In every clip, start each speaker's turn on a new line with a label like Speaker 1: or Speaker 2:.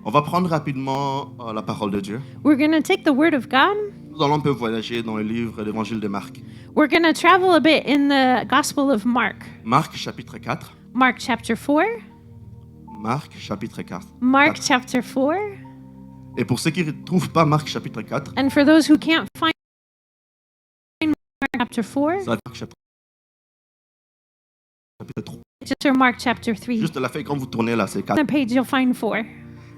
Speaker 1: On va prendre rapidement la parole de Dieu.
Speaker 2: We're going to take the Word of God.
Speaker 1: Nous allons un peu voyager dans le livre de l'Évangile de Marc.
Speaker 2: We're going to travel a bit in the Gospel of Mark.
Speaker 1: Marc chapitre 4.
Speaker 2: Mark chapter 4.
Speaker 1: Marc chapitre 4.
Speaker 2: Mark chapter 4.
Speaker 1: Et pour ceux qui ne trouvent pas Marc chapitre 4,
Speaker 2: And for those who can't find Mark chapter 4,
Speaker 1: ça va être Marc chapitre 3.
Speaker 2: just or Mark chapter 3.
Speaker 1: Juste la feuille, quand vous tournez là, c'est
Speaker 2: On
Speaker 1: 4.
Speaker 2: the page you'll find 4,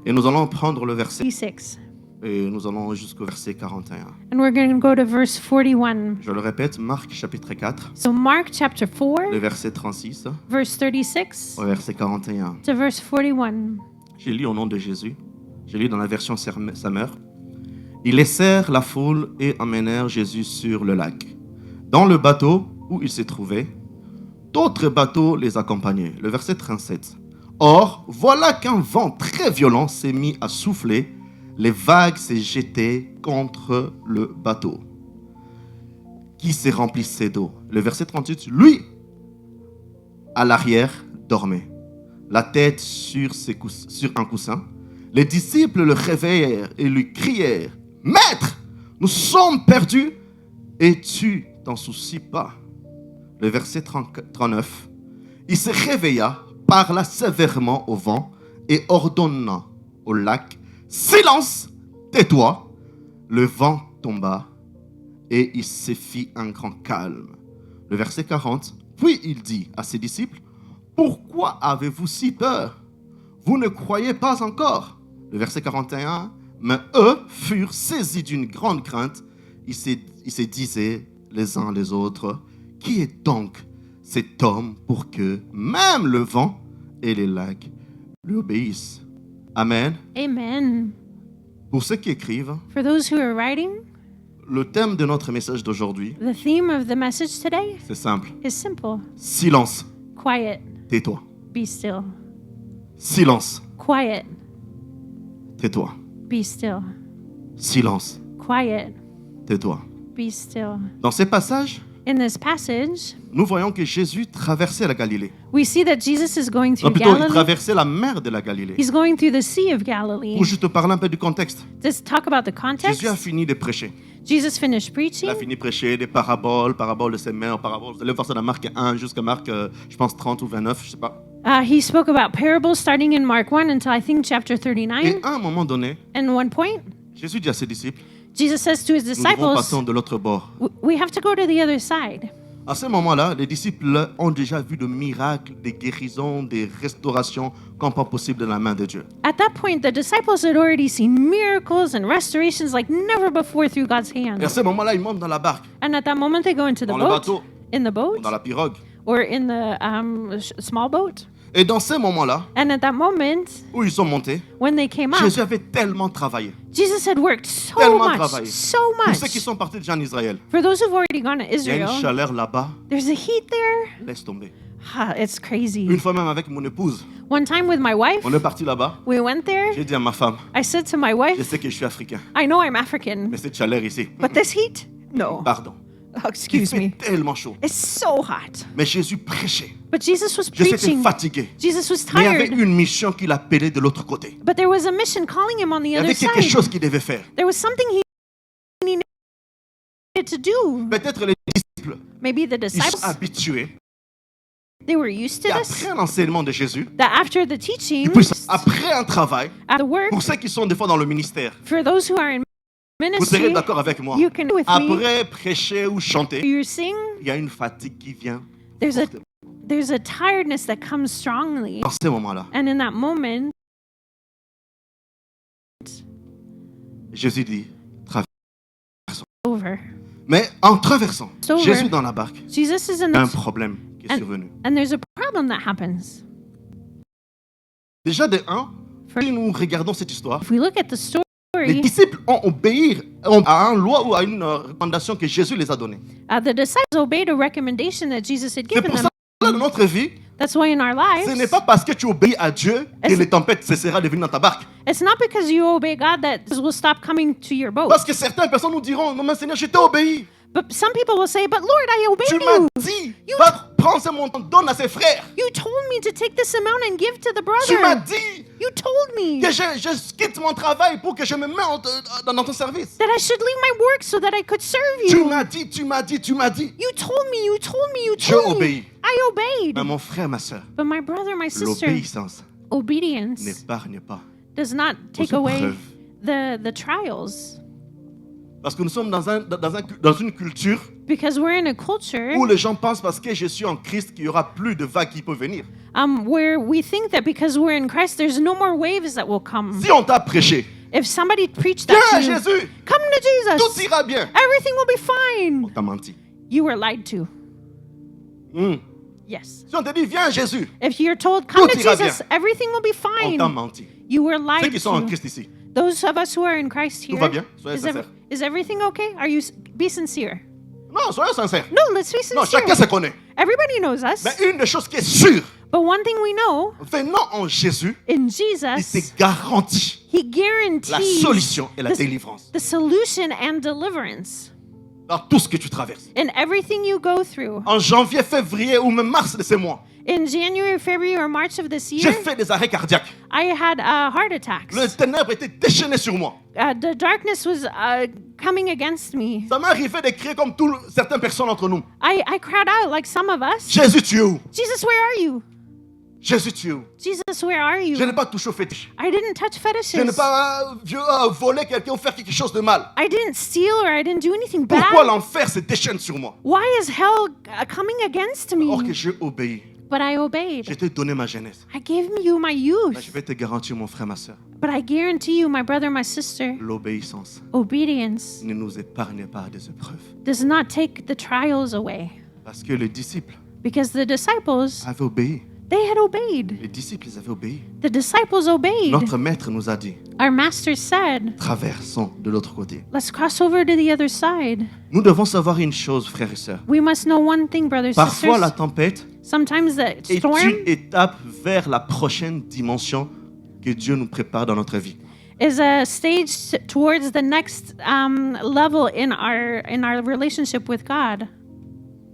Speaker 1: Et nous allons prendre le verset,
Speaker 2: 6.
Speaker 1: et nous allons jusqu'au verset 41.
Speaker 2: And we're going to go to verse 41.
Speaker 1: Je le répète, Marc chapitre 4,
Speaker 2: So Mark chapter 4,
Speaker 1: le verset 36
Speaker 2: verse 36
Speaker 1: au verset 41.
Speaker 2: to verse 41.
Speaker 1: J'ai lu au nom de Jésus. J'ai lu dans la version Summer. Ils laissèrent la foule et emmenèrent Jésus sur le lac. Dans le bateau où il se trouvait, d'autres bateaux les accompagnaient. Le verset 37. Or, voilà qu'un vent très violent s'est mis à souffler. Les vagues s'est jetées contre le bateau, qui se remplissait d'eau. Le verset 38. Lui, à l'arrière, dormait, la tête sur un coussin. Les disciples le réveillèrent et lui crièrent: « Maître, nous sommes perdus et tu t'en soucies pas. » Le verset 39. Il se réveilla, parla sévèrement au vent et ordonna au lac: « Silence, tais-toi !» Le vent tomba et il se fit un grand calme. Le verset 40. Puis il dit à ses disciples: « Pourquoi avez-vous si peur? Vous ne croyez pas encore ?» Le verset 41, mais eux furent saisis d'une grande crainte. Ils se disaient les uns les autres: qui est donc cet homme pour que même le vent et les lacs lui obéissent? Amen.
Speaker 2: Amen.
Speaker 1: Pour ceux qui écrivent,
Speaker 2: For those who are writing,
Speaker 1: le thème de notre message d'aujourd'hui,
Speaker 2: the theme of the message today
Speaker 1: c'est simple.
Speaker 2: is simple.
Speaker 1: Silence,
Speaker 2: Quiet,
Speaker 1: tais-toi.
Speaker 2: be still.
Speaker 1: Silence,
Speaker 2: Quiet,
Speaker 1: tais-toi.
Speaker 2: be still.
Speaker 1: Silence,
Speaker 2: Quiet,
Speaker 1: tais-toi.
Speaker 2: be still.
Speaker 1: Dans ces passages,
Speaker 2: In this passage,
Speaker 1: nous voyons que Jésus traversait la Galilée.
Speaker 2: we see that Jesus is going
Speaker 1: Non,
Speaker 2: through
Speaker 1: plutôt, il
Speaker 2: Galilee.
Speaker 1: traversait la mer de la Galilée.
Speaker 2: He's going through the Sea of Galilee.
Speaker 1: Pour juste te parler un peu du contexte.
Speaker 2: Let's talk about the context.
Speaker 1: Jésus a fini de prêcher.
Speaker 2: Jesus finished
Speaker 1: Il
Speaker 2: preaching.
Speaker 1: a fini de prêcher des paraboles de ses mères, paraboles. Vous allez voir ça dans Marc 1 jusqu'à Marc, je pense, 30 ou 29, je sais pas.
Speaker 2: He spoke about parables starting in Mark 1 until I think chapter
Speaker 1: Et
Speaker 2: 39.
Speaker 1: à un moment donné,
Speaker 2: And one point,
Speaker 1: Jésus dit à ses disciples,
Speaker 2: Jesus says to his
Speaker 1: nous devons
Speaker 2: disciples,
Speaker 1: passer de l'autre bord.
Speaker 2: we have to go to the other side.
Speaker 1: À ce moment-là, les disciples ont déjà vu de miracles, des guérisons, des restaurations comme pas possible de la main de Dieu.
Speaker 2: At that point, the disciples had already seen miracles and restorations like never before through God's
Speaker 1: Et à
Speaker 2: hand.
Speaker 1: ce moment-là, ils montent dans la barque,
Speaker 2: And at that moment, they go into the
Speaker 1: dans le
Speaker 2: boat,
Speaker 1: bateau,
Speaker 2: in the
Speaker 1: ou
Speaker 2: boat,
Speaker 1: dans la pirogue.
Speaker 2: or in the small boat.
Speaker 1: Et dans ces moments-là,
Speaker 2: And at that moment,
Speaker 1: où ils sont montés,
Speaker 2: when they came up,
Speaker 1: Jésus avait tellement travaillé.
Speaker 2: Jesus had worked so
Speaker 1: Tellement
Speaker 2: much,
Speaker 1: travaillé.
Speaker 2: so
Speaker 1: Pour ceux qui
Speaker 2: much.
Speaker 1: sont partis déjà en Israël,
Speaker 2: For those who've already gone to
Speaker 1: il y a une
Speaker 2: Israel,
Speaker 1: chaleur là-bas,
Speaker 2: there's a heat there.
Speaker 1: laisse tomber.
Speaker 2: It's crazy.
Speaker 1: Une fois même avec mon épouse,
Speaker 2: One time with my wife,
Speaker 1: on est parti là-bas.
Speaker 2: we went there.
Speaker 1: J'ai dit à ma femme,
Speaker 2: I said to my
Speaker 1: je
Speaker 2: wife,
Speaker 1: sais que je suis africain,
Speaker 2: I know I'm African,
Speaker 1: mais cette chaleur ici,
Speaker 2: but this heat? No.
Speaker 1: pardon.
Speaker 2: Oh,
Speaker 1: Il
Speaker 2: excuse
Speaker 1: fait
Speaker 2: me.
Speaker 1: tellement chaud.
Speaker 2: It's so hot.
Speaker 1: Mais Jésus prêchait.
Speaker 2: But Jesus was
Speaker 1: Jésus était
Speaker 2: preaching.
Speaker 1: fatigué.
Speaker 2: Jesus was
Speaker 1: Mais il y avait
Speaker 2: tired.
Speaker 1: une mission qui l'appelait de l'autre côté.
Speaker 2: But there was a mission calling him on the
Speaker 1: Il y
Speaker 2: other
Speaker 1: avait quelque
Speaker 2: side.
Speaker 1: chose qu'il devait faire.
Speaker 2: There was something he needed to do.
Speaker 1: Peut-être les disciples,
Speaker 2: Maybe the
Speaker 1: ils sont
Speaker 2: disciples,
Speaker 1: habitués.
Speaker 2: they were used
Speaker 1: Et
Speaker 2: to this.
Speaker 1: après l'enseignement de Jésus,
Speaker 2: That after the
Speaker 1: et
Speaker 2: teaching,
Speaker 1: puis après un travail,
Speaker 2: after work,
Speaker 1: pour ceux qui sont des fois dans le ministère,
Speaker 2: for those who are in
Speaker 1: vous serez
Speaker 2: ministry,
Speaker 1: d'accord avec moi.
Speaker 2: you can with me.
Speaker 1: Après prêcher ou chanter,
Speaker 2: You sing.
Speaker 1: il y a une fatigue qui vient.
Speaker 2: There's a tiredness that comes strongly,
Speaker 1: Dans ces moments-là,
Speaker 2: and in that moment,
Speaker 1: Jésus dit, traverse.
Speaker 2: over.
Speaker 1: Mais en traversant,
Speaker 2: It's over.
Speaker 1: Jésus dans la barque,
Speaker 2: Jesus is in
Speaker 1: il y a un
Speaker 2: the
Speaker 1: problème qui est survenu.
Speaker 2: and there's a problem that happens.
Speaker 1: Déjà de un, si nous regardons cette histoire,
Speaker 2: If we look at the
Speaker 1: les
Speaker 2: story,
Speaker 1: disciples ont obéi à une loi ou à une recommandation que Jésus les a donnée.
Speaker 2: the disciples obeyed a recommendation that Jesus had
Speaker 1: C'est
Speaker 2: given
Speaker 1: pour
Speaker 2: them.
Speaker 1: ça que dans notre vie,
Speaker 2: That's why in our
Speaker 1: ce n'est
Speaker 2: lives,
Speaker 1: pas parce que tu obéis à Dieu que les tempêtes cesseront de venir dans ta barque.
Speaker 2: it's not because you obey God that this will stop coming to your boat.
Speaker 1: Parce que certaines personnes nous diront, non mais Seigneur, je t'ai obéi.
Speaker 2: But some people will say, but Lord, I
Speaker 1: Tu
Speaker 2: obeyed
Speaker 1: m'as
Speaker 2: you.
Speaker 1: dit,
Speaker 2: You
Speaker 1: va prends ce montant, donne à ses frères.
Speaker 2: You told me to take this amount and give to the
Speaker 1: Tu m'as
Speaker 2: brother.
Speaker 1: dit
Speaker 2: You told me
Speaker 1: que je quitte mon travail pour que je me mette dans ton service.
Speaker 2: that I should leave my work so that I could serve
Speaker 1: Tu
Speaker 2: you.
Speaker 1: m'as dit.
Speaker 2: You told me, you told me, you
Speaker 1: Je
Speaker 2: told me.
Speaker 1: obéis.
Speaker 2: I obeyed.
Speaker 1: Mais mon frère, ma soeur,
Speaker 2: But my brother, my sister,
Speaker 1: l'obéissance
Speaker 2: obedience
Speaker 1: n'épargne pas.
Speaker 2: does not take
Speaker 1: aux
Speaker 2: away
Speaker 1: épreuves.
Speaker 2: the trials.
Speaker 1: Parce que nous sommes dans une culture
Speaker 2: Because we're in a culture
Speaker 1: où les gens pensent parce que je suis en Christ qu'il n'y aura plus de vagues qui peuvent venir.
Speaker 2: where we think that because we're in Christ, there's no more waves that will come.
Speaker 1: Si on t'a prêché,
Speaker 2: If somebody preached that
Speaker 1: viens
Speaker 2: to you,
Speaker 1: Jésus,
Speaker 2: come to
Speaker 1: tout
Speaker 2: Jesus,
Speaker 1: ira bien.
Speaker 2: everything will be fine.
Speaker 1: On t'a menti.
Speaker 2: You were lied to.
Speaker 1: Hmm.
Speaker 2: Yes.
Speaker 1: Si on te dit viens Jésus,
Speaker 2: If you're told, come to
Speaker 1: Tout ira
Speaker 2: Jesus, everything will be
Speaker 1: on t'a
Speaker 2: fine.
Speaker 1: menti.
Speaker 2: You were
Speaker 1: Ceux
Speaker 2: lied
Speaker 1: qui sont en
Speaker 2: to.
Speaker 1: Christ ici,
Speaker 2: Those of us who are in Christ
Speaker 1: tout
Speaker 2: here,
Speaker 1: va bien. Soyez
Speaker 2: is,
Speaker 1: sincères.
Speaker 2: is everything okay? Be sincere.
Speaker 1: Non, soyez sincères.
Speaker 2: No, let's be
Speaker 1: Non,
Speaker 2: sincere.
Speaker 1: chacun se connaît.
Speaker 2: Everybody knows us.
Speaker 1: Mais une des choses qui est sûre,
Speaker 2: But one thing we know,
Speaker 1: venant en Jésus,
Speaker 2: in
Speaker 1: il
Speaker 2: Jesus,
Speaker 1: te garantit
Speaker 2: He
Speaker 1: la
Speaker 2: guarantees
Speaker 1: solution et la
Speaker 2: the,
Speaker 1: délivrance
Speaker 2: the solution and deliverance
Speaker 1: dans tout ce que tu traverses.
Speaker 2: in everything you go through.
Speaker 1: En janvier, février ou même mars de ce mois,
Speaker 2: In January, February, or March of this
Speaker 1: j'ai
Speaker 2: year,
Speaker 1: fait des arrêts cardiaques.
Speaker 2: I had heart attacks.
Speaker 1: Le ténèbre était déchaîné sur moi.
Speaker 2: The darkness was coming against me.
Speaker 1: Ça m'est arrivé de crier comme certaines personnes entre nous.
Speaker 2: I cried out like some of us.
Speaker 1: Jésus, tu es où?
Speaker 2: Jesus, where are you?
Speaker 1: Jésus, tu es où?
Speaker 2: Jesus, where are
Speaker 1: Je
Speaker 2: you?
Speaker 1: n'ai pas touché au fétiche.
Speaker 2: I didn't touch
Speaker 1: Je n'ai
Speaker 2: fetishes.
Speaker 1: pas volé quelqu'un ou faire quelque chose de mal.
Speaker 2: I didn't steal or I didn't do anything
Speaker 1: Pourquoi
Speaker 2: bad.
Speaker 1: l'enfer se déchaîne sur moi?
Speaker 2: Why is hell coming against
Speaker 1: Or que
Speaker 2: me?
Speaker 1: j'ai obéi.
Speaker 2: But I
Speaker 1: Je
Speaker 2: obeyed.
Speaker 1: t'ai donné ma jeunesse.
Speaker 2: I gave you my
Speaker 1: Mais
Speaker 2: youth.
Speaker 1: je vais te garantir, mon frère, ma soeur,
Speaker 2: But I guarantee you, my brother, my sister,
Speaker 1: l'obéissance
Speaker 2: obedience
Speaker 1: ne nous épargne pas des épreuves.
Speaker 2: does not take the trials away.
Speaker 1: Parce que les disciples
Speaker 2: Because the disciples,
Speaker 1: avaient obéi.
Speaker 2: they had obeyed.
Speaker 1: Les disciples, ils avaient obéi.
Speaker 2: The disciples obeyed.
Speaker 1: Notre maître nous a dit,
Speaker 2: Our master said,
Speaker 1: traversons de l'autre côté.
Speaker 2: let's cross over to the other side.
Speaker 1: Nous devons savoir une chose, frères et sœurs.
Speaker 2: We must know one thing, brothers and
Speaker 1: Parfois, la
Speaker 2: sisters.
Speaker 1: tempête
Speaker 2: Sometimes the
Speaker 1: est
Speaker 2: storm
Speaker 1: une étape vers la prochaine dimension que Dieu nous prépare dans notre vie.
Speaker 2: is a stage towards the next level in our relationship with God.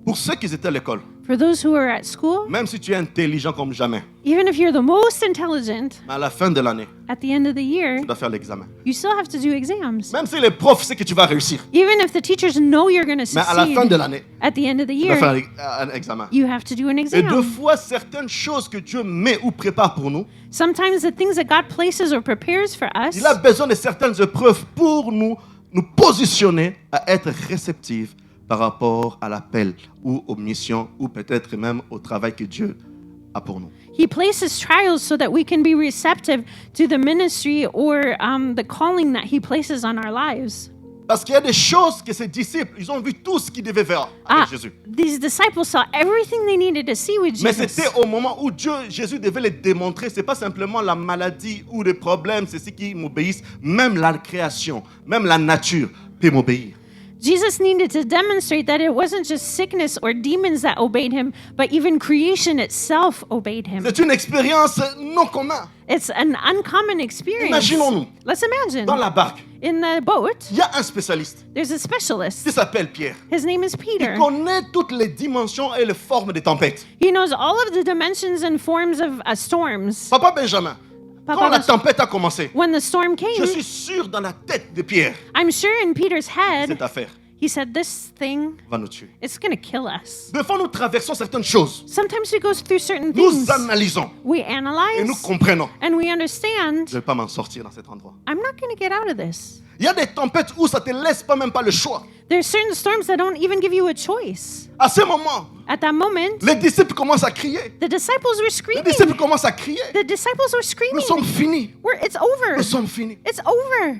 Speaker 1: Pour ceux qui étaient à l'école,
Speaker 2: For those who are at school,
Speaker 1: même si tu es intelligent comme jamais,
Speaker 2: even if you're the most intelligent,
Speaker 1: mais à la fin de l'année,
Speaker 2: at the end of the year,
Speaker 1: tu dois faire l'examen.
Speaker 2: you still have to do exams.
Speaker 1: Même si les profs savent que tu vas réussir,
Speaker 2: Even if the teachers know you're going to
Speaker 1: mais à la fin de
Speaker 2: succeed,
Speaker 1: l'année,
Speaker 2: at the end of the
Speaker 1: tu dois faire
Speaker 2: year,
Speaker 1: un examen.
Speaker 2: you have to do an
Speaker 1: Et
Speaker 2: exam.
Speaker 1: deux fois, certaines choses que Dieu met ou prépare pour nous,
Speaker 2: Sometimes the things that God places or prepares for us,
Speaker 1: il a besoin de certaines épreuves pour nous positionner à être réceptifs par rapport à l'appel ou aux missions ou peut-être même au travail que Dieu a pour nous.
Speaker 2: He places trials so that we can be receptive to the ministry or the calling that He places on our lives.
Speaker 1: Parce qu'il y a des choses que ces disciples, ils ont vu tout ce qu'ils devaient faire avec Jésus.
Speaker 2: These disciples saw everything they needed to see with
Speaker 1: Mais
Speaker 2: Jesus.
Speaker 1: c'était au moment où Jésus devait les démontrer. C'est pas simplement la maladie ou les problèmes, c'est ce qui m'obéissent. Même la création, même la nature peut m'obéir.
Speaker 2: Jesus needed to demonstrate that it wasn't just sickness or demons that obeyed Him, but even creation itself obeyed Him.
Speaker 1: C'est une expérience non commune.
Speaker 2: It's an uncommon experience.
Speaker 1: Imaginons-nous.
Speaker 2: Let's imagine.
Speaker 1: Dans la barque,
Speaker 2: In the boat,
Speaker 1: il y a un spécialiste
Speaker 2: there's a
Speaker 1: qui
Speaker 2: specialist.
Speaker 1: s'appelle Pierre.
Speaker 2: His name is
Speaker 1: Il
Speaker 2: Peter.
Speaker 1: connaît toutes les dimensions et les formes des tempêtes.
Speaker 2: He knows all of the dimensions and forms of storms.
Speaker 1: Papa Benjamin,
Speaker 2: Papa
Speaker 1: quand la
Speaker 2: Benj-
Speaker 1: tempête a commencé,
Speaker 2: When the storm
Speaker 1: je
Speaker 2: came,
Speaker 1: suis sûr dans la tête de Pierre,
Speaker 2: I'm sure in Peter's head,
Speaker 1: cette affaire
Speaker 2: he said, this thing,
Speaker 1: va nous tuer.
Speaker 2: it's going to kill us.
Speaker 1: Des fois, nous traversons certaines choses.
Speaker 2: Sometimes we go through certain
Speaker 1: Nous
Speaker 2: things.
Speaker 1: analysons
Speaker 2: We
Speaker 1: et nous
Speaker 2: analyze
Speaker 1: comprenons.
Speaker 2: and we
Speaker 1: Je
Speaker 2: understand,
Speaker 1: ne vais pas m'en sortir dans cet endroit.
Speaker 2: I'm not going to get out of this.
Speaker 1: Il y a des tempêtes où ça ne te laisse pas même pas le choix.
Speaker 2: There's certain storms that don't even give you a choice.
Speaker 1: À ce moment,
Speaker 2: At that moment,
Speaker 1: les disciples commencent à crier.
Speaker 2: the disciples were
Speaker 1: Les
Speaker 2: screaming.
Speaker 1: disciples commencent à crier.
Speaker 2: The disciples were
Speaker 1: Nous
Speaker 2: screaming.
Speaker 1: sommes finis.
Speaker 2: It's over.
Speaker 1: Nous sommes finis.
Speaker 2: It's over.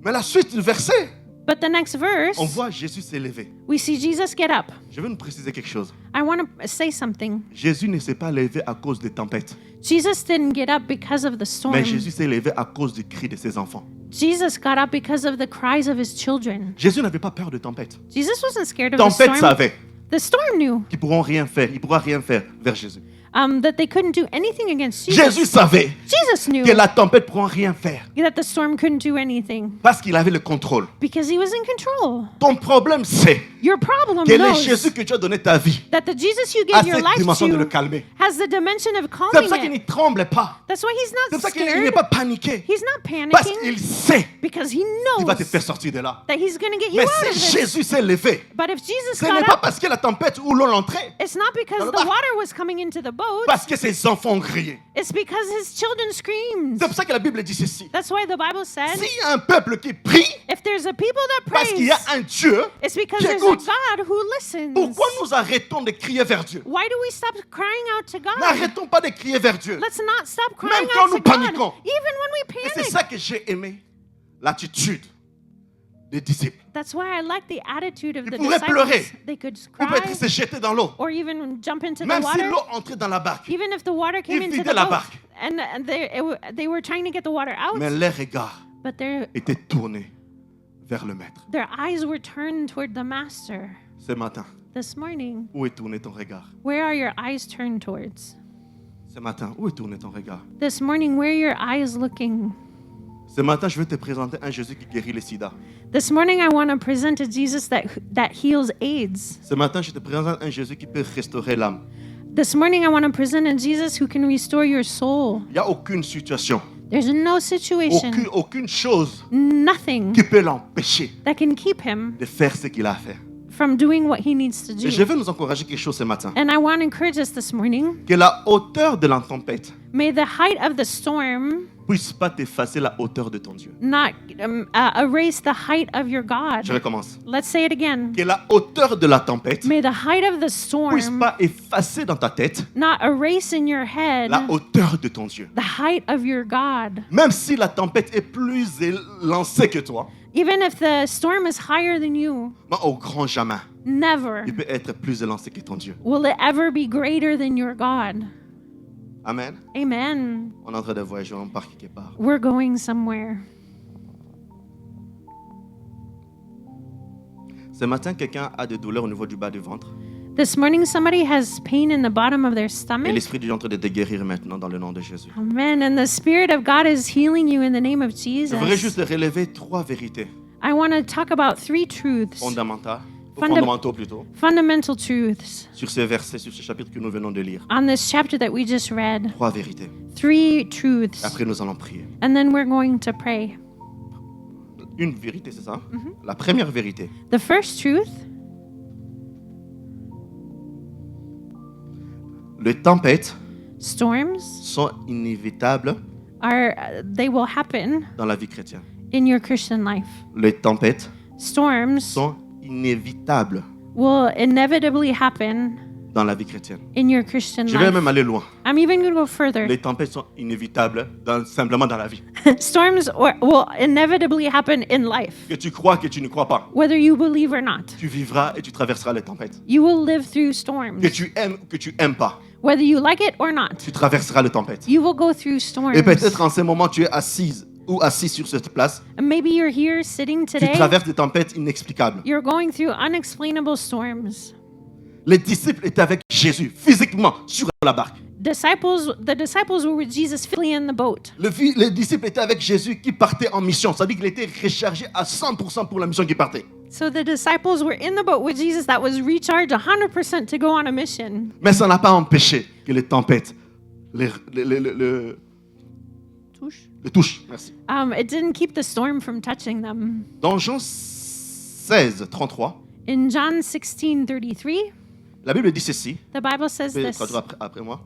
Speaker 1: Mais la suite du verset,
Speaker 2: But the next verse,
Speaker 1: on voit Jésus s'élever.
Speaker 2: we see Jesus get up.
Speaker 1: Je veux nous préciser quelque chose.
Speaker 2: I want to say something.
Speaker 1: Jésus ne s'est pas levé à cause des tempêtes,
Speaker 2: Jesus didn't get up because of the storm.
Speaker 1: mais Jésus s'est levé à cause du cri de ses enfants.
Speaker 2: Jesus got up because of the cries of his children.
Speaker 1: Jésus n'avait pas peur de tempêtes.
Speaker 2: Jesus wasn't scared of the
Speaker 1: Tempête
Speaker 2: storm.
Speaker 1: savait
Speaker 2: The storm knew.
Speaker 1: qu'ils pourront rien faire. Il pourra rien faire vers Jésus.
Speaker 2: that they couldn't do anything against
Speaker 1: Jésus
Speaker 2: Jesus.
Speaker 1: savait
Speaker 2: Jesus knew
Speaker 1: que la tempête ne pourra rien faire
Speaker 2: that the storm couldn't do anything
Speaker 1: parce qu'il avait le contrôle.
Speaker 2: because he was in control.
Speaker 1: Ton problème, c'est
Speaker 2: Your problem
Speaker 1: quel est
Speaker 2: knows
Speaker 1: Jésus que tu as donné ta vie
Speaker 2: that the Jesus you
Speaker 1: à
Speaker 2: gave your
Speaker 1: cette
Speaker 2: life
Speaker 1: dimension de le
Speaker 2: to
Speaker 1: calmer.
Speaker 2: has the dimension of
Speaker 1: C'est pour
Speaker 2: calming
Speaker 1: ça qu'il
Speaker 2: it.
Speaker 1: ne tremble pas.
Speaker 2: That's why he's
Speaker 1: C'est pour
Speaker 2: not
Speaker 1: ça qu'il
Speaker 2: scared.
Speaker 1: n'est pas paniqué.
Speaker 2: He's not
Speaker 1: Parce
Speaker 2: panicking
Speaker 1: qu'il sait
Speaker 2: because he
Speaker 1: qu'il va te
Speaker 2: knows
Speaker 1: faire sortir de là.
Speaker 2: that he's going to get you
Speaker 1: Mais
Speaker 2: out of
Speaker 1: si
Speaker 2: this.
Speaker 1: Jésus s'est levé,
Speaker 2: But if Jesus
Speaker 1: ce n'est
Speaker 2: got
Speaker 1: pas
Speaker 2: up,
Speaker 1: parce que la tempête ou l'eau l'entrait,
Speaker 2: it's not because
Speaker 1: Dans le
Speaker 2: the
Speaker 1: bac.
Speaker 2: water was coming into the boat.
Speaker 1: parce que ses enfants ont crié.
Speaker 2: It's because his children screamed.
Speaker 1: C'est pour ça que la Bible dit ceci.
Speaker 2: That's why the Bible said,
Speaker 1: S'il y a un peuple qui prie,
Speaker 2: if there's a people that
Speaker 1: parce qu'il y
Speaker 2: praise,
Speaker 1: a un Dieu,
Speaker 2: it's because
Speaker 1: qui
Speaker 2: there's a
Speaker 1: écoute.
Speaker 2: God who listens.
Speaker 1: Pourquoi nous arrêtons de crier vers Dieu?
Speaker 2: Why do we stop crying out to God?
Speaker 1: N'arrêtons pas de crier vers Dieu.
Speaker 2: Let's not stop crying
Speaker 1: Même quand
Speaker 2: out
Speaker 1: nous
Speaker 2: to God,
Speaker 1: paniquons.
Speaker 2: even when we
Speaker 1: Et c'est
Speaker 2: panic.
Speaker 1: ça que j'ai aimé, l'attitude des disciples.
Speaker 2: That's why I like the attitude of
Speaker 1: Ils
Speaker 2: the
Speaker 1: pourraient
Speaker 2: disciples.
Speaker 1: pleurer.
Speaker 2: They could
Speaker 1: Ou peut-être
Speaker 2: cry
Speaker 1: se jeter dans l'eau.
Speaker 2: or even jump into the
Speaker 1: Même si
Speaker 2: water.
Speaker 1: l'eau entrait dans la barque.
Speaker 2: Even if the water came
Speaker 1: Ils
Speaker 2: into
Speaker 1: vidaient
Speaker 2: the
Speaker 1: la
Speaker 2: boat
Speaker 1: barque.
Speaker 2: and they were trying to get the water out,
Speaker 1: Mais leurs regards
Speaker 2: but their
Speaker 1: étaient tournés vers le Maître.
Speaker 2: eyes were turned toward the Master.
Speaker 1: Ce matin,
Speaker 2: This morning,
Speaker 1: où est tourné ton regard?
Speaker 2: where are your eyes turned towards?
Speaker 1: Ce matin, où est tourné ton regard?
Speaker 2: This morning, where are your eyes looking?
Speaker 1: Ce matin, je veux te présenter un Jésus qui guérit le sida.
Speaker 2: This morning, I want to present a Jesus that heals AIDS.
Speaker 1: Ce matin, je te présente un Jésus qui peut restaurer l'âme.
Speaker 2: This morning, I want to present a Jesus who can restore your soul.
Speaker 1: Il n'y a aucune situation,
Speaker 2: There's no situation,
Speaker 1: aucune chose
Speaker 2: nothing
Speaker 1: qui peut l'empêcher
Speaker 2: that can keep him
Speaker 1: de faire ce qu'il a à faire.
Speaker 2: from doing what he needs to
Speaker 1: Et je
Speaker 2: do.
Speaker 1: veux nous encourager quelque chose ce matin.
Speaker 2: And I want to encourage us this morning.
Speaker 1: Que la hauteur de la tempête
Speaker 2: May the height of the storm
Speaker 1: puisse pas t'effacer la hauteur de ton Dieu.
Speaker 2: not erase the height of your
Speaker 1: Je
Speaker 2: God.
Speaker 1: recommence.
Speaker 2: Let's say it again.
Speaker 1: Que la hauteur de la tempête
Speaker 2: May the height of the
Speaker 1: puisse
Speaker 2: storm
Speaker 1: pas effacer dans ta tête
Speaker 2: not erase in your head
Speaker 1: la hauteur de ton Dieu.
Speaker 2: the height of your God.
Speaker 1: Même si la tempête est plus lancée que toi,
Speaker 2: Even if the storm is higher than you,
Speaker 1: mais au grand jamais,
Speaker 2: never
Speaker 1: il peut être plus élancé que ton Dieu.
Speaker 2: will it ever be greater than your God.
Speaker 1: Amen.
Speaker 2: Amen.
Speaker 1: On est en train de voyager, on part quelque part.
Speaker 2: We're going somewhere.
Speaker 1: Ce matin, quelqu'un a des douleurs au niveau du bas du ventre.
Speaker 2: This morning, somebody has pain in the bottom of their
Speaker 1: Et
Speaker 2: stomach.
Speaker 1: l'Esprit de Dieu est en train de te guérir maintenant dans le nom de Jésus.
Speaker 2: Amen. And the Spirit of God is healing you in the name of
Speaker 1: Je voudrais juste
Speaker 2: Jesus.
Speaker 1: relever 3 vérités
Speaker 2: I want to talk about 3 truths,
Speaker 1: fondamentaux plutôt,
Speaker 2: fundamental truths,
Speaker 1: sur ce verset, sur ce chapitre que nous venons de lire.
Speaker 2: on this chapter that we just read.
Speaker 1: 3 vérités.
Speaker 2: 3 truths.
Speaker 1: Après, nous allons prier.
Speaker 2: And then we're going to pray.
Speaker 1: Une vérité, c'est ça? La première vérité.
Speaker 2: The first truth,
Speaker 1: Les tempêtes
Speaker 2: storms
Speaker 1: sont inévitables
Speaker 2: they will happen
Speaker 1: dans la vie chrétienne.
Speaker 2: in your Christian life.
Speaker 1: Les tempêtes
Speaker 2: Storms
Speaker 1: sont inévitables
Speaker 2: will inevitably happen
Speaker 1: dans la vie chrétienne.
Speaker 2: in your Christian
Speaker 1: Je vais
Speaker 2: life.
Speaker 1: même aller loin.
Speaker 2: I'm even going to go further.
Speaker 1: Les tempêtes sont inévitables simplement dans la vie.
Speaker 2: Storms will inevitably happen in life,
Speaker 1: Que tu crois, que tu ne crois pas.
Speaker 2: whether you believe or not.
Speaker 1: Tu vivras et tu traverseras les tempêtes.
Speaker 2: You will live through storms,
Speaker 1: Que tu aimes ou que tu aimes pas,
Speaker 2: whether you like it or not.
Speaker 1: tu traverseras les tempêtes.
Speaker 2: You will go through storms.
Speaker 1: Et peut-être en ce moment, tu es assise ou assis sur cette place.
Speaker 2: And maybe you're here sitting
Speaker 1: Tu
Speaker 2: today.
Speaker 1: traverses des tempêtes inexplicables.
Speaker 2: You're going through unexplainable storms.
Speaker 1: Les disciples étaient avec Jésus physiquement sur la barque.
Speaker 2: The disciples were with Jesus physically in the boat.
Speaker 1: Les disciples étaient avec Jésus qui partait en mission. Ça veut dire qu'il était rechargé à 100% pour la mission qui partait.
Speaker 2: So the disciples were in the boat with Jesus that was recharged 100% to go on a mission.
Speaker 1: Mais ça n'a pas empêché que les tempêtes le touchent. Merci.
Speaker 2: It didn't keep the storm from touching them.
Speaker 1: Dans Jean 16, 33,
Speaker 2: In John 16:33,
Speaker 1: la Bible dit ceci.
Speaker 2: the Bible says
Speaker 1: Je vais
Speaker 2: this.
Speaker 1: traduire après moi.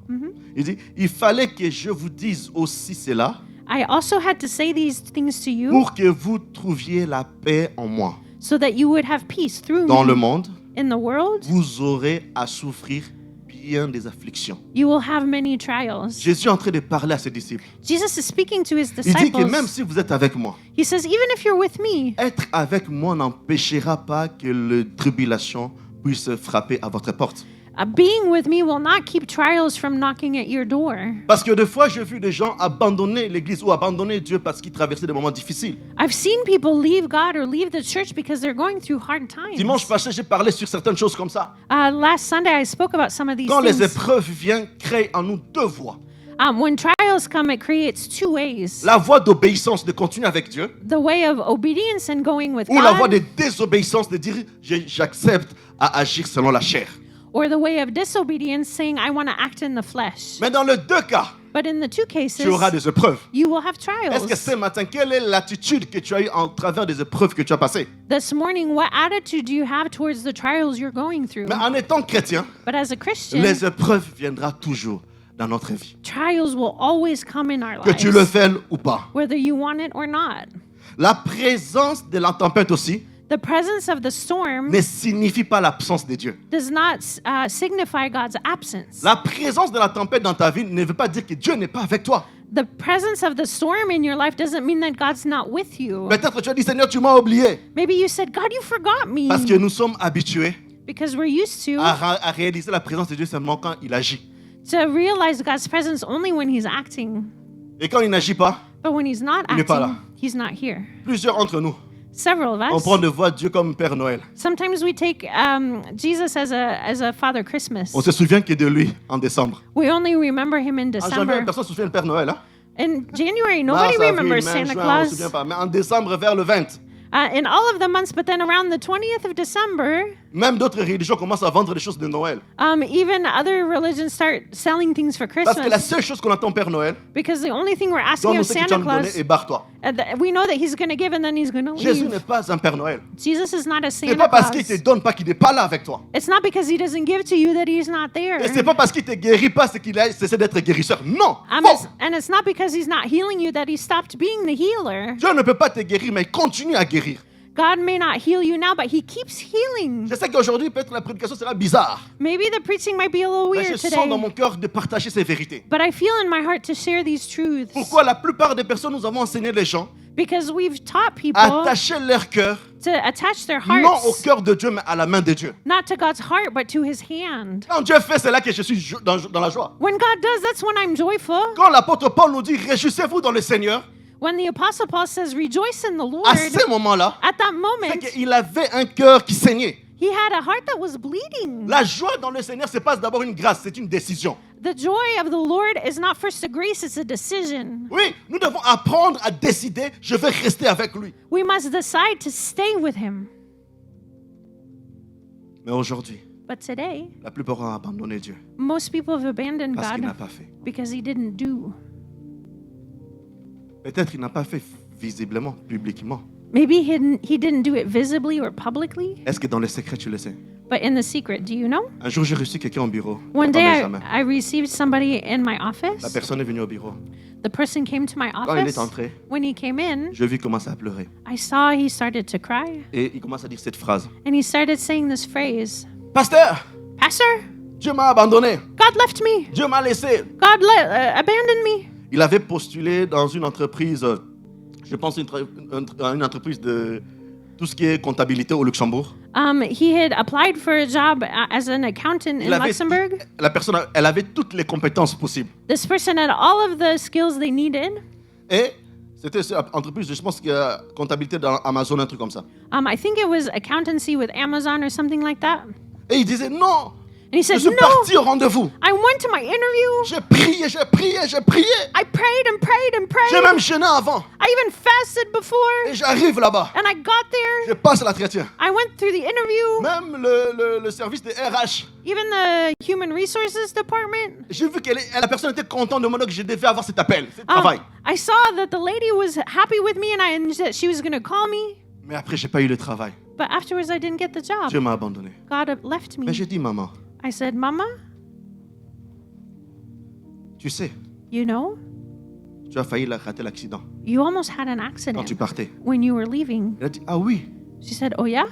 Speaker 1: Il dit, il fallait que je vous dise aussi cela
Speaker 2: I also had to say these things to you
Speaker 1: pour que vous trouviez la paix en moi.
Speaker 2: so that you would have peace through
Speaker 1: Dans
Speaker 2: me.
Speaker 1: le monde,
Speaker 2: In the world,
Speaker 1: vous aurez à souffrir bien des afflictions.
Speaker 2: you will have many trials.
Speaker 1: Jésus est en train de parler à ses disciples.
Speaker 2: Jesus is speaking to his
Speaker 1: Il dit que
Speaker 2: disciples.
Speaker 1: même si vous êtes avec moi,
Speaker 2: He says, even if you're with me,
Speaker 1: être avec moi n'empêchera pas que la tribulation puisse frapper à votre porte.
Speaker 2: Being with me will not keep trials from knocking at your door.
Speaker 1: Parce que des fois, j'ai vu des gens abandonner l'église ou abandonner Dieu parce qu'ils traversaient des moments difficiles.
Speaker 2: I've seen people leave God or leave the church because they're going through hard times.
Speaker 1: Dimanche passé, j'ai parlé sur certaines choses comme ça.
Speaker 2: Last Sunday, I spoke about some of these
Speaker 1: Quand les
Speaker 2: things.
Speaker 1: épreuves viennent, créent en nous deux voies.
Speaker 2: When trials come, it creates two ways.
Speaker 1: La voie d'obéissance, de continuer avec Dieu,
Speaker 2: The way of obedience and going with
Speaker 1: ou la voie de
Speaker 2: God,
Speaker 1: désobéissance, de dire j'accepte à agir selon la chair.
Speaker 2: or the way of disobedience, saying, I want to act in the flesh.
Speaker 1: Mais dans les deux cas,
Speaker 2: But in the two cases,
Speaker 1: tu auras des épreuves.
Speaker 2: you will have
Speaker 1: Est-ce que
Speaker 2: trials.
Speaker 1: ce matin, quelle est l'attitude que tu as eue en travers des épreuves que tu as passées?
Speaker 2: This morning, what attitude do you have towards the trials you're going through?
Speaker 1: Mais en étant chrétien,
Speaker 2: But as a Christian,
Speaker 1: les épreuves viendront toujours dans notre vie.
Speaker 2: trials will always come in our
Speaker 1: Que tu le
Speaker 2: lives,
Speaker 1: veuilles ou pas.
Speaker 2: whether you want it or not.
Speaker 1: La présence de la tempête aussi
Speaker 2: The presence of the storm
Speaker 1: ne signifie pas l'absence de Dieu.
Speaker 2: does not signify God's absence.
Speaker 1: La présence de la tempête dans ta vie ne veut pas dire que Dieu n'est pas avec toi.
Speaker 2: The presence of the storm in your life doesn't mean that God's not with you.
Speaker 1: Peut-être que tu as dit, Seigneur, tu m'as oublié.
Speaker 2: Maybe you said, God, you forgot me.
Speaker 1: Parce que nous sommes habitués
Speaker 2: Because we're used to
Speaker 1: à réaliser la présence de Dieu seulement quand il agit.
Speaker 2: realize God's presence only when He's acting.
Speaker 1: Et quand il n'agit pas,
Speaker 2: But when He's not
Speaker 1: Il n'est pas là.
Speaker 2: acting, He's not here.
Speaker 1: plusieurs d'entre nous,
Speaker 2: Several of
Speaker 1: on
Speaker 2: us.
Speaker 1: prend de voir Dieu comme Père Noël.
Speaker 2: Sometimes we take Jesus as a Father Christmas.
Speaker 1: On se souvient que de lui en décembre.
Speaker 2: We only remember Him in
Speaker 1: En janvier,
Speaker 2: December.
Speaker 1: personne ne se souvient du Père Noël. Hein?
Speaker 2: In January, nobody
Speaker 1: Mars,
Speaker 2: remembers
Speaker 1: avril, mai,
Speaker 2: Santa
Speaker 1: juin, on ne se
Speaker 2: Claus.
Speaker 1: souvient pas. Mais en décembre, vers le 20,
Speaker 2: In all of the months, but then around the 20th of December,
Speaker 1: même d'autres religions commencent à vendre des choses de Noël.
Speaker 2: even other religions start selling things for
Speaker 1: Parce que la
Speaker 2: Christmas.
Speaker 1: seule chose qu'on attend Père Noël,
Speaker 2: Because the only thing we're asking
Speaker 1: donne-nous
Speaker 2: of
Speaker 1: ce que tu as
Speaker 2: Santa
Speaker 1: nous donné
Speaker 2: Claus,
Speaker 1: et barre-toi.
Speaker 2: we know that He's going to give and then He's going to
Speaker 1: Jésus
Speaker 2: leave.
Speaker 1: n'est pas un Père Noël.
Speaker 2: Jesus is not a
Speaker 1: Ce n'est
Speaker 2: Santa
Speaker 1: pas parce qu'il te
Speaker 2: Claus.
Speaker 1: donne pas qu'il n'est pas là avec toi.
Speaker 2: It's not because He doesn't give to you that He's not there.
Speaker 1: Et ce n'est pas parce qu'il te guérit pas c'est qu'il a cessé d'être guérisseur. Non. Faux.
Speaker 2: And it's not because He's not healing you that He stopped being the healer.
Speaker 1: Dieu ne peut pas te guérir, mais il continue à guérir.
Speaker 2: God may not heal you now, but He keeps healing.
Speaker 1: Je sais qu'aujourd'hui, peut-être la prédication sera bizarre.
Speaker 2: Maybe the preaching might be a little
Speaker 1: Mais je
Speaker 2: weird
Speaker 1: sens dans
Speaker 2: today,
Speaker 1: mon cœur de partager ces vérités.
Speaker 2: but I feel in my heart to share these truths.
Speaker 1: Pourquoi la plupart des personnes, nous avons enseigné les gens
Speaker 2: Because we've taught people
Speaker 1: à attacher leur cœur,
Speaker 2: to attach their
Speaker 1: non au
Speaker 2: hearts
Speaker 1: cœur de Dieu, mais à la main de Dieu.
Speaker 2: not to God's heart, but to His hand.
Speaker 1: Quand Dieu fait, c'est là que je suis dans la joie.
Speaker 2: When God does, that's when I'm joyful.
Speaker 1: Quand l'apôtre Paul nous dit, réjouissez-vous dans le Seigneur,
Speaker 2: When the Apostle Paul says, rejoice in the Lord,
Speaker 1: à ce moment-là,
Speaker 2: at that
Speaker 1: c'est
Speaker 2: moment,
Speaker 1: qu'il avait un cœur qui saignait.
Speaker 2: he had a heart that was bleeding.
Speaker 1: La joie dans le Seigneur, c'est pas d'abord une grâce, c'est une décision.
Speaker 2: The joy of the Lord is not first a grace, it's a decision.
Speaker 1: Oui, nous devons apprendre à décider, je vais rester avec lui.
Speaker 2: We must decide to stay with Him.
Speaker 1: Mais aujourd'hui,
Speaker 2: But today,
Speaker 1: la plupart ont abandonné Dieu
Speaker 2: most people have abandoned
Speaker 1: parce qu'il n'a
Speaker 2: God
Speaker 1: pas fait.
Speaker 2: because He didn't do.
Speaker 1: Peut-être qu'il n'a pas fait visiblement, publiquement.
Speaker 2: Maybe he didn't do it visibly or publicly,
Speaker 1: Est-ce que dans le secret, tu le sais?
Speaker 2: but in the secret, do you know?
Speaker 1: Un jour, j'ai reçu quelqu'un au bureau.
Speaker 2: One
Speaker 1: Pendant
Speaker 2: day
Speaker 1: l'examen.
Speaker 2: I received somebody in my
Speaker 1: La
Speaker 2: office.
Speaker 1: personne est venue au bureau.
Speaker 2: The person came to my
Speaker 1: Quand il
Speaker 2: office.
Speaker 1: est entré,
Speaker 2: When he came in,
Speaker 1: je vis commencer à pleurer.
Speaker 2: I saw he started to cry.
Speaker 1: Et il commence à dire cette phrase.
Speaker 2: And he started saying this phrase,
Speaker 1: Pasteur,
Speaker 2: Pastor,
Speaker 1: Dieu m'a abandonné.
Speaker 2: God left me.
Speaker 1: Dieu m'a laissé.
Speaker 2: God abandoned me.
Speaker 1: Il avait postulé dans une entreprise, je pense une entreprise de tout ce qui est comptabilité au Luxembourg.
Speaker 2: He had applied for a job as an accountant in Luxembourg.
Speaker 1: La personne, elle avait toutes les compétences possibles.
Speaker 2: This person had all of the skills they needed.
Speaker 1: Et c'était une entreprise, je pense, que comptabilité dans Amazon, un truc comme ça.
Speaker 2: I think it was accountancy with Amazon or something like that.
Speaker 1: Et il disait non,
Speaker 2: And he
Speaker 1: je
Speaker 2: said,
Speaker 1: suis
Speaker 2: no,
Speaker 1: parti au rendez-vous.
Speaker 2: I went to my interview.
Speaker 1: J'ai prié, j'ai prié, j'ai prié.
Speaker 2: I prayed and prayed and
Speaker 1: J'ai
Speaker 2: prayed.
Speaker 1: même jeûné avant.
Speaker 2: I even fasted before.
Speaker 1: Et j'arrive là-bas.
Speaker 2: And I got
Speaker 1: Je
Speaker 2: there.
Speaker 1: passe l'entretien.
Speaker 2: I went through the interview.
Speaker 1: Même le service de RH.
Speaker 2: Even the human resources department.
Speaker 1: J'ai vu que la personne était contente de moi que je devais avoir cet appel, ce travail.
Speaker 2: I saw that the lady was happy with me and that she was going to call me.
Speaker 1: Mais après, j'ai pas eu le travail.
Speaker 2: But afterwards, I didn't get the job.
Speaker 1: Dieu m'a abandonné.
Speaker 2: God had left
Speaker 1: Mais
Speaker 2: me.
Speaker 1: j'ai dit, maman,
Speaker 2: I said, Mama,
Speaker 1: tu sais,
Speaker 2: you know,
Speaker 1: tu as failli rater l'accident
Speaker 2: you almost had an
Speaker 1: quand
Speaker 2: accident
Speaker 1: tu partais.
Speaker 2: when you were leaving.
Speaker 1: Elle a dit, ah oui.
Speaker 2: She said, oh yeah?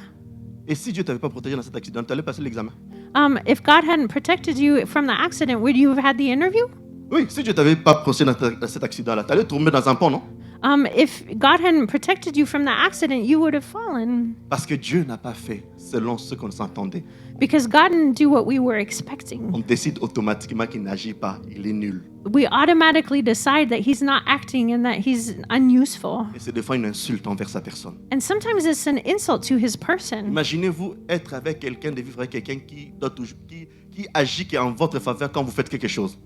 Speaker 1: Et si Dieu t'avait pas protégé dans cet accident, tu allais passer l'examen.
Speaker 2: If God hadn't protected you from the accident, would you have had the interview?
Speaker 1: Oui, si Dieu t'avait pas protégé dans cet accident-là, tu allais tomber dans un pont, non?
Speaker 2: If God hadn't protected you from that accident, you would have fallen.
Speaker 1: Parce que Dieu n'a pas fait selon ce qu'on s'entendait.
Speaker 2: Because God didn't do what we were
Speaker 1: On
Speaker 2: expecting.
Speaker 1: décide automatiquement qu'il n'agit pas, il est nul.
Speaker 2: We automatically decide that he's not acting and that he's unuseful.
Speaker 1: Et c'est des fois une insulte envers sa personne.
Speaker 2: And sometimes it's an insult to his person.
Speaker 1: Imaginez-vous être avec quelqu'un, de vivre avec quelqu'un qui agit, qui est en votre faveur quand vous faites quelque chose.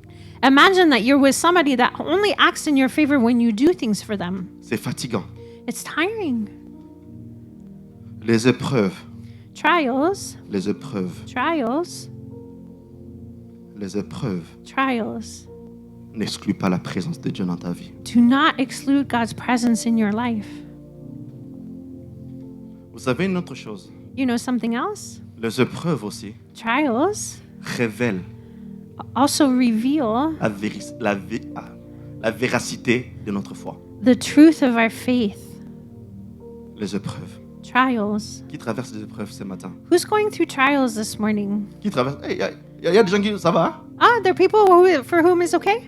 Speaker 2: Imagine that you're with somebody that only acts in your favor when you do things for them.
Speaker 1: C'est fatigant.
Speaker 2: It's tiring.
Speaker 1: Les épreuves,
Speaker 2: Trials,
Speaker 1: les épreuves,
Speaker 2: trials,
Speaker 1: les épreuves
Speaker 2: trials
Speaker 1: n'excluent pas la présence de Dieu dans ta vie.
Speaker 2: do not exclude God's presence in your life.
Speaker 1: Vous savez une autre chose,
Speaker 2: You know something else?
Speaker 1: les épreuves aussi
Speaker 2: Trials
Speaker 1: révèlent
Speaker 2: also reveal
Speaker 1: la véracité de notre foi.
Speaker 2: the truth of our faith.
Speaker 1: Les épreuves.
Speaker 2: Trials.
Speaker 1: Qui traverse des épreuves ce matin?
Speaker 2: Who's going through trials this morning?
Speaker 1: Qui traverse? Il y a des gens qui... Ça va?
Speaker 2: There are people for whom it's okay.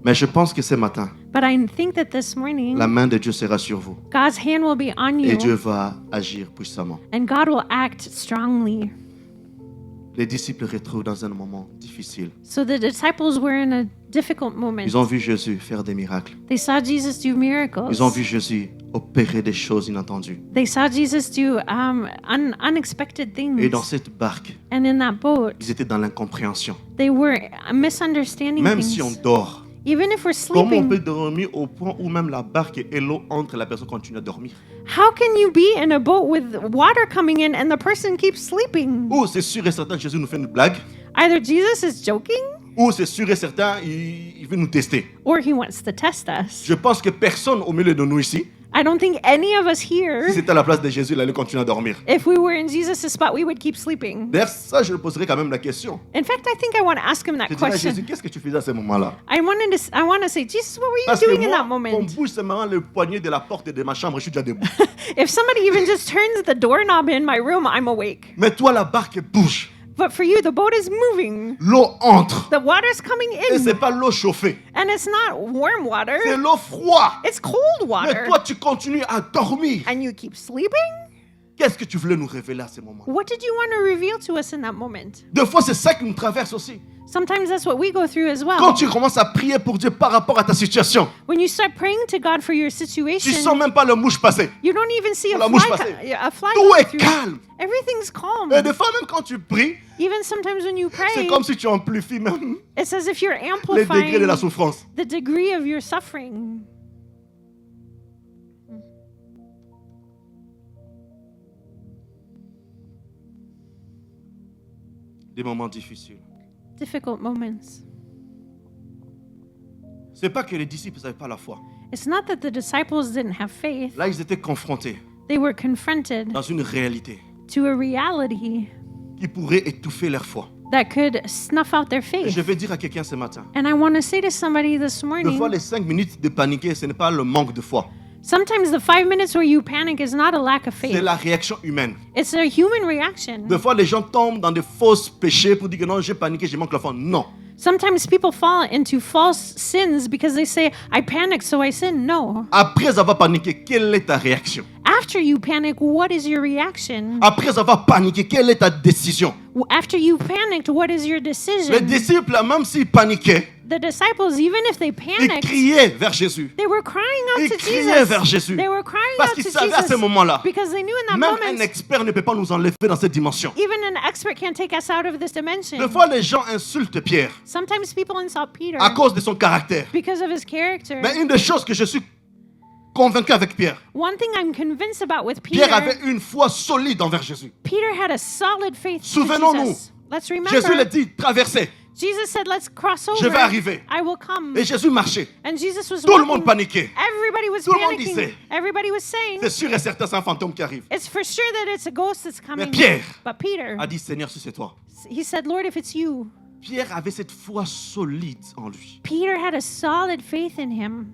Speaker 1: Mais je pense que ce matin,
Speaker 2: But I think that this morning,
Speaker 1: la main de Dieu sera sur vous.
Speaker 2: God's hand will be on
Speaker 1: Et Dieu
Speaker 2: you
Speaker 1: va agir puissamment.
Speaker 2: and God will act strongly.
Speaker 1: Les disciples retrouvent dans un moment difficile.
Speaker 2: So the disciples were in a difficult moment.
Speaker 1: Ils ont vu Jésus faire des miracles.
Speaker 2: They saw Jesus do miracles.
Speaker 1: Ils ont vu Jésus opérer des choses inattendues.
Speaker 2: They saw Jesus do unexpected things.
Speaker 1: Et dans cette barque,
Speaker 2: And in that boat,
Speaker 1: ils étaient dans l'incompréhension.
Speaker 2: they were misunderstanding
Speaker 1: Même
Speaker 2: things.
Speaker 1: si on dort,
Speaker 2: Even if we're
Speaker 1: comment on
Speaker 2: sleeping,
Speaker 1: peut dormir au point où même la barque et l'eau entre et la personne continue à dormir?
Speaker 2: how can you be in a boat with water coming in and the person keeps sleeping?
Speaker 1: Ou c'est sûr et certain Jésus nous fait une blague,
Speaker 2: Either Jesus is joking
Speaker 1: ou c'est sûr et certain il veut nous tester.
Speaker 2: or he wants to test us.
Speaker 1: Je pense que personne au milieu de nous ici,
Speaker 2: I don't think any of us here,
Speaker 1: si c'était à la place de Jésus, il allait continuer à dormir.
Speaker 2: if we were in Jesus' spot, we would keep sleeping.
Speaker 1: D'ailleurs, ça, je lui poserai quand même la question.
Speaker 2: In fact, I think I want to ask him that
Speaker 1: Je dirais à Jésus,
Speaker 2: question.
Speaker 1: qu'est-ce que tu faisais à ce moment-là?
Speaker 2: I want to say, Jesus, what were you
Speaker 1: Parce que
Speaker 2: doing in
Speaker 1: moi,
Speaker 2: that
Speaker 1: qu'on
Speaker 2: moment?
Speaker 1: bouge seulement le poignet de la porte de ma chambre, je suis déjà debout.
Speaker 2: If somebody even just turns the doorknob in my room, I'm awake.
Speaker 1: Mais toi, la barque bouge.
Speaker 2: But for you, the boat is moving.
Speaker 1: L'eau entre.
Speaker 2: The water's coming
Speaker 1: Et c'est
Speaker 2: in.
Speaker 1: pas l'eau chauffée.
Speaker 2: And it's not warm water.
Speaker 1: C'est l'eau froide.
Speaker 2: It's cold
Speaker 1: Mais
Speaker 2: water.
Speaker 1: toi, tu continues à dormir.
Speaker 2: And you keep sleeping?
Speaker 1: Qu'est-ce que tu voulais nous révéler à ce moment?
Speaker 2: What did you want to reveal to us in that moment?
Speaker 1: Des fois, c'est ça qui nous traverse aussi.
Speaker 2: Sometimes that's what we go through as
Speaker 1: Quand
Speaker 2: well.
Speaker 1: tu commences à prier pour Dieu par rapport à ta situation,
Speaker 2: When you start praying to God for your
Speaker 1: tu
Speaker 2: situation,
Speaker 1: sens même pas le mouche passer.
Speaker 2: you don't even see
Speaker 1: La mouche
Speaker 2: a
Speaker 1: passée.
Speaker 2: fly
Speaker 1: Tout
Speaker 2: going
Speaker 1: est
Speaker 2: through.
Speaker 1: calme.
Speaker 2: Everything's calm.
Speaker 1: Et des fois, même quand tu pries,
Speaker 2: Even sometimes when you
Speaker 1: c'est
Speaker 2: pray,
Speaker 1: comme si tu amplifies même
Speaker 2: it's as if you're
Speaker 1: les degrés de
Speaker 2: amplifying
Speaker 1: la souffrance.
Speaker 2: the degree of your suffering.
Speaker 1: Des moments difficiles.
Speaker 2: Difficult moments.
Speaker 1: C'est pas que les disciples n'avaient pas la foi.
Speaker 2: It's not that the disciples didn't have faith.
Speaker 1: Là, ils étaient confrontés
Speaker 2: They were confronted
Speaker 1: dans une réalité
Speaker 2: to a reality
Speaker 1: qui pourrait étouffer leur foi.
Speaker 2: that could snuff out their
Speaker 1: Et
Speaker 2: faith.
Speaker 1: je vais dire à quelqu'un ce matin,
Speaker 2: And I want to say to somebody this
Speaker 1: des fois,
Speaker 2: morning,
Speaker 1: les 5 minutes de paniquer, ce n'est pas le manque de foi.
Speaker 2: sometimes the 5 minutes where you panic is not a lack of
Speaker 1: C'est
Speaker 2: faith.
Speaker 1: la réaction humaine.
Speaker 2: It's a human reaction.
Speaker 1: Des fois, les gens tombent dans des fausses péchés pour dire que non, j'ai paniqué, je manque la foi. Non.
Speaker 2: Sometimes people fall into false sins because they say, I panicked, so I sinned. No.
Speaker 1: Après avoir paniqué, quelle est ta réaction?
Speaker 2: After you panic, what is your reaction?
Speaker 1: Après avoir paniqué, quelle est ta décision?
Speaker 2: After you panicked, what is your
Speaker 1: Les
Speaker 2: decision?
Speaker 1: disciples, même s'ils paniquaient,
Speaker 2: The disciples, even if they
Speaker 1: ils
Speaker 2: panicked,
Speaker 1: criaient vers Jésus.
Speaker 2: they were crying out
Speaker 1: Ils
Speaker 2: to
Speaker 1: criaient vers
Speaker 2: Jesus.
Speaker 1: Jésus.
Speaker 2: They were crying
Speaker 1: Parce
Speaker 2: out
Speaker 1: qu'ils
Speaker 2: to
Speaker 1: savaient à ce
Speaker 2: Jesus
Speaker 1: moment-là,
Speaker 2: because they knew in that
Speaker 1: même un
Speaker 2: moment,
Speaker 1: expert ne peut pas nous enlever dans cette dimension.
Speaker 2: even an expert can't take us out of this dimension.
Speaker 1: Des fois, les gens insultent Pierre
Speaker 2: Sometimes people insult Peter
Speaker 1: à cause de son caractère.
Speaker 2: because of his character.
Speaker 1: Mais une des choses que je suis convaincu avec Pierre,
Speaker 2: One thing I'm convinced about with
Speaker 1: Pierre
Speaker 2: Peter,
Speaker 1: avait une foi solide envers Jésus.
Speaker 2: Peter had a solid faith to
Speaker 1: Souvenons-nous,
Speaker 2: Jesus. Let's remember,
Speaker 1: Jésus l'a dit, traversez.
Speaker 2: Jesus said, let's cross over.
Speaker 1: Je vais arriver.
Speaker 2: I will come.
Speaker 1: Et Jésus marchait.
Speaker 2: And Jesus was
Speaker 1: Tout le
Speaker 2: walking.
Speaker 1: monde paniquait.
Speaker 2: Everybody was
Speaker 1: Tout le monde
Speaker 2: panicking.
Speaker 1: disait.
Speaker 2: Everybody was saying,
Speaker 1: C'est sûr et certain, c'est un fantôme qui arrive.
Speaker 2: it's for sure that it's a ghost that's coming.
Speaker 1: Pierre
Speaker 2: But Peter,
Speaker 1: A dit, Seigneur, si c'est toi.
Speaker 2: he said, Lord, if it's you.
Speaker 1: Pierre avait cette foi solide en lui.
Speaker 2: Peter had a solid faith in him.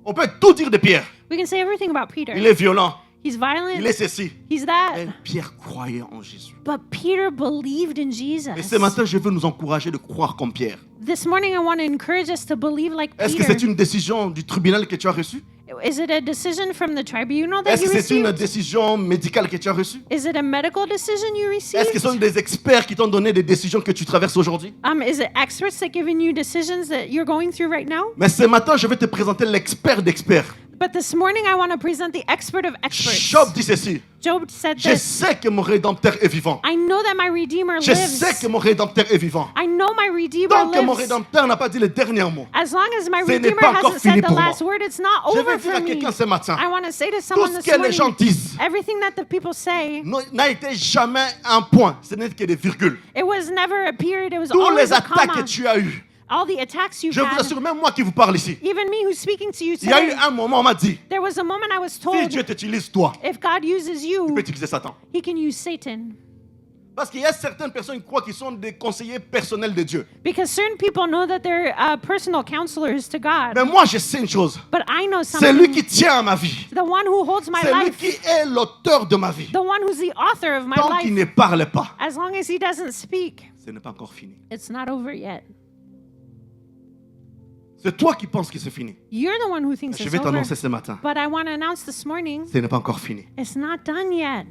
Speaker 1: On peut tout dire de Pierre.
Speaker 2: We can say everything about Peter.
Speaker 1: Il est violent.
Speaker 2: He's
Speaker 1: il
Speaker 2: violent.
Speaker 1: est ceci.
Speaker 2: He's that.
Speaker 1: Et Pierre croyait en Jésus.
Speaker 2: But Peter believed in Jesus.
Speaker 1: Et ce matin, je veux nous encourager de croire comme Pierre.
Speaker 2: This morning, I want to encourage us to believe like
Speaker 1: Est-ce que c'est
Speaker 2: Peter.
Speaker 1: une décision du tribunal que tu as reçue?
Speaker 2: Is it a decision from the tribunal that
Speaker 1: Est-ce
Speaker 2: you
Speaker 1: que c'est une
Speaker 2: received?
Speaker 1: décision médicale que tu as reçue?
Speaker 2: Is it a medical decision you
Speaker 1: Est-ce que ce
Speaker 2: received?
Speaker 1: sont des experts qui t'ont donné des décisions que tu traverses aujourd'hui?
Speaker 2: Is it experts that giving you decisions that you're going through right now?
Speaker 1: Mais ce matin, je vais te présenter l'expert d'experts.
Speaker 2: But this morning, I want to present the expert of experts.
Speaker 1: Job dit ceci.
Speaker 2: Job said
Speaker 1: Je
Speaker 2: this.
Speaker 1: sais que mon Rédempteur est vivant.
Speaker 2: I know that my Redeemer
Speaker 1: Je sais
Speaker 2: lives.
Speaker 1: que mon Rédempteur est vivant.
Speaker 2: I know my Redeemer
Speaker 1: Tant que mon
Speaker 2: lives.
Speaker 1: Rédempteur n'a pas dit le dernier mot.
Speaker 2: As long as my
Speaker 1: Ce n'est
Speaker 2: Redeemer
Speaker 1: pas encore
Speaker 2: hasn't
Speaker 1: fini
Speaker 2: said the
Speaker 1: pour moi.
Speaker 2: last word, it's not
Speaker 1: Je
Speaker 2: over
Speaker 1: vais dire
Speaker 2: for
Speaker 1: à
Speaker 2: me.
Speaker 1: quelqu'un ce matin,
Speaker 2: I want to say to
Speaker 1: tout
Speaker 2: someone
Speaker 1: ce
Speaker 2: this
Speaker 1: que les gens
Speaker 2: morning,
Speaker 1: disent
Speaker 2: everything that the people say,
Speaker 1: n'a été jamais un point, ce n'est que des virgules.
Speaker 2: it was never a period, it was
Speaker 1: Tous
Speaker 2: always
Speaker 1: les
Speaker 2: a
Speaker 1: attaques que
Speaker 2: comma.
Speaker 1: tu as eues,
Speaker 2: All the attacks you've
Speaker 1: je vous
Speaker 2: had,
Speaker 1: assure, même moi qui vous parle ici,
Speaker 2: even me who's speaking to you
Speaker 1: il y a eu
Speaker 2: today,
Speaker 1: un moment, on m'a dit,
Speaker 2: there was a moment I was
Speaker 1: si
Speaker 2: told,
Speaker 1: Dieu t'utilise toi,
Speaker 2: if God uses
Speaker 1: tu
Speaker 2: you,
Speaker 1: peux utiliser Satan.
Speaker 2: he can use Satan.
Speaker 1: Parce qu'il y a certaines personnes qui croient qu'ils sont des conseillers personnels de Dieu.
Speaker 2: Because certain people know that they're personal counselors to God.
Speaker 1: Mais moi, je sais une chose.
Speaker 2: But I know
Speaker 1: C'est lui qui
Speaker 2: something.
Speaker 1: tient à ma vie.
Speaker 2: The one who holds my
Speaker 1: C'est lui
Speaker 2: life,
Speaker 1: qui est l'auteur de ma vie.
Speaker 2: the one who's the author of my
Speaker 1: Tant qu'il
Speaker 2: life,
Speaker 1: ne parle pas,
Speaker 2: as long as he doesn't speak,
Speaker 1: ce n'est pas encore fini.
Speaker 2: it's not over yet.
Speaker 1: C'est toi qui penses que c'est fini.
Speaker 2: You're the one who thinks
Speaker 1: Je
Speaker 2: it's
Speaker 1: vais
Speaker 2: over.
Speaker 1: t'annoncer ce matin.
Speaker 2: But I want to announce this morning,
Speaker 1: Ce n'est pas encore fini.
Speaker 2: it's not done yet.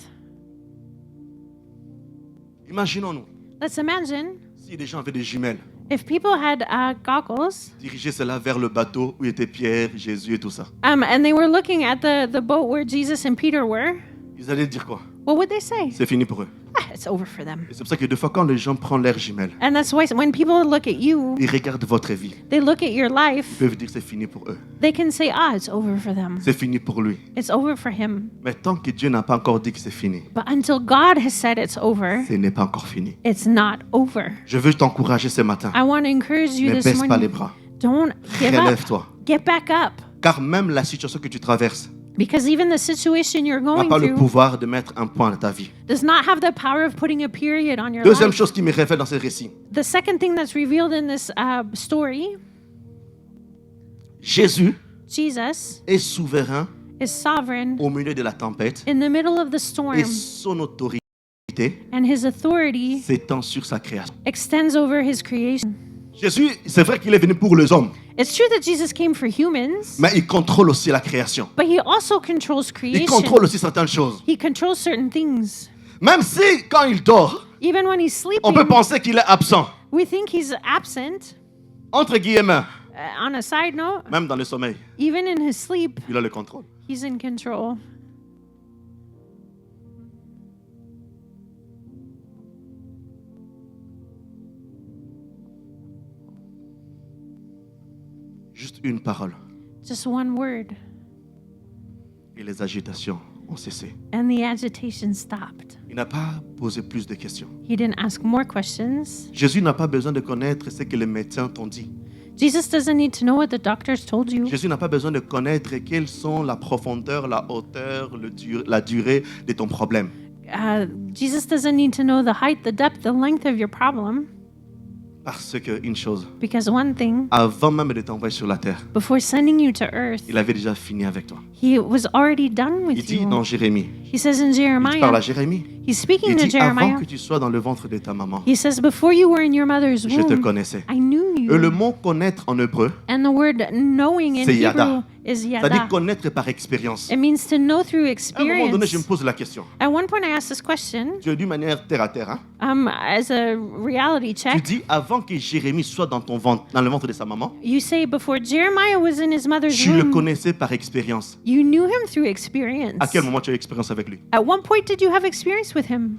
Speaker 1: Imaginons-nous,
Speaker 2: Let's imagine
Speaker 1: si des gens avaient des jumelles,
Speaker 2: if people had goggles,
Speaker 1: diriger cela vers le bateau où étaient Pierre, Jésus et tout ça.
Speaker 2: and they were looking at the boat where Jesus and Peter were,
Speaker 1: Ils allaient dire quoi?
Speaker 2: what would they say?
Speaker 1: C'est fini pour eux.
Speaker 2: Ah, it's over for them.
Speaker 1: Et c'est pour ça que des fois, quand les gens prennent leurs jumelles,
Speaker 2: And that's why when people look at you,
Speaker 1: ils regardent votre vie,
Speaker 2: they look at your
Speaker 1: ils
Speaker 2: life,
Speaker 1: peuvent dire c'est fini pour eux.
Speaker 2: they can say, it's over for them.
Speaker 1: C'est fini pour lui.
Speaker 2: It's over for him.
Speaker 1: Mais tant que Dieu n'a pas encore dit que c'est fini,
Speaker 2: But until God has said it's over,
Speaker 1: ce n'est pas encore fini.
Speaker 2: it's not over.
Speaker 1: Je veux t'encourager ce matin.
Speaker 2: I want to encourage you
Speaker 1: Ne
Speaker 2: this
Speaker 1: baisse pas les
Speaker 2: morning.
Speaker 1: bras.
Speaker 2: Don't give up.
Speaker 1: Relève-toi.
Speaker 2: Get back up.
Speaker 1: Car même la situation que tu traverses
Speaker 2: Because even the situation you're
Speaker 1: n'a
Speaker 2: going
Speaker 1: pas le
Speaker 2: through
Speaker 1: pouvoir de mettre un point dans ta vie.
Speaker 2: does not have the power of putting a period on your
Speaker 1: Deuxième
Speaker 2: life.
Speaker 1: chose qui me révèle dans ce récit,
Speaker 2: The second thing that's revealed in this story,
Speaker 1: Jésus
Speaker 2: Jesus
Speaker 1: est souverain
Speaker 2: is sovereign
Speaker 1: au milieu de la tempête
Speaker 2: in the middle of the
Speaker 1: et
Speaker 2: storm,
Speaker 1: son autorité
Speaker 2: and his authority
Speaker 1: s'étend sur sa création.
Speaker 2: extends over his creation.
Speaker 1: Jésus, c'est vrai qu'il est venu pour les hommes,
Speaker 2: It's true that Jesus came for humans,
Speaker 1: mais il contrôle aussi la création.
Speaker 2: but he also controls
Speaker 1: Il
Speaker 2: creation.
Speaker 1: contrôle aussi certaines choses.
Speaker 2: He controls certain things.
Speaker 1: Même si, quand il dort,
Speaker 2: Even when he's
Speaker 1: on peut
Speaker 2: sleeping,
Speaker 1: penser qu'il est absent.
Speaker 2: we think he's absent.
Speaker 1: Entre guillemets,
Speaker 2: On a side note,
Speaker 1: même dans le sommeil,
Speaker 2: even in his sleep,
Speaker 1: il a le contrôle.
Speaker 2: he's in control.
Speaker 1: Juste une parole.
Speaker 2: Just one word,
Speaker 1: Et les agitations ont cessé.
Speaker 2: and the agitation stopped.
Speaker 1: Il n'a pas posé plus de questions.
Speaker 2: He didn't ask more questions.
Speaker 1: Jésus n'a pas besoin de connaître ce que les médecins t'ont dit.
Speaker 2: Jesus doesn't need to know what the doctors told you.
Speaker 1: Jésus n'a pas besoin de connaître quelles sont la profondeur, la hauteur, la durée de ton problème.
Speaker 2: Jesus doesn't need to know the height, the depth, the length of your problem.
Speaker 1: Parce que, une chose,
Speaker 2: Because one thing,
Speaker 1: avant même de t'envoyer sur la terre,
Speaker 2: before sending you to earth,
Speaker 1: il avait déjà fini avec toi.
Speaker 2: he was already done
Speaker 1: Il
Speaker 2: with
Speaker 1: dit dans
Speaker 2: you.
Speaker 1: Jérémie,
Speaker 2: He says in
Speaker 1: il parle à
Speaker 2: Jeremiah,
Speaker 1: Jérémie,
Speaker 2: he's speaking
Speaker 1: il
Speaker 2: to
Speaker 1: dit avant
Speaker 2: Jeremiah.
Speaker 1: que tu sois dans le ventre de ta maman,
Speaker 2: He says, before you were in your mother's
Speaker 1: je te
Speaker 2: womb,
Speaker 1: connaissais.
Speaker 2: I knew
Speaker 1: Et le
Speaker 2: you.
Speaker 1: mot connaître en hébreu,
Speaker 2: And the word knowing in
Speaker 1: c'est yada.
Speaker 2: Hebrew is
Speaker 1: c'est-à-dire
Speaker 2: yada.
Speaker 1: connaître par expérience.
Speaker 2: It means to know through
Speaker 1: À un moment donné, je me
Speaker 2: experience.
Speaker 1: pose la question.
Speaker 2: At one point, I asked this question,
Speaker 1: Tu es d'une manière terre à terre. Hein?
Speaker 2: as a reality
Speaker 1: Tu
Speaker 2: check.
Speaker 1: dis avant que Jérémie soit dans ton ventre, dans le ventre de sa maman,
Speaker 2: You say before Jeremiah was in his mother's
Speaker 1: tu le
Speaker 2: womb,
Speaker 1: connaissais par expérience.
Speaker 2: you knew him through experience.
Speaker 1: À quel moment tu as eu expérience avec lui?
Speaker 2: At one point, did you have experience with him?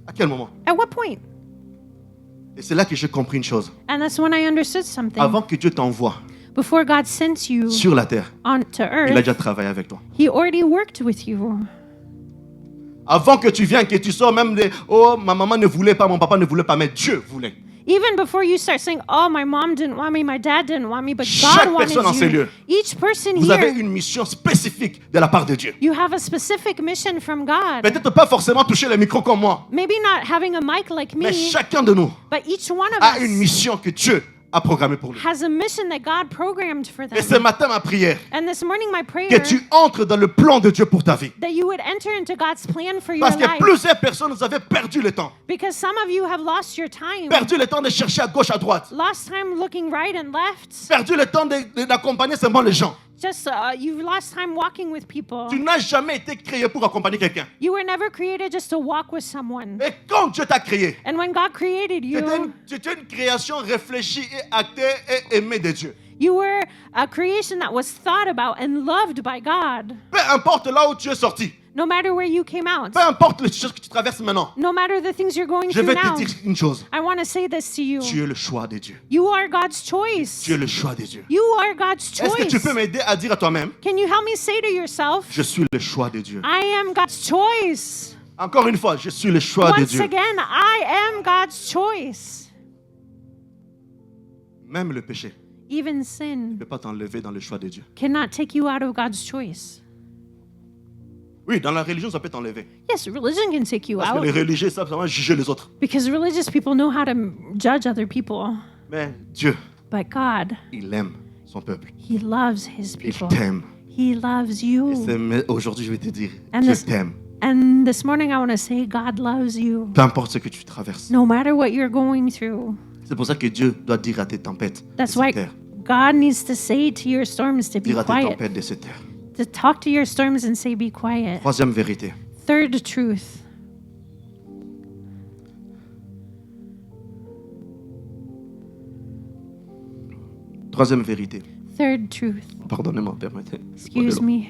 Speaker 1: À quel moment?
Speaker 2: At what point?
Speaker 1: Et c'est là que j'ai compris une chose.
Speaker 2: And that's when I understood something.
Speaker 1: Avant que Dieu t'envoie
Speaker 2: Before God sent you
Speaker 1: sur la terre,
Speaker 2: onto
Speaker 1: il a
Speaker 2: earth,
Speaker 1: déjà travaillé avec toi.
Speaker 2: He already worked with you.
Speaker 1: Avant que tu viennes, que tu sors même de « Oh, ma maman ne voulait pas, mon papa ne voulait pas, mais Dieu voulait.
Speaker 2: Even before you start saying, oh, my mom didn't want me, my dad didn't want me, but
Speaker 1: Chaque
Speaker 2: God
Speaker 1: personne en
Speaker 2: wanted
Speaker 1: ces
Speaker 2: you.
Speaker 1: lieux.
Speaker 2: Each person
Speaker 1: Vous avez
Speaker 2: here,
Speaker 1: une mission spécifique de la part de Dieu.
Speaker 2: you have a specific mission from God.
Speaker 1: Peut-être pas forcément toucher le micro comme moi,
Speaker 2: Maybe not having a mic like me,
Speaker 1: mais chacun de nous
Speaker 2: but each one of
Speaker 1: a une
Speaker 2: us
Speaker 1: mission que Dieu a programmé pour lui.
Speaker 2: has a mission that God programmed for
Speaker 1: Et ce
Speaker 2: them.
Speaker 1: matin, ma prière,
Speaker 2: And this morning, my prayer
Speaker 1: que tu entres dans le plan de Dieu pour ta vie.
Speaker 2: that you would enter into God's plan for your
Speaker 1: Parce que
Speaker 2: life.
Speaker 1: plusieurs personnes, vous avez perdu le temps.
Speaker 2: Because some of you have lost your time.
Speaker 1: Perdu le temps de chercher à gauche, à droite.
Speaker 2: Lost time looking right and left.
Speaker 1: Perdu le temps d'accompagner seulement les gens.
Speaker 2: Just you've lost time walking with people.
Speaker 1: Tu n'as jamais été créé pour accompagner quelqu'un.
Speaker 2: You were never created just to walk with someone.
Speaker 1: Et quand Dieu t'a créé,
Speaker 2: And when God created
Speaker 1: c'était une création réfléchie et actée et aimée de Dieu.
Speaker 2: you were a creation that was thought about and loved by God.
Speaker 1: Peu importe là où tu es sorti,
Speaker 2: No matter where you came out.
Speaker 1: peu importe les choses que tu traverses maintenant,
Speaker 2: No matter the things you're going
Speaker 1: je
Speaker 2: through
Speaker 1: vais
Speaker 2: now.
Speaker 1: te dire une chose.
Speaker 2: I want to say this to you.
Speaker 1: Tu es le choix de Dieu.
Speaker 2: You are God's choice.
Speaker 1: Tu es le choix de Dieu.
Speaker 2: You are God's
Speaker 1: Est-ce que tu
Speaker 2: choice.
Speaker 1: peux m'aider à dire à toi-même,
Speaker 2: Can you help me say to yourself,
Speaker 1: je suis le choix de Dieu.
Speaker 2: I am God's choice.
Speaker 1: Encore une fois, je suis le choix de
Speaker 2: Once
Speaker 1: Dieu.
Speaker 2: again, I am God's choice.
Speaker 1: Même le péché
Speaker 2: Even
Speaker 1: ne
Speaker 2: sin
Speaker 1: peut pas t'enlever dans le choix de Dieu.
Speaker 2: cannot take you out of God's choice.
Speaker 1: Oui, dans la religion, ça peut t'enlever.
Speaker 2: Yes, religion can take you
Speaker 1: Parce que
Speaker 2: out
Speaker 1: les religieux savent vraiment juger les autres.
Speaker 2: because religious people know how to judge other people.
Speaker 1: Mais Dieu,
Speaker 2: But God,
Speaker 1: il aime son peuple.
Speaker 2: He loves His
Speaker 1: Il
Speaker 2: people.
Speaker 1: t'aime.
Speaker 2: He loves
Speaker 1: Et
Speaker 2: you.
Speaker 1: mais aujourd'hui, je vais te dire,
Speaker 2: And
Speaker 1: Dieu
Speaker 2: this-
Speaker 1: t'aime.
Speaker 2: And this morning, I want to say, God loves you.
Speaker 1: Peu importe ce que tu traverses.
Speaker 2: No matter what you're going through.
Speaker 1: C'est pour ça que Dieu doit dire à tes tempêtes de
Speaker 2: That's
Speaker 1: cette
Speaker 2: why
Speaker 1: terre.
Speaker 2: God needs to say to your storms to be
Speaker 1: Dire à tes
Speaker 2: quiet.
Speaker 1: tempêtes de cette terre.
Speaker 2: To talk to your storms and say, be quiet.
Speaker 1: Troisième vérité.
Speaker 2: Third truth.
Speaker 1: Troisième vérité.
Speaker 2: Third truth.
Speaker 1: Pardonnez-moi, permettez.
Speaker 2: Excuse me.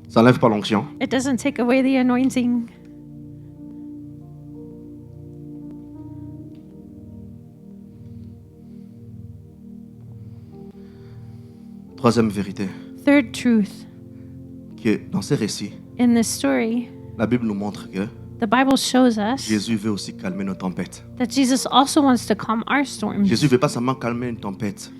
Speaker 1: Ça n'enlève pas l'onction.
Speaker 2: It doesn't take away the anointing.
Speaker 1: Troisième vérité.
Speaker 2: Third truth.
Speaker 1: Que dans ces récits,
Speaker 2: In this story,
Speaker 1: la Bible nous montre que
Speaker 2: the Bible shows us
Speaker 1: Jésus veut aussi calmer nos tempêtes.
Speaker 2: that Jesus also wants to calm our storms.
Speaker 1: Jésus ne veut pas seulement calmer une tempête,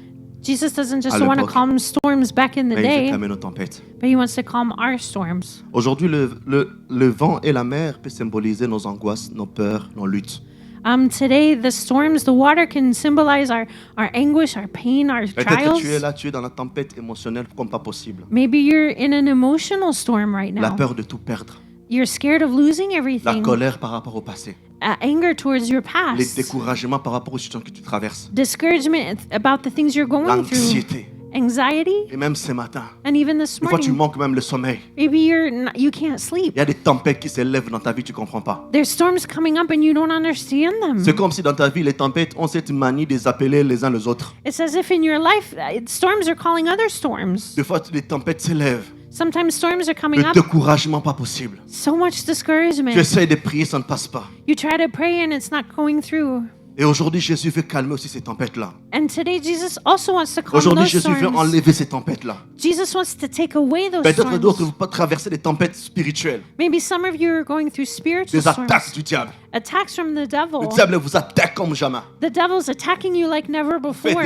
Speaker 2: Jesus doesn't just
Speaker 1: À
Speaker 2: want to
Speaker 1: l'époque.
Speaker 2: calm storms back in the
Speaker 1: mais il veut
Speaker 2: day,
Speaker 1: calmer nos tempêtes.
Speaker 2: but He wants to calm our storms.
Speaker 1: Aujourd'hui, le vent et la mer peuvent symboliser nos angoisses, nos peurs, nos luttes.
Speaker 2: Today, the storms, the water can symbolize our anguish, our pain, our
Speaker 1: Peut-être que tu es
Speaker 2: trials.
Speaker 1: là, tu es dans la tempête émotionnelle comme pas possible.
Speaker 2: Maybe you're in an emotional storm right
Speaker 1: La
Speaker 2: now.
Speaker 1: peur de tout perdre.
Speaker 2: You're scared of losing
Speaker 1: La
Speaker 2: everything.
Speaker 1: colère par rapport au passé.
Speaker 2: Anger towards your
Speaker 1: Les
Speaker 2: past.
Speaker 1: découragements par rapport aux situations que tu traverses.
Speaker 2: Discouragement about the things you're going through.
Speaker 1: L'anxiété.
Speaker 2: Anxiety.
Speaker 1: Et même ce matin,
Speaker 2: And even this
Speaker 1: des fois tu
Speaker 2: morning,
Speaker 1: manques même le sommeil.
Speaker 2: maybe you can't sleep.
Speaker 1: Il y a des tempêtes qui s'élèvent dans ta vie, tu ne comprends pas.
Speaker 2: There's storms coming up and you don't understand them.
Speaker 1: C'est comme si dans ta vie, les tempêtes ont cette manie de les appeler les uns les autres.
Speaker 2: It's as if in your life, storms are calling other storms.
Speaker 1: Des fois, les tempêtes s'élèvent.
Speaker 2: Sometimes storms are coming
Speaker 1: Le
Speaker 2: up.
Speaker 1: découragement, pas possible.
Speaker 2: So much discouragement.
Speaker 1: Tu essayes de prier, ça ne passe pas.
Speaker 2: You try to pray and it's not going through.
Speaker 1: Et aujourd'hui, Jésus veut calmer aussi ces tempêtes-là.
Speaker 2: And today, Jesus also wants to calm
Speaker 1: Aujourd'hui,
Speaker 2: those
Speaker 1: Jésus veut
Speaker 2: storms.
Speaker 1: enlever ces tempêtes-là.
Speaker 2: Jesus wants to take away those
Speaker 1: Peut-être d'autres
Speaker 2: storms.
Speaker 1: vous pas traverser des tempêtes spirituelles,
Speaker 2: Maybe some of you are going through spiritual
Speaker 1: des attaques
Speaker 2: storms.
Speaker 1: du diable.
Speaker 2: Attacks from the devil.
Speaker 1: Le diable vous attaque comme jamais.
Speaker 2: The devil's attacking you like never
Speaker 1: Faites
Speaker 2: before.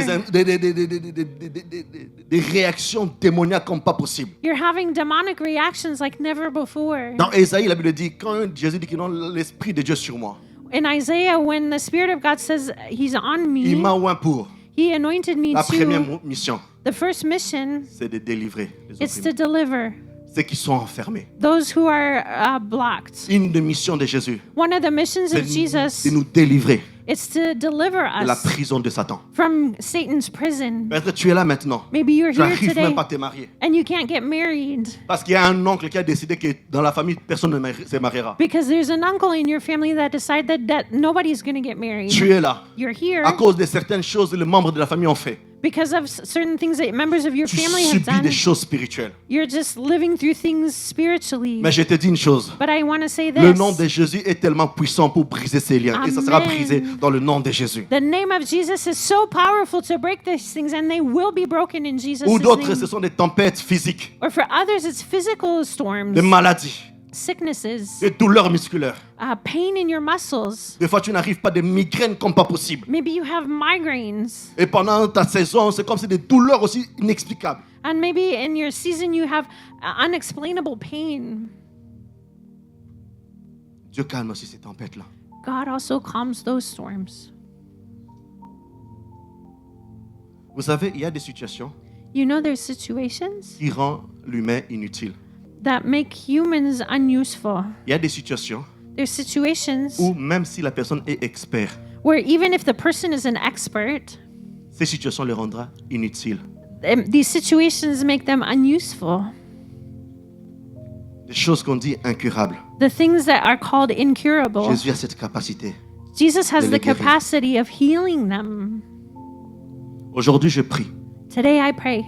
Speaker 1: des réactions démoniaques comme pas possible.
Speaker 2: You're having demonic reactions like never before.
Speaker 1: Dans Ésaïe, la Bible dit, quand Jésus dit qu'il a l'Esprit de Dieu sur moi,
Speaker 2: In Isaiah, when the Spirit of God says He's on
Speaker 1: il
Speaker 2: me,
Speaker 1: m'a oint pour.
Speaker 2: He anointed me
Speaker 1: La première
Speaker 2: to.
Speaker 1: mission,
Speaker 2: The first mission,
Speaker 1: c'est de délivrer les
Speaker 2: it's to
Speaker 1: opprimés,
Speaker 2: deliver
Speaker 1: ceux qui sont enfermés.
Speaker 2: those who are blocked.
Speaker 1: Une des missions de Jésus,
Speaker 2: One of the missions
Speaker 1: c'est
Speaker 2: of Jesus
Speaker 1: de nous délivrer
Speaker 2: is to deliver
Speaker 1: de la
Speaker 2: us
Speaker 1: prison de Satan.
Speaker 2: from Satan's prison.
Speaker 1: Peut-être que tu es là maintenant,
Speaker 2: Maybe you're
Speaker 1: tu
Speaker 2: here
Speaker 1: n'arrives
Speaker 2: today
Speaker 1: même pas à te marier.
Speaker 2: and you can't get married
Speaker 1: Parce qu'il y a un oncle qui a décidé que dans la famille, personne ne se mariera.
Speaker 2: because there's an uncle in your family that decided that nobody's going to get married.
Speaker 1: Tu es là.
Speaker 2: You're here
Speaker 1: À cause de certaines choses que les membres de la famille ont fait.
Speaker 2: because of certain things that members of your
Speaker 1: Tu
Speaker 2: family have
Speaker 1: subis
Speaker 2: done.
Speaker 1: des choses spirituelles.
Speaker 2: You're just living through things spiritually.
Speaker 1: Mais je te dis une chose.
Speaker 2: But I want to say
Speaker 1: Le
Speaker 2: this.
Speaker 1: nom de Jésus est tellement puissant pour briser ces liens. Et ça sera
Speaker 2: Amen.
Speaker 1: brisé dans le nom de Jésus.
Speaker 2: The name of Jesus is so powerful to break these things, and they will be broken in Jesus'
Speaker 1: Ou d'autres, ce
Speaker 2: name.
Speaker 1: sont des tempêtes physiques,
Speaker 2: Or for others, it's physical storms,
Speaker 1: des maladies,
Speaker 2: sicknesses,
Speaker 1: des douleurs musculaires.
Speaker 2: pain in your muscles.
Speaker 1: Des fois, tu n'arrives pas des migraines comme pas possible.
Speaker 2: Maybe you have migraines.
Speaker 1: Et pendant ta saison, c'est comme si des douleurs aussi inexplicables.
Speaker 2: And maybe in your season you have unexplainable pain.
Speaker 1: Dieu calme aussi ces tempêtes-là.
Speaker 2: God also calms those storms.
Speaker 1: Vous savez, il y a des situations
Speaker 2: You know, there's situations
Speaker 1: qui rendent l'humain inutile.
Speaker 2: that make humans unuseful.
Speaker 1: Il y a des situations
Speaker 2: There's situations
Speaker 1: où même si la personne est expert,
Speaker 2: where even if the person is an expert,
Speaker 1: ces situations le rendra inutile.
Speaker 2: these situations make them unuseful.
Speaker 1: Des choses qu'on dit incurables.
Speaker 2: The things that are called incurable,
Speaker 1: Jésus a cette capacité.
Speaker 2: Jesus has
Speaker 1: de
Speaker 2: the
Speaker 1: les guérir.
Speaker 2: capacity of healing them.
Speaker 1: Aujourd'hui, je prie
Speaker 2: Today I pray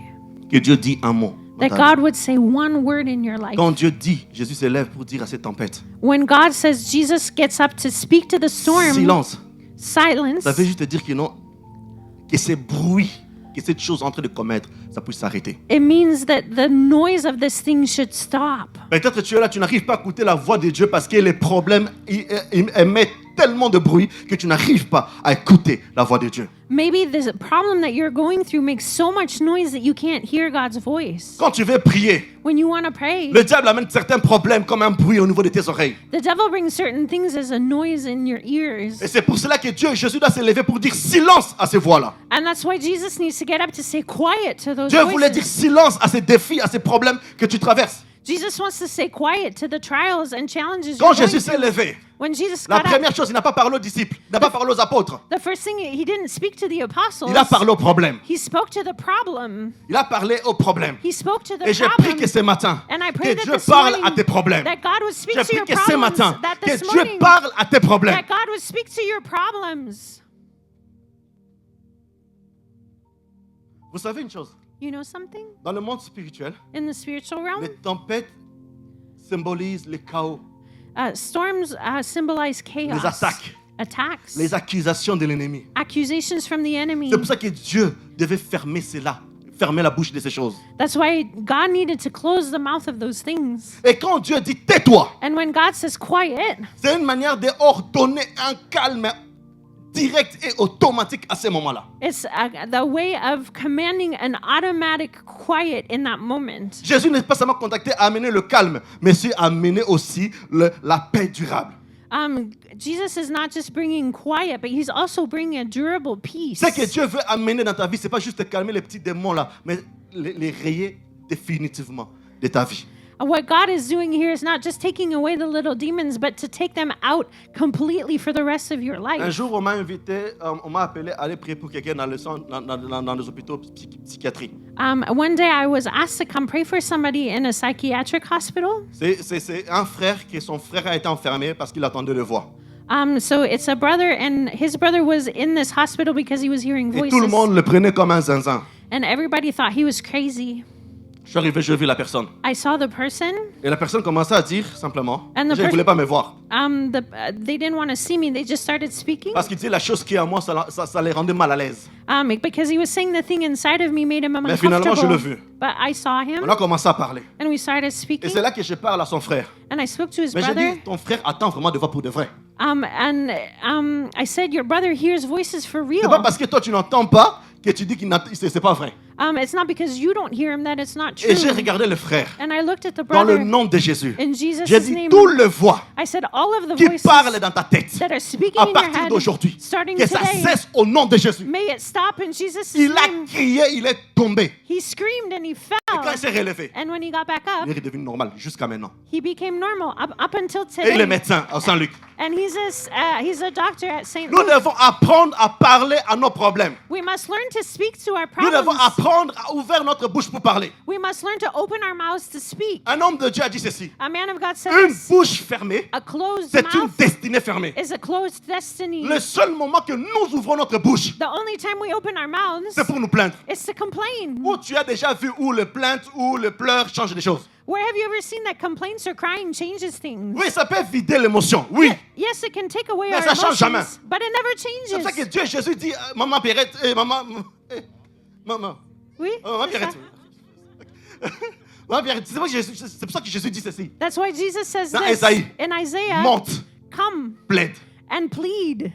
Speaker 1: que Dieu dise un mot. dans
Speaker 2: that
Speaker 1: ta
Speaker 2: God
Speaker 1: vie.
Speaker 2: would say one word in your life.
Speaker 1: Quand Dieu dit, Jésus se lève pour dire à cette tempête,
Speaker 2: When God says Jesus gets up to speak to the storm,
Speaker 1: silence.
Speaker 2: silence,
Speaker 1: Ça veut juste dire que non, que ces bruits, que cette chose en train de commettre, ça puisse s'arrêter.
Speaker 2: it means that the noise of this thing should stop.
Speaker 1: Peut-être que tu es là, tu n'arrives pas à écouter la voix de Dieu parce que les problèmes émettent tellement de bruit que tu n'arrives pas à écouter la voix de Dieu.
Speaker 2: Maybe the problem that you're going through makes so much noise that you can't hear God's voice.
Speaker 1: Quand tu veux prier,
Speaker 2: When you want to pray,
Speaker 1: le diable amène certains problèmes comme un bruit au niveau de tes oreilles.
Speaker 2: the devil brings certain things as a noise in your ears.
Speaker 1: Et c'est pour cela que Dieu, Jésus doit se lever pour dire silence à ces voix-là.
Speaker 2: And that's why Jesus needs to get up to say quiet to those
Speaker 1: Dieu voulait dire
Speaker 2: voices.
Speaker 1: silence à ces défis, à ces problèmes que tu traverses.
Speaker 2: Jesus wants to say quiet to the trials and challenges
Speaker 1: Quand
Speaker 2: you're going
Speaker 1: Jésus s'est
Speaker 2: through.
Speaker 1: levé,
Speaker 2: When Jesus
Speaker 1: la
Speaker 2: got up,
Speaker 1: première chose, il n'a pas parlé aux disciples, il n'a pas parlé aux apôtres.
Speaker 2: the first thing, he didn't speak to the apostles.
Speaker 1: Il a parlé au problème.
Speaker 2: He spoke to the problem.
Speaker 1: Il a parlé au problème.
Speaker 2: He spoke to the
Speaker 1: Et je prie
Speaker 2: problem.
Speaker 1: que ce matin,
Speaker 2: And I pray
Speaker 1: que
Speaker 2: that
Speaker 1: Dieu
Speaker 2: this
Speaker 1: parle
Speaker 2: morning
Speaker 1: à tes problèmes.
Speaker 2: that God would speak
Speaker 1: Je
Speaker 2: to
Speaker 1: prie
Speaker 2: your
Speaker 1: que ce
Speaker 2: problems.
Speaker 1: matin,
Speaker 2: That
Speaker 1: que
Speaker 2: this
Speaker 1: Dieu
Speaker 2: morning,
Speaker 1: parle à tes problèmes.
Speaker 2: that God would speak to your problems.
Speaker 1: Vous savez une chose,
Speaker 2: You know something?
Speaker 1: dans le monde spirituel,
Speaker 2: In the spiritual realm,
Speaker 1: les tempêtes symbolisent le chaos,
Speaker 2: storms symbolize chaos,
Speaker 1: les attaques,
Speaker 2: attacks,
Speaker 1: les accusations de l'ennemi.
Speaker 2: accusations from the enemy.
Speaker 1: C'est pour ça que Dieu devait fermer cela, fermer la bouche de ces choses.
Speaker 2: That's why God needed to close the mouth of those things.
Speaker 1: Et quand Dieu dit tais-toi,
Speaker 2: And when God says quiet,
Speaker 1: c'est une manière de ordonner un calme direct et automatique à ce moment-là.
Speaker 2: it's the way of commanding an automatic quiet in that moment.
Speaker 1: Jésus n'est pas seulement contacté à amener le calme, mais c'est amener aussi la paix durable.
Speaker 2: Jesus is not just bringing quiet, but he's also bringing a durable peace.
Speaker 1: Ce que Dieu veut amener dans ta vie, c'est pas juste de calmer les petits démons là, mais les rayer définitivement de ta vie.
Speaker 2: What God is doing here is not just taking away the little demons, but to take them out completely for the rest of your
Speaker 1: Un
Speaker 2: life.
Speaker 1: jour, on m'a invité, on m'a appelé à aller prier pour quelqu'un dans les hôpitaux psychiatriques.
Speaker 2: One day I was asked to come pray for somebody in a psychiatric hospital.
Speaker 1: C'est un frère que son frère a été enfermé parce qu'il attendait le voir.
Speaker 2: So it's a brother, and his brother was in this hospital because he was hearing
Speaker 1: Et tout le
Speaker 2: voices.
Speaker 1: monde le prenait comme un zinzin.
Speaker 2: And everybody thought he was crazy.
Speaker 1: Je suis arrivé, je vis la personne.
Speaker 2: I saw the person.
Speaker 1: Et la personne commençait à dire simplement,
Speaker 2: And the
Speaker 1: je ne voulais pas me voir.
Speaker 2: They didn't want to see me. They just started speaking.
Speaker 1: Parce qu'il disait la chose qui est à moi, ça les rendait mal à l'aise.
Speaker 2: Because he was saying the thing inside of me made him
Speaker 1: Mais finalement, je l'ai
Speaker 2: uncomfortable.
Speaker 1: vu.
Speaker 2: But I saw him,
Speaker 1: On a commencé à parler.
Speaker 2: and we started
Speaker 1: Et
Speaker 2: speaking.
Speaker 1: c'est là que je parle à son frère.
Speaker 2: And I spoke to his
Speaker 1: Mais j'ai
Speaker 2: brother.
Speaker 1: dit, ton frère attend vraiment de voir pour de vrai.
Speaker 2: I said, your brother hears voices for
Speaker 1: C'est pas
Speaker 2: real.
Speaker 1: parce que toi tu n'entends pas que tu dis qu'il c'est pas vrai.
Speaker 2: It's not because you don't hear him that it's not
Speaker 1: Et j'ai
Speaker 2: true.
Speaker 1: regardé le frère
Speaker 2: And I looked at the
Speaker 1: dans le
Speaker 2: brother
Speaker 1: nom de Jésus.
Speaker 2: in Jesus'
Speaker 1: J'ai dit,
Speaker 2: name.
Speaker 1: tout le voix
Speaker 2: I said, all of the
Speaker 1: qui
Speaker 2: voices
Speaker 1: parle dans ta tête
Speaker 2: that are speaking
Speaker 1: à
Speaker 2: in your
Speaker 1: partir
Speaker 2: head,
Speaker 1: d'aujourd'hui,
Speaker 2: starting
Speaker 1: que ça
Speaker 2: today,
Speaker 1: cesse au nom de Jésus.
Speaker 2: may it stop in Jesus'
Speaker 1: Il a
Speaker 2: name.
Speaker 1: crié, il est tombé.
Speaker 2: He screamed and he
Speaker 1: Et quand
Speaker 2: fell.
Speaker 1: il s'est relevé,
Speaker 2: And when he got back up,
Speaker 1: il est redevenu normal jusqu'à maintenant.
Speaker 2: he became normal up until
Speaker 1: Et il est
Speaker 2: today.
Speaker 1: médecin à Saint-Luc.
Speaker 2: And he's a doctor at St.
Speaker 1: Nous
Speaker 2: Luke.
Speaker 1: devons apprendre à parler à nos problèmes.
Speaker 2: We must learn to speak to our
Speaker 1: Nous devons
Speaker 2: problems.
Speaker 1: apprendre à ouvrir notre bouche pour parler.
Speaker 2: We must learn to open our mouths to speak.
Speaker 1: Un homme de Dieu a dit ceci.
Speaker 2: A man of God said
Speaker 1: Une
Speaker 2: this,
Speaker 1: bouche fermée,
Speaker 2: a closed
Speaker 1: c'est une
Speaker 2: mouth
Speaker 1: destinée fermée.
Speaker 2: is a closed destiny.
Speaker 1: Le seul moment que nous ouvrons notre bouche,
Speaker 2: The only time we open our mouths
Speaker 1: c'est pour nous plaindre.
Speaker 2: is to complain.
Speaker 1: Où tu as déjà vu où le plainte ou le pleur change les choses.
Speaker 2: Where have you ever seen that complaints or crying changes things?
Speaker 1: Oui, ça peut vider l'émotion. Oui.
Speaker 2: Yes, it can take away
Speaker 1: Mais
Speaker 2: our
Speaker 1: ça change jamais.
Speaker 2: emotions, but it never
Speaker 1: C'est pour ça que
Speaker 2: changes.
Speaker 1: Dieu, Jésus dit, maman Pierrette, maman
Speaker 2: Oui, c'est
Speaker 1: Pierrette.
Speaker 2: ça.
Speaker 1: Maman Pierrette, c'est pour ça que Jésus dit ceci.
Speaker 2: That's why Jesus says
Speaker 1: Dans
Speaker 2: this
Speaker 1: Ésaïe.
Speaker 2: in Isaiah,
Speaker 1: Monte,
Speaker 2: come
Speaker 1: plaide.
Speaker 2: and plead.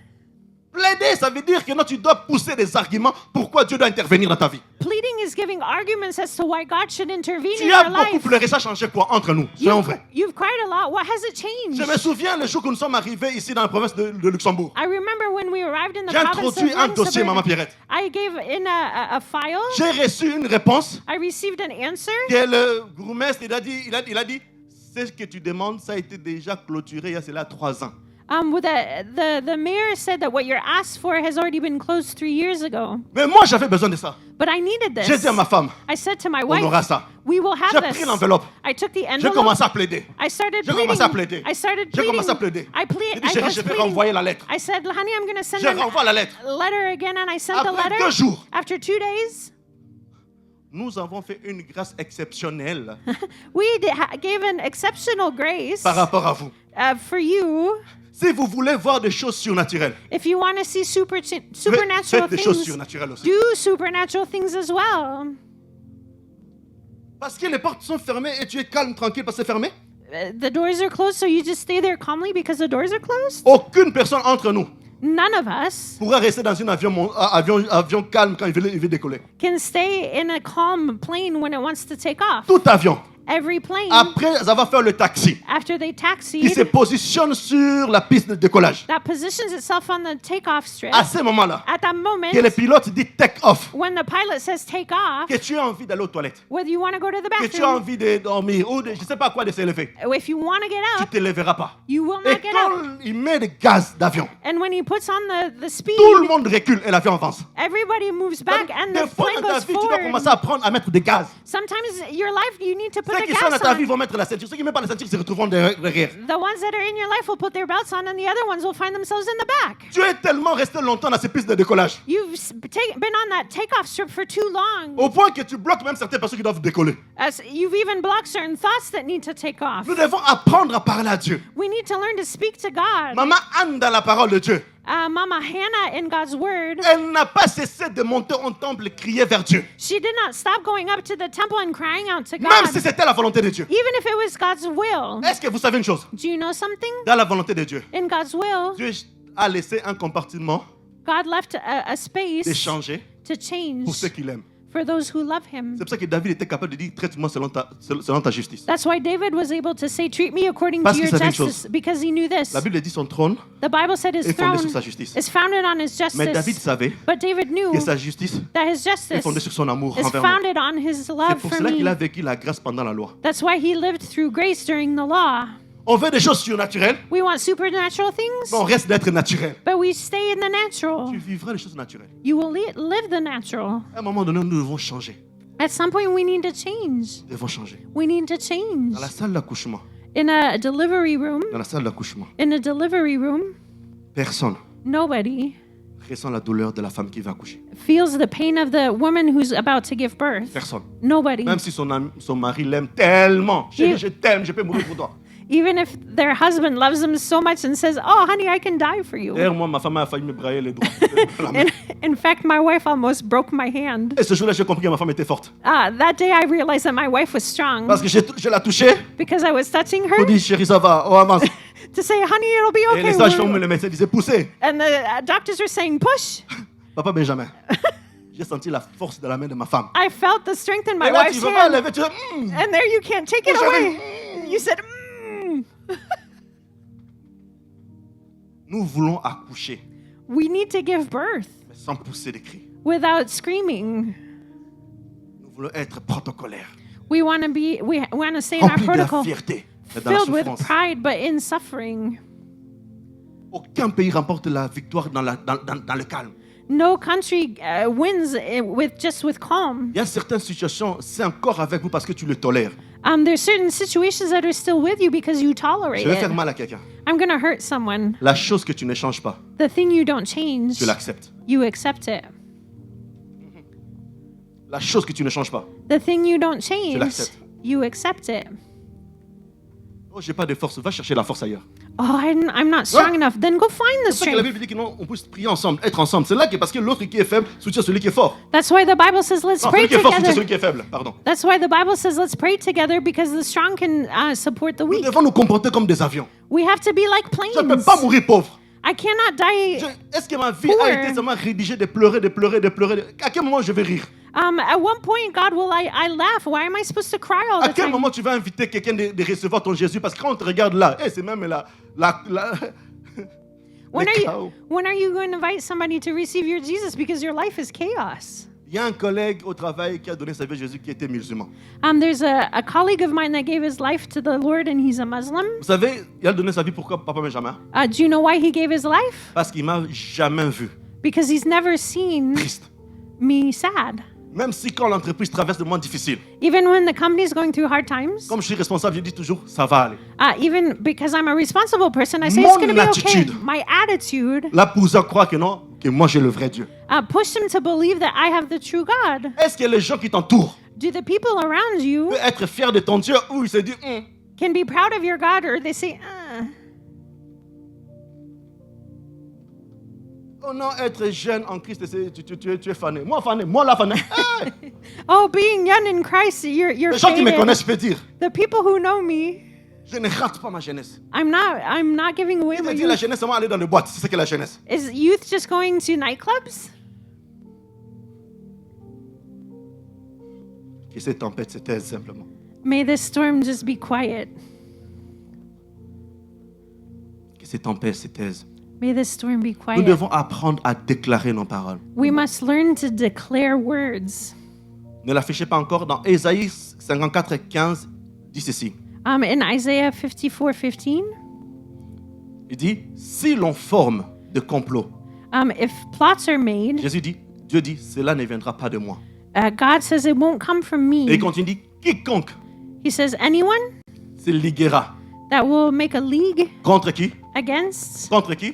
Speaker 1: Plaider, ça veut dire que non, tu dois pousser des arguments pourquoi Dieu doit intervenir dans ta vie.
Speaker 2: Pleading is giving arguments as to why God should intervene in
Speaker 1: Tu as
Speaker 2: your
Speaker 1: beaucoup
Speaker 2: life.
Speaker 1: pleuré, ça a changé quoi entre nous? Soyons vrais.
Speaker 2: You've cried a lot. What has it changed?
Speaker 1: Je me souviens le jour que nous sommes arrivés ici dans la province de Luxembourg.
Speaker 2: I remember when we arrived in the
Speaker 1: J'ai
Speaker 2: province of
Speaker 1: introduit un dossier,
Speaker 2: Luxembourg,
Speaker 1: Maman Pierrette.
Speaker 2: I gave in a file.
Speaker 1: J'ai reçu une réponse
Speaker 2: I received an answer.
Speaker 1: que le bourgmestre il a dit, c'est ce que tu demandes, ça a été déjà clôturé il y a cela 3 ans.
Speaker 2: The mayor said that what you're asked for has already been closed 3 years ago.
Speaker 1: Mais moi, j'avais besoin de ça.
Speaker 2: But I needed
Speaker 1: J'ai
Speaker 2: this.
Speaker 1: dit à ma femme,
Speaker 2: I said to my
Speaker 1: on aura
Speaker 2: wife,
Speaker 1: ça.
Speaker 2: we will
Speaker 1: J'ai
Speaker 2: have
Speaker 1: pris
Speaker 2: this.
Speaker 1: l'enveloppe.
Speaker 2: I took the
Speaker 1: J'ai
Speaker 2: envelope.
Speaker 1: commencé à plaider.
Speaker 2: I started
Speaker 1: J'ai
Speaker 2: pleading.
Speaker 1: commencé à plaider.
Speaker 2: I started
Speaker 1: J'ai
Speaker 2: pleading.
Speaker 1: commencé à plaider.
Speaker 2: I plead.
Speaker 1: J'ai dit,
Speaker 2: I
Speaker 1: chérie,
Speaker 2: was
Speaker 1: je vais
Speaker 2: pleading.
Speaker 1: renvoyer la lettre.
Speaker 2: I said, honey, I'm going to send
Speaker 1: Je
Speaker 2: a
Speaker 1: renvoie la lettre.
Speaker 2: letter again, and I sent the
Speaker 1: Après
Speaker 2: letter.
Speaker 1: 2 jours,
Speaker 2: After 2 days,
Speaker 1: nous avons fait une grâce exceptionnelle
Speaker 2: we gave an exceptional grace
Speaker 1: par rapport à vous.
Speaker 2: for you.
Speaker 1: Si vous voulez voir des choses surnaturelles,
Speaker 2: If you want to see
Speaker 1: faites
Speaker 2: supernatural
Speaker 1: des choses
Speaker 2: things,
Speaker 1: surnaturelles aussi.
Speaker 2: do supernatural things as well.
Speaker 1: Parce que les portes sont fermées et tu es calme, tranquille parce que c'est fermé.
Speaker 2: The doors are closed, so you just stay there calmly because the doors are closed?
Speaker 1: Aucune personne entre nous
Speaker 2: None of us
Speaker 1: pourra rester dans un avion calme quand il veut décoller.
Speaker 2: can stay in a calm plane when it wants to take off.
Speaker 1: Tout avion,
Speaker 2: Every plane,
Speaker 1: après avoir fait le taxi,
Speaker 2: after they
Speaker 1: qui
Speaker 2: taxied,
Speaker 1: se positionne sur la piste de décollage.
Speaker 2: that positions itself on the takeoff strip.
Speaker 1: À ce moment-là,
Speaker 2: At that moment,
Speaker 1: que le pilote dit take off,
Speaker 2: when the pilot says take off,
Speaker 1: que tu as envie d'aller aux toilettes,
Speaker 2: whether you want to go to the
Speaker 1: que tu as
Speaker 2: bathroom,
Speaker 1: envie de dormir ou de, je ne sais pas quoi, de s'élever,
Speaker 2: if you want to get
Speaker 1: tu ne
Speaker 2: up,
Speaker 1: te lèveras pas.
Speaker 2: you will
Speaker 1: Et
Speaker 2: not get up.
Speaker 1: quand il met le gaz d'avion,
Speaker 2: And when he puts on the speed,
Speaker 1: tout le monde recule et l'avion avance.
Speaker 2: everybody moves back and
Speaker 1: Des
Speaker 2: the
Speaker 1: fois
Speaker 2: plane
Speaker 1: dans ta
Speaker 2: goes
Speaker 1: vie, tu dois
Speaker 2: forward.
Speaker 1: commencer à apprendre à mettre des gaz.
Speaker 2: Sometimes your life, you need to put
Speaker 1: Ceux
Speaker 2: the
Speaker 1: qui sont dans
Speaker 2: gas
Speaker 1: ta vie
Speaker 2: on.
Speaker 1: vont mettre la ceinture. Ceux qui ne mettent pas la ceinture se retrouveront derrière.
Speaker 2: The ones that are in your life will put their belts on, and the other ones will find themselves in the back.
Speaker 1: Tu es tellement resté longtemps dans ces pistes de décollage,
Speaker 2: You've been on that takeoff strip for too long.
Speaker 1: au point que tu bloques même certaines personnes qui doivent décoller.
Speaker 2: As you've even blocked certain thoughts that need to take off.
Speaker 1: Nous devons apprendre à parler à Dieu.
Speaker 2: We need to learn to speak to God.
Speaker 1: Maman Anne dans la parole de Dieu,
Speaker 2: Mama Hannah in God's word,
Speaker 1: elle n'a pas cessé de monter au temple et crier vers Dieu.
Speaker 2: she did not stop going up to the temple and crying out to
Speaker 1: Même
Speaker 2: God,
Speaker 1: si c'était la volonté de Dieu.
Speaker 2: even if it was God's will.
Speaker 1: Est-ce que vous savez une chose?
Speaker 2: Do you know something?
Speaker 1: Dans la volonté de Dieu,
Speaker 2: In God's will,
Speaker 1: Dieu a laissé un compartiment
Speaker 2: God left a space
Speaker 1: d'échanger
Speaker 2: to
Speaker 1: pour ceux
Speaker 2: change
Speaker 1: qui l'aiment.
Speaker 2: for those who love Him.
Speaker 1: C'est pour ça que David était capable de dire traite-moi selon ta justice.
Speaker 2: That's why David was able to say, treat me according
Speaker 1: Parce
Speaker 2: to
Speaker 1: qu'il
Speaker 2: your
Speaker 1: savait une
Speaker 2: justice,
Speaker 1: chose.
Speaker 2: because he knew this.
Speaker 1: La Bible dit son trône
Speaker 2: The Bible said his
Speaker 1: est fondé
Speaker 2: throne
Speaker 1: sur sa justice.
Speaker 2: is founded on his
Speaker 1: Mais David
Speaker 2: justice.
Speaker 1: savait
Speaker 2: But David knew
Speaker 1: que sa justice
Speaker 2: that his
Speaker 1: est fondée
Speaker 2: justice
Speaker 1: sur son amour
Speaker 2: is
Speaker 1: envers moi.
Speaker 2: founded on his
Speaker 1: C'est
Speaker 2: love
Speaker 1: pour
Speaker 2: for
Speaker 1: cela qu'il a
Speaker 2: me.
Speaker 1: vécu la grâce pendant la loi.
Speaker 2: That's why he lived through grace during the law.
Speaker 1: On veut des choses surnaturelles,
Speaker 2: We want supernatural things,
Speaker 1: mais on reste d'être naturel.
Speaker 2: but we stay in the natural.
Speaker 1: Tu vivras les choses naturelles.
Speaker 2: You will live the natural.
Speaker 1: À un moment donné, nous devons changer.
Speaker 2: At some point, we need to change.
Speaker 1: Nous devons changer.
Speaker 2: We need to change.
Speaker 1: Dans la salle d'accouchement,
Speaker 2: In a delivery room,
Speaker 1: personne
Speaker 2: nobody
Speaker 1: ressent la douleur de la femme qui va accoucher.
Speaker 2: feels the pain of the woman who's about to give birth.
Speaker 1: Personne.
Speaker 2: Nobody.
Speaker 1: Même si son mari l'aime tellement. Chérie,
Speaker 2: Yeah.
Speaker 1: je t'aime, je peux mourir pour toi.
Speaker 2: Even if their husband loves them so much and says, "Oh, honey, I can die for you."
Speaker 1: D'ailleurs, moi, ma femme a failli me brailler les doigts. La main.
Speaker 2: In fact, my wife almost broke my hand.
Speaker 1: Et ce jour-là, j'ai compris que ma femme était forte.
Speaker 2: That day, I realized that my wife was strong
Speaker 1: Parce que je l'ai touchée.
Speaker 2: because I was touching
Speaker 1: On
Speaker 2: her
Speaker 1: dit, chérie, ça va, on avance.
Speaker 2: to say, "Honey, it'll be
Speaker 1: Et les
Speaker 2: okay."
Speaker 1: sages-femmes, les médecins disaient, poussez.
Speaker 2: And the doctors were saying, "Push."
Speaker 1: Papa Benjamin. J'ai senti la force de la main de ma femme.
Speaker 2: I felt the strength in my
Speaker 1: Et là, tu
Speaker 2: wife's
Speaker 1: ne veux pas
Speaker 2: hand,
Speaker 1: lever, tu dis,
Speaker 2: and there you can't take it
Speaker 1: Oh,
Speaker 2: away.
Speaker 1: chérie.
Speaker 2: You said,
Speaker 1: Nous voulons accoucher,
Speaker 2: "We need to give birth
Speaker 1: mais sans pousser des cris.
Speaker 2: without screaming.
Speaker 1: Nous voulons être protocolaires,
Speaker 2: We want to stay in our
Speaker 1: remplis de la
Speaker 2: protocol,
Speaker 1: fierté, mais dans la
Speaker 2: filled with
Speaker 1: souffrance.
Speaker 2: pride, but in suffering."
Speaker 1: Aucun pays remporte la victoire dans le calme.
Speaker 2: No country wins with calm.
Speaker 1: Il y a certaines situations, c'est encore avec vous parce que tu le tolères.
Speaker 2: There's certain situations that are still with you because you tolerate
Speaker 1: Je vais
Speaker 2: it.
Speaker 1: faire mal à quelqu'un.
Speaker 2: I'm gonna hurt someone.
Speaker 1: La chose que tu ne changes pas,
Speaker 2: The thing you don't change,
Speaker 1: tu l'acceptes.
Speaker 2: you accept it.
Speaker 1: La chose que tu ne changes pas.
Speaker 2: The thing you don't change,
Speaker 1: l'acceptes.
Speaker 2: you accept it.
Speaker 1: Oh, j'ai pas de force, va chercher la force ailleurs.
Speaker 2: Oh, I'm not strong
Speaker 1: Ouais.
Speaker 2: enough. Then go find the
Speaker 1: C'est pour ça que la
Speaker 2: strength.
Speaker 1: Bible dit qu'on puisse prier ensemble, être ensemble. C'est là que parce que l'autre qui est faible soutient celui qui est fort.
Speaker 2: That's why the Bible says let's
Speaker 1: Non,
Speaker 2: pray
Speaker 1: celui qui est fort soutient
Speaker 2: together.
Speaker 1: celui qui est faible. Pardon.
Speaker 2: That's why the Bible says let's pray together because the strong can support the
Speaker 1: Nous
Speaker 2: weak.
Speaker 1: devons nous comporter comme des avions.
Speaker 2: We have to be like
Speaker 1: Je ne peux
Speaker 2: planes.
Speaker 1: pas mourir pauvre.
Speaker 2: I cannot die.
Speaker 1: Est-ce que ma vie
Speaker 2: Poor.
Speaker 1: a été seulement rédigée de pleurer, de pleurer, de pleurer? À quel moment je vais rire?
Speaker 2: At one point, God, will I laugh? Why am I supposed to cry all
Speaker 1: À
Speaker 2: the
Speaker 1: quel
Speaker 2: time?
Speaker 1: moment tu vas inviter quelqu'un de recevoir ton Jésus? Parce que quand on te regarde là, c'est même
Speaker 2: When
Speaker 1: le
Speaker 2: are
Speaker 1: chaos.
Speaker 2: when are you going to invite somebody to receive your Jesus? Because your life is chaos.
Speaker 1: Il y a un collègue au travail qui a donné sa vie à Jésus qui était musulman.
Speaker 2: There's a colleague of mine that gave his life to the Lord, and he's a Muslim.
Speaker 1: Vous savez, il a donné sa vie pourquoi, Papa Benjamin?
Speaker 2: Do you know why he gave his life?
Speaker 1: Parce qu'il m'a jamais vu
Speaker 2: Because he's never seen
Speaker 1: triste.
Speaker 2: me sad.
Speaker 1: Même si quand l'entreprise traverse des moments difficiles,
Speaker 2: Even when the company's going through hard times,
Speaker 1: comme je suis responsable, je dis toujours, ça va aller.
Speaker 2: even because I'm a responsible person, I say
Speaker 1: Mon
Speaker 2: it's going to be okay.
Speaker 1: attitude.
Speaker 2: My attitude
Speaker 1: Là, pour ça, croire que non, que moi j'ai le vrai Dieu.
Speaker 2: pushed him to believe that I have the true God.
Speaker 1: Est-ce que les gens qui t'entourent
Speaker 2: Do the people around you
Speaker 1: peuvent être fiers de ton Dieu ou ils se disent,
Speaker 2: can be proud of your God, or they say,
Speaker 1: oh non, être jeune en Christ, tu es fané. Moi là fané. Hey!
Speaker 2: oh, being young in Christ, you're
Speaker 1: Les gens qui me
Speaker 2: faded.
Speaker 1: connaissent, je peux dire,
Speaker 2: The people who know me,
Speaker 1: je ne rate pas ma jeunesse.
Speaker 2: I'm not giving away
Speaker 1: Il
Speaker 2: my
Speaker 1: me dit la
Speaker 2: youth.
Speaker 1: jeunesse, c'est moi aller dans les boîtes, c'est ça que la jeunesse.
Speaker 2: Is youth just going to nightclubs?
Speaker 1: Que cette tempête se taise simplement.
Speaker 2: May this storm just be quiet.
Speaker 1: Que cette tempête se taise.
Speaker 2: May this storm be
Speaker 1: Nous
Speaker 2: quiet.
Speaker 1: devons apprendre à déclarer nos paroles.
Speaker 2: We must learn to declare words.
Speaker 1: Ne l'affichez pas encore dans Ésaïe 54, 15, dit ceci.
Speaker 2: In Isaiah 54:15,
Speaker 1: Il dit, si l'on forme de complots,
Speaker 2: if plots are made,
Speaker 1: Dieu dit, cela ne viendra pas de moi.
Speaker 2: God says it won't come from
Speaker 1: Et
Speaker 2: me.
Speaker 1: il continue, dit, quiconque
Speaker 2: He says anyone
Speaker 1: se liguera
Speaker 2: that will make a league
Speaker 1: contre qui?
Speaker 2: against
Speaker 1: Contre qui?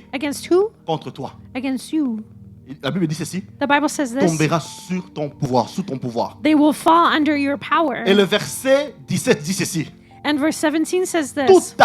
Speaker 2: who?
Speaker 1: Contre toi.
Speaker 2: Against you.
Speaker 1: La Bible dit ceci,
Speaker 2: The Bible says this.
Speaker 1: tombera sur ton pouvoir, sous ton pouvoir.
Speaker 2: They will fall under your power.
Speaker 1: Et le verset 17 dit ceci,
Speaker 2: And verse 17 says this.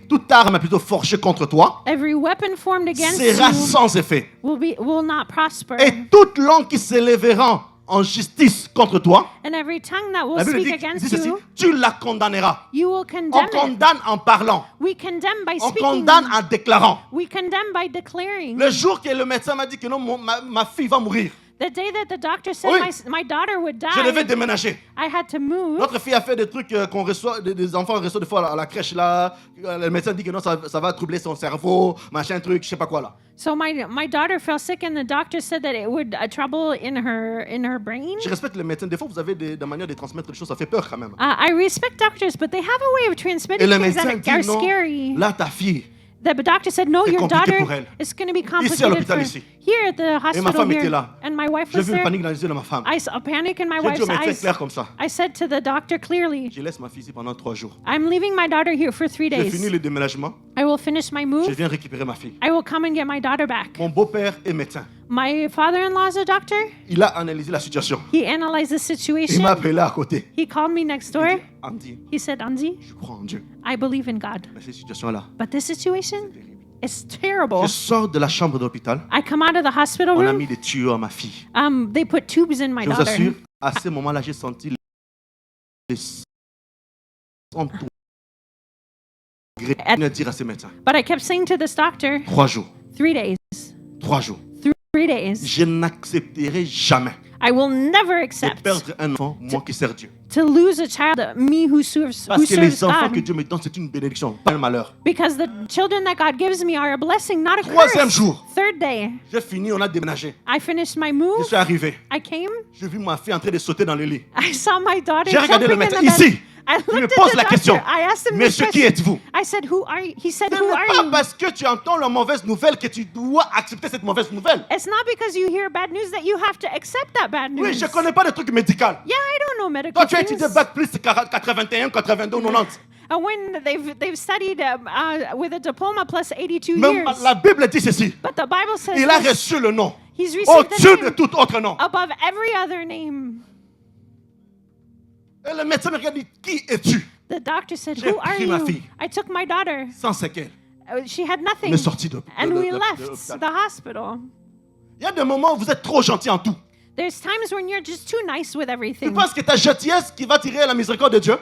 Speaker 1: toute arme plutôt forgée contre toi
Speaker 2: Every weapon formed against
Speaker 1: sera
Speaker 2: you
Speaker 1: sans effet.
Speaker 2: will not prosper.
Speaker 1: Et toute langue qui s'élèvera en justice contre toi,
Speaker 2: And every tongue that will
Speaker 1: la Bible
Speaker 2: speak
Speaker 1: dit
Speaker 2: against
Speaker 1: ceci,
Speaker 2: you,
Speaker 1: tu la condamneras.
Speaker 2: you will
Speaker 1: On
Speaker 2: condemn it.
Speaker 1: condamne en parlant,
Speaker 2: We condemn by
Speaker 1: on
Speaker 2: speaking.
Speaker 1: condamne en déclarant.
Speaker 2: We condemn by declaring.
Speaker 1: Le jour que le médecin m'a dit que non, ma fille va mourir,
Speaker 2: The day that the doctor said
Speaker 1: Oui.
Speaker 2: my daughter would
Speaker 1: je devais
Speaker 2: die,
Speaker 1: déménager.
Speaker 2: I had to move.
Speaker 1: Notre fille a fait des trucs qu'on reçoit, des enfants reçoivent des fois à la crèche là. Le médecin dit que non, ça va troubler son cerveau, machin truc, je sais pas quoi là.
Speaker 2: So my daughter fell sick, and the doctor said that it would trouble in her brain.
Speaker 1: Je respecte les médecins. Des fois, vous avez des manières de transmettre les choses, ça fait peur quand même.
Speaker 2: I respect doctors, but they have a way of
Speaker 1: Et
Speaker 2: transmitting
Speaker 1: le
Speaker 2: things
Speaker 1: médecin
Speaker 2: that are
Speaker 1: dit non,
Speaker 2: scary.
Speaker 1: là ta fille.
Speaker 2: The doctor said, no,
Speaker 1: C'est
Speaker 2: your
Speaker 1: compliqué
Speaker 2: daughter
Speaker 1: pour elle.
Speaker 2: is going to be
Speaker 1: Ici, à
Speaker 2: complicated
Speaker 1: l'hôpital,
Speaker 2: for
Speaker 1: ici.
Speaker 2: here at the
Speaker 1: Et ma
Speaker 2: hospital
Speaker 1: femme était
Speaker 2: here.
Speaker 1: là.
Speaker 2: And my wife
Speaker 1: J'ai
Speaker 2: was
Speaker 1: vu le
Speaker 2: there.
Speaker 1: panique dans les yeux de ma femme.
Speaker 2: I saw a panic in my
Speaker 1: J'ai dit
Speaker 2: wife's
Speaker 1: au médecin
Speaker 2: eyes.
Speaker 1: clair comme ça.
Speaker 2: I said to the doctor clearly,
Speaker 1: Je laisse ma fille ici pendant 3 jours.
Speaker 2: I'm leaving my daughter here for 3
Speaker 1: J'ai fini
Speaker 2: days.
Speaker 1: le déménagement.
Speaker 2: I will finish my
Speaker 1: Je
Speaker 2: move.
Speaker 1: viens récupérer ma fille.
Speaker 2: I will come and get my daughter back.
Speaker 1: Mon beau-père est médecin.
Speaker 2: My father-in-law is a doctor.
Speaker 1: Il a analysé la situation.
Speaker 2: He analyzed the
Speaker 1: Il
Speaker 2: situation.
Speaker 1: m'a appelé à côté.
Speaker 2: He called me next
Speaker 1: Il
Speaker 2: door.
Speaker 1: dit, Andy,
Speaker 2: He said, Andy,
Speaker 1: je crois en Dieu.
Speaker 2: I believe in God.
Speaker 1: Mais cette situation-là,
Speaker 2: But this situation is terrible.
Speaker 1: je sors de la chambre d'hôpital.
Speaker 2: I come out of the hospital
Speaker 1: On a
Speaker 2: room.
Speaker 1: mis des tuyaux à ma fille.
Speaker 2: They put tubes in my
Speaker 1: Je vous
Speaker 2: daughter.
Speaker 1: assure, à ce moment-là, j'ai senti les de dire à ces médecins.
Speaker 2: But I kept saying to this doctor,
Speaker 1: 3 jours.
Speaker 2: 3 days.
Speaker 1: 3 jours.
Speaker 2: 3 days.
Speaker 1: Je n'accepterai jamais
Speaker 2: I will never
Speaker 1: de
Speaker 2: accept
Speaker 1: perdre un enfant, moi qui sers Dieu.
Speaker 2: to lose a child, me who serves
Speaker 1: Parce que les enfants
Speaker 2: God.
Speaker 1: que Dieu me donne, c'est une bénédiction, pas un malheur.
Speaker 2: Because the children that God gives me are a blessing, not a
Speaker 1: Troisième
Speaker 2: curse.
Speaker 1: jour.
Speaker 2: Third day,
Speaker 1: J'ai fini, on a déménagé.
Speaker 2: I finished my
Speaker 1: Je
Speaker 2: move.
Speaker 1: suis arrivé.
Speaker 2: I came.
Speaker 1: J'ai vu ma fille en train de sauter dans le lit.
Speaker 2: I saw my daughter
Speaker 1: J'ai regardé le
Speaker 2: jumping in
Speaker 1: médecin
Speaker 2: the bed.
Speaker 1: ici.
Speaker 2: I
Speaker 1: Je me
Speaker 2: looked
Speaker 1: pose
Speaker 2: at
Speaker 1: la
Speaker 2: the
Speaker 1: question.
Speaker 2: doctor. I asked him this
Speaker 1: Monsieur, qui
Speaker 2: question.
Speaker 1: êtes-vous?
Speaker 2: I said, "Who are you?" He said,
Speaker 1: Ce
Speaker 2: "Who
Speaker 1: n'est
Speaker 2: are
Speaker 1: pas
Speaker 2: you?"
Speaker 1: parce que tu entends la mauvaise nouvelle que tu dois accepter cette mauvaise nouvelle.
Speaker 2: It's not because you hear bad news that you have to accept that bad news.
Speaker 1: Oui, je ne connais pas de trucs médicaux.
Speaker 2: Yeah, I don't know medical
Speaker 1: Toi, tu as
Speaker 2: things.
Speaker 1: étudié Bac plus 81, 82, 90.
Speaker 2: When they've studied with a diploma plus 82
Speaker 1: Même
Speaker 2: years.
Speaker 1: la Bible dit ceci.
Speaker 2: But the Bible says
Speaker 1: Il a
Speaker 2: this.
Speaker 1: reçu le nom
Speaker 2: He's received the
Speaker 1: au-dessus de
Speaker 2: name
Speaker 1: tout autre nom.
Speaker 2: above every other name.
Speaker 1: Et le médecin me regarde et dit, qui es-tu?
Speaker 2: The doctor said,
Speaker 1: J'ai
Speaker 2: "Who are
Speaker 1: pris ma
Speaker 2: you?"
Speaker 1: fille.
Speaker 2: I took my daughter.
Speaker 1: Sans séquelles.
Speaker 2: She had nothing.
Speaker 1: On est sorti de
Speaker 2: And we
Speaker 1: de
Speaker 2: left
Speaker 1: l'hôpital.
Speaker 2: the hospital.
Speaker 1: Il y a des moments où vous êtes trop gentil en tout.
Speaker 2: There's times when you're just too nice with
Speaker 1: Tu
Speaker 2: everything.
Speaker 1: penses que ta gentillesse qui va tirer la miséricorde de Dieu?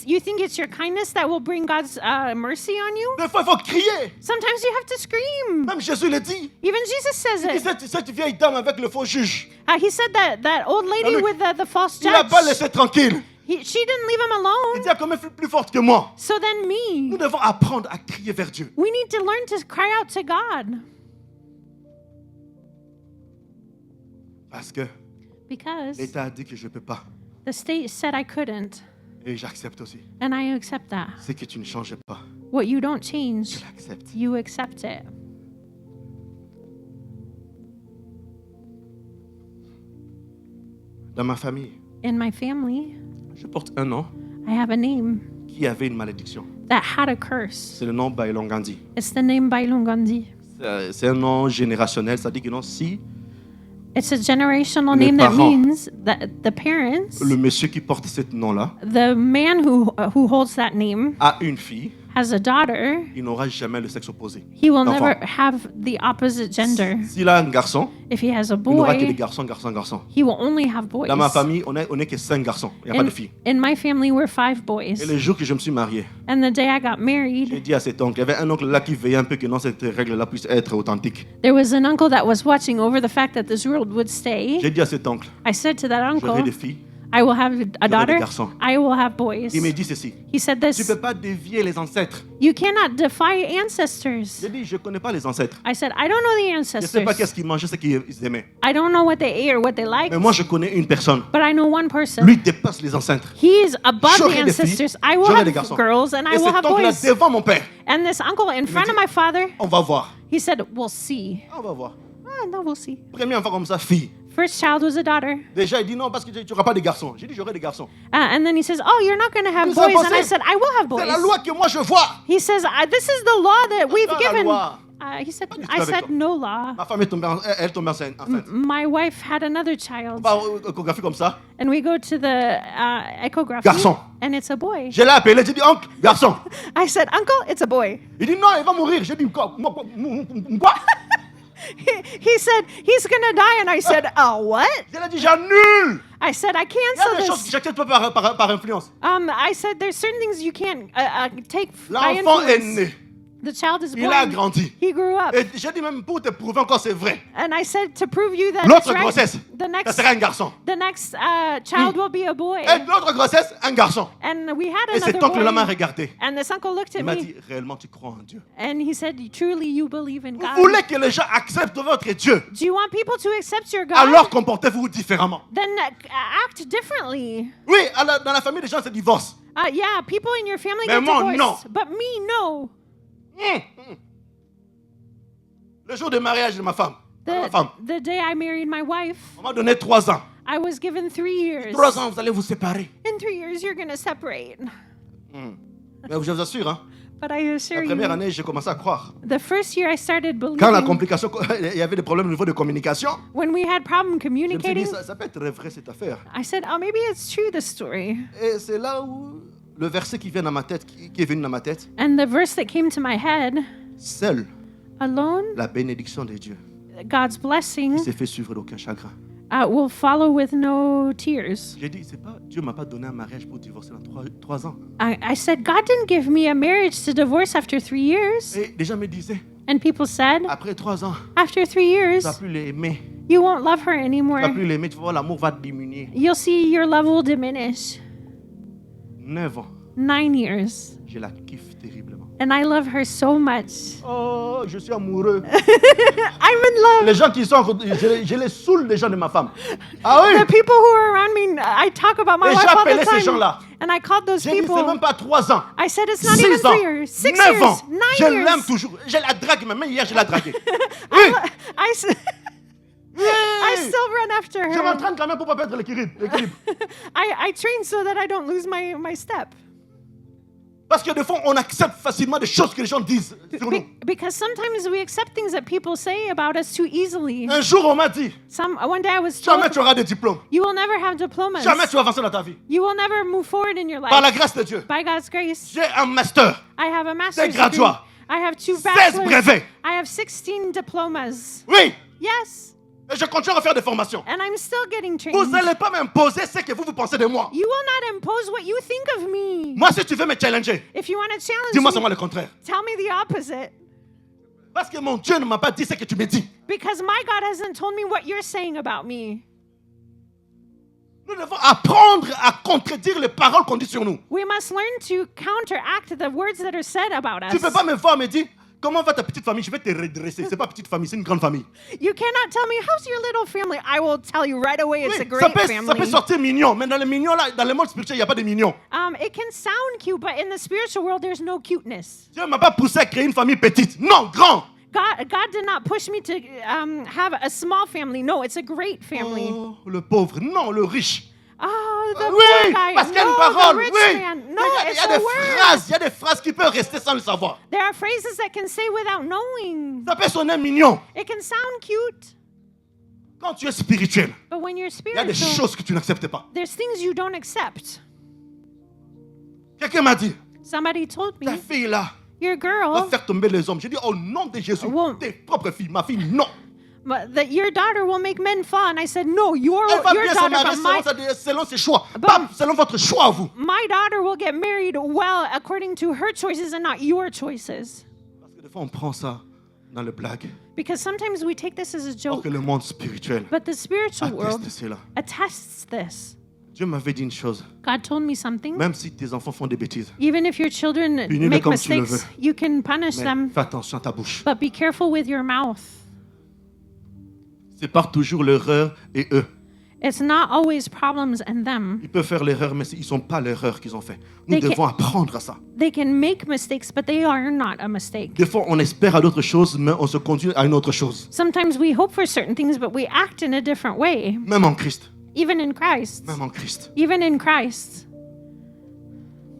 Speaker 2: You think it's your kindness that will bring God's mercy on you?
Speaker 1: Des fois, il faut crier.
Speaker 2: Sometimes you have to scream.
Speaker 1: Même Jésus le dit.
Speaker 2: Even Jesus says
Speaker 1: Il
Speaker 2: it.
Speaker 1: dit, cette vieille dame avec le faux juge,
Speaker 2: He said that old lady
Speaker 1: Luc,
Speaker 2: with the false
Speaker 1: il l'a
Speaker 2: judge,
Speaker 1: pas laissé tranquille.
Speaker 2: she didn't leave him
Speaker 1: Il
Speaker 2: alone.
Speaker 1: dit, comme elle est plus forte que moi.
Speaker 2: So then
Speaker 1: Nous
Speaker 2: me,
Speaker 1: devons apprendre à crier vers Dieu.
Speaker 2: we need to learn to cry out to God.
Speaker 1: Parce que
Speaker 2: Because
Speaker 1: l'État a dit que je ne peux pas.
Speaker 2: the state said I couldn't.
Speaker 1: Et j'accepte aussi.
Speaker 2: And I accept that.
Speaker 1: C'est que tu ne changes pas.
Speaker 2: What you don't
Speaker 1: Je
Speaker 2: change,
Speaker 1: l'accepte.
Speaker 2: you accept it.
Speaker 1: Dans ma famille,
Speaker 2: In my family,
Speaker 1: je porte un nom
Speaker 2: I have a name
Speaker 1: qui avait une malédiction.
Speaker 2: that had a curse.
Speaker 1: C'est le nom Bailon Gandhi.
Speaker 2: It's the name Bailongandi.
Speaker 1: C'est un nom générationnel, ça dit que non, si
Speaker 2: It's a generational
Speaker 1: Les
Speaker 2: name that
Speaker 1: parents.
Speaker 2: means that the parents,
Speaker 1: le monsieur qui porte ce nom-là
Speaker 2: the man who holds that name,
Speaker 1: a une fille,
Speaker 2: has a daughter,
Speaker 1: il n'aura jamais le sexe opposé.
Speaker 2: he will
Speaker 1: L'enfant.
Speaker 2: never have the opposite gender.
Speaker 1: S'il a un garçon,
Speaker 2: If he has a
Speaker 1: il n'aura que des
Speaker 2: boy,
Speaker 1: garçons, garçons, garçons.
Speaker 2: he will only have boys.
Speaker 1: Dans ma famille, on est que 5 garçons, il n'y a pas de filles.
Speaker 2: In my family, we're 5 boys.
Speaker 1: Et le jour que je me suis marié,
Speaker 2: And the day I got
Speaker 1: j'ai
Speaker 2: married,
Speaker 1: dit à cet oncle, il y avait un oncle là qui veillait un peu que non, cette règle-là puisse être authentique.
Speaker 2: there was an uncle that was watching over the fact that this rule would stay.
Speaker 1: J'ai dit à cet oncle,
Speaker 2: I said to that
Speaker 1: j'aurai
Speaker 2: uncle,
Speaker 1: des filles.
Speaker 2: I will have a daughter,
Speaker 1: garçons.
Speaker 2: I will have boys.
Speaker 1: Il me dit ceci,
Speaker 2: He said
Speaker 1: tu ne
Speaker 2: this,
Speaker 1: peux pas dévier les ancêtres.
Speaker 2: you cannot defy ancestors.
Speaker 1: J'ai dit, je ne connais pas les ancêtres.
Speaker 2: I said, I don't know the
Speaker 1: Je ne sais pas
Speaker 2: ancestors.
Speaker 1: qu'est-ce qu'ils mangeaient, ce qu'ils aimaient.
Speaker 2: I don't know what they ate or what they liked,
Speaker 1: Mais moi, je connais une personne.
Speaker 2: but I know one person.
Speaker 1: Lui dépasse les ancêtres.
Speaker 2: He is above the
Speaker 1: J'aurai des filles,
Speaker 2: ancestors. I will
Speaker 1: j'aurai des
Speaker 2: have
Speaker 1: garçons.
Speaker 2: girls and I
Speaker 1: Et
Speaker 2: will have
Speaker 1: cet oncle-là,
Speaker 2: boys.
Speaker 1: devant mon père,
Speaker 2: And this uncle in front of
Speaker 1: dit-
Speaker 2: my father,
Speaker 1: on va voir.
Speaker 2: he said, we'll see.
Speaker 1: On va voir.
Speaker 2: Ah, no, we'll see.
Speaker 1: Premier enfant comme ça, fille.
Speaker 2: First child was a daughter.
Speaker 1: Déjà, il dit non, parce que tu n'auras pas de garçons. J'ai dit, j'aurai des garçons.
Speaker 2: And then he says, oh, you're not going to have
Speaker 1: Nous
Speaker 2: boys.
Speaker 1: avons
Speaker 2: And I
Speaker 1: posé.
Speaker 2: said, I will have
Speaker 1: C'est la
Speaker 2: boys.
Speaker 1: loi que moi je vois.
Speaker 2: He says, this is the law that we've
Speaker 1: la
Speaker 2: given.
Speaker 1: loi.
Speaker 2: He said,
Speaker 1: Pas du tout
Speaker 2: I
Speaker 1: avec
Speaker 2: said,
Speaker 1: toi.
Speaker 2: no law.
Speaker 1: Ma femme est tombée, elle tombe enceinte.
Speaker 2: My wife had another child.
Speaker 1: Pas échographie comme ça.
Speaker 2: And we go to the ecography.
Speaker 1: Garçon.
Speaker 2: And it's a boy.
Speaker 1: Je l'ai appelé, j'ai dit, oncle, garçon.
Speaker 2: I said, uncle, it's a boy.
Speaker 1: Il dit non, il va mourir. J'ai dit, quoi? Quoi?
Speaker 2: He said, he's going to die. And I said, what?
Speaker 1: Je lui ai dit, j'annule.
Speaker 2: I said, I
Speaker 1: Il y a
Speaker 2: cancel
Speaker 1: des choses que
Speaker 2: this.
Speaker 1: j'accepte pas par influence.
Speaker 2: I said, there's certain things you can't take by
Speaker 1: L'enfant est
Speaker 2: influence.
Speaker 1: né.
Speaker 2: The child is
Speaker 1: Il a
Speaker 2: born.
Speaker 1: grandi.
Speaker 2: He grew up.
Speaker 1: Et j'ai dit même pour te prouver encore c'est vrai.
Speaker 2: And I said, to prove you that
Speaker 1: L'autre
Speaker 2: it's right,
Speaker 1: grossesse,
Speaker 2: the
Speaker 1: ça
Speaker 2: next
Speaker 1: sera un garçon.
Speaker 2: child will be a boy.
Speaker 1: Et l'autre grossesse, un garçon.
Speaker 2: And we had
Speaker 1: Et cet
Speaker 2: another
Speaker 1: oncle-là m'a
Speaker 2: boy.
Speaker 1: regardé.
Speaker 2: And this uncle looked
Speaker 1: Il
Speaker 2: at
Speaker 1: m'a
Speaker 2: me
Speaker 1: dit, réellement tu crois en Dieu.
Speaker 2: and he said, truly you believe in
Speaker 1: Vous
Speaker 2: God.
Speaker 1: voulez que les gens acceptent votre Dieu.
Speaker 2: Do you want people to accept your God?
Speaker 1: Alors comportez-vous différemment.
Speaker 2: Then act differently.
Speaker 1: Oui, dans la famille, les gens se divorcent.
Speaker 2: Yeah, people in your family
Speaker 1: Mais
Speaker 2: get
Speaker 1: moi,
Speaker 2: divorced.
Speaker 1: non.
Speaker 2: But me, no.
Speaker 1: Le jour de mariage de ma femme,
Speaker 2: The day I married my wife,
Speaker 1: on m'a donné 3 ans.
Speaker 2: I was given 3 years.
Speaker 1: 3 ans, vous allez vous séparer.
Speaker 2: In 3 years, you're going to separate.
Speaker 1: Mais je vous assure, hein,
Speaker 2: But I assure
Speaker 1: la première
Speaker 2: you,
Speaker 1: année, j'ai commencé à croire.
Speaker 2: the first year I started
Speaker 1: Quand la
Speaker 2: believing,
Speaker 1: complication, il y avait des problèmes au niveau de communication,
Speaker 2: when we had problem
Speaker 1: je me suis dit,
Speaker 2: communicating,
Speaker 1: ça peut être vrai cette affaire.
Speaker 2: I said, oh, maybe it's true, this story.
Speaker 1: Et c'est là où le verset qui vient dans ma tête, qui est venu dans ma tête,
Speaker 2: And the verse that came to my head,
Speaker 1: seule
Speaker 2: alone,
Speaker 1: la bénédiction de Dieu
Speaker 2: God's blessing
Speaker 1: s'est fait suivre d'aucun chagrin.
Speaker 2: will follow with no tears.
Speaker 1: J'ai dit, c'est pas, Dieu m'a pas donné un mariage pour divorcer dans 3 ans.
Speaker 2: I said, God didn't give me a marriage to divorce after 3 years.
Speaker 1: Et les gens me disaient,
Speaker 2: And people said,
Speaker 1: après 3 ans,
Speaker 2: after 3
Speaker 1: tu
Speaker 2: years,
Speaker 1: vas plus l'aimer.
Speaker 2: you won't love her
Speaker 1: Tu vas
Speaker 2: anymore.
Speaker 1: plus l'aimer, tu vas voir, l'amour va diminuer.
Speaker 2: You'll see your love will diminish.
Speaker 1: 9 ans,
Speaker 2: 9 years.
Speaker 1: je la kiffe terriblement.
Speaker 2: And I love her so much.
Speaker 1: Oh, je suis amoureux.
Speaker 2: I'm in love.
Speaker 1: Les gens qui sont, je les saoule, les gens de ma femme. Ah oui,
Speaker 2: The people who are around me, I talk about my
Speaker 1: Et
Speaker 2: wife all
Speaker 1: j'appelais
Speaker 2: the
Speaker 1: ces
Speaker 2: time.
Speaker 1: gens-là.
Speaker 2: And I called those
Speaker 1: j'ai dit, c'est
Speaker 2: people.
Speaker 1: même pas 3 ans.
Speaker 2: I said it's not even
Speaker 1: 6 ans,
Speaker 2: 3 years. 6
Speaker 1: 9
Speaker 2: years.
Speaker 1: ans,
Speaker 2: 9
Speaker 1: je l'aime
Speaker 2: years.
Speaker 1: toujours. Je la drague, même hier, je la draguée. Oui,
Speaker 2: I I still run after
Speaker 1: je
Speaker 2: her.
Speaker 1: m'entraîne quand même pour pas perdre l'équilibre.
Speaker 2: I train so that I don't lose my step.
Speaker 1: Parce que des fois, on accepte facilement des choses que les gens disent sur nous.
Speaker 2: Because sometimes we accept things that people say about us too easily.
Speaker 1: Un jour, on m'a dit,
Speaker 2: One day I was told,
Speaker 1: jamais tu auras de diplôme.
Speaker 2: you will never have diplomas.
Speaker 1: Jamais tu vas avancer dans ta vie.
Speaker 2: You will never move forward in your
Speaker 1: Par la
Speaker 2: life.
Speaker 1: grâce de Dieu,
Speaker 2: By God's grace,
Speaker 1: j'ai un master.
Speaker 2: I have a master's degree.
Speaker 1: graduats.
Speaker 2: I have 2
Speaker 1: 16
Speaker 2: bachelors.
Speaker 1: brevets.
Speaker 2: I have 16 diplomas.
Speaker 1: Oui,
Speaker 2: Yes.
Speaker 1: Et je continue à faire des formations.
Speaker 2: And I'm still getting
Speaker 1: Vous
Speaker 2: trained.
Speaker 1: n'allez pas m'imposer ce que vous pensez de moi.
Speaker 2: You will not impose what you think of me.
Speaker 1: Moi, si tu veux me challenger,
Speaker 2: If you want to
Speaker 1: dis-moi
Speaker 2: challenge
Speaker 1: seulement
Speaker 2: me,
Speaker 1: le contraire.
Speaker 2: tell me the opposite.
Speaker 1: Parce que mon Dieu ne m'a pas dit ce que tu me dis.
Speaker 2: Because my God hasn't told me what you're saying about me.
Speaker 1: Nous devons apprendre à contredire les paroles qu'on dit sur nous.
Speaker 2: We must learn to counteract the words that are said about
Speaker 1: Tu ne peux
Speaker 2: us.
Speaker 1: pas me voir me dire comment va ta petite famille. Je vais te redresser. C'est pas petite famille, c'est une grande famille.
Speaker 2: You cannot tell me, how's your little family? I will tell you right away it's a
Speaker 1: Oui,
Speaker 2: great
Speaker 1: ça peut
Speaker 2: family.
Speaker 1: sortir mignon, mais dans les mignons là, dans le monde spirituel, il n'y a pas de mignons.
Speaker 2: It can sound cute, but in the spiritual world, there's no cuteness.
Speaker 1: Dieu ne m'a pas poussé à créer une famille petite. Non, grand.
Speaker 2: God did not push me to have a small family. No, it's a great family.
Speaker 1: Oh, le pauvre. Non, le riche.
Speaker 2: Oh, the
Speaker 1: Oui,
Speaker 2: poor guy.
Speaker 1: parce qu'il y a une
Speaker 2: No,
Speaker 1: parole.
Speaker 2: the rich
Speaker 1: Oui.
Speaker 2: man.
Speaker 1: Il
Speaker 2: No,
Speaker 1: y
Speaker 2: it's
Speaker 1: a
Speaker 2: a
Speaker 1: des
Speaker 2: word.
Speaker 1: phrases. Il y a des phrases qui peuvent rester sans le savoir.
Speaker 2: There are phrases that can say without knowing.
Speaker 1: Ça peut sonner mignon.
Speaker 2: It can sound cute,
Speaker 1: Quand tu es spirituel,
Speaker 2: but when you're
Speaker 1: il y a des
Speaker 2: spiritual,
Speaker 1: choses que tu n'acceptes pas.
Speaker 2: there's things you don't accept.
Speaker 1: Quelqu'un m'a dit,
Speaker 2: Somebody told
Speaker 1: ta
Speaker 2: me,
Speaker 1: fille là
Speaker 2: your
Speaker 1: va
Speaker 2: girl,
Speaker 1: faire tomber les hommes. J'ai dit, au nom de Jésus,
Speaker 2: Well-
Speaker 1: tes propres filles, ma fille, non.
Speaker 2: that your daughter will make men fall. And I said, no, your
Speaker 1: Elle va
Speaker 2: daughter,
Speaker 1: bien se marier
Speaker 2: but
Speaker 1: selon ses choix, pas selon votre choix à vous.
Speaker 2: my daughter will get married well according to her choices and not your choices.
Speaker 1: Parce que des fois, on prend ça dans le blague.
Speaker 2: Because sometimes we take this as a
Speaker 1: Alors
Speaker 2: joke,
Speaker 1: que le monde spirituel
Speaker 2: but the spiritual
Speaker 1: atteste
Speaker 2: world
Speaker 1: cela.
Speaker 2: attests this.
Speaker 1: Dieu m'avait dit une chose.
Speaker 2: God told me something.
Speaker 1: Même si tes enfants font des bêtises,
Speaker 2: Even if your children
Speaker 1: Punis-le
Speaker 2: make
Speaker 1: comme tu le
Speaker 2: mistakes,
Speaker 1: veux.
Speaker 2: you can punish
Speaker 1: mais
Speaker 2: them,
Speaker 1: fais attention à ta bouche.
Speaker 2: but be careful with your mouth.
Speaker 1: Sépare toujours l'erreur et eux.
Speaker 2: It's not always problems and them.
Speaker 1: Ils peuvent faire l'erreur, mais ils ne sont pas l'erreur qu'ils ont fait. Nous
Speaker 2: They can-
Speaker 1: devons apprendre à ça.
Speaker 2: They can make mistakes, but they are not a mistake.
Speaker 1: Des fois, on espère à d'autres choses, mais on se conduit à une autre chose.
Speaker 2: Sometimes we hope for certain things, but we act in a different way.
Speaker 1: Même en Christ.
Speaker 2: Even in Christ.
Speaker 1: Même en Christ.
Speaker 2: Even in Christ.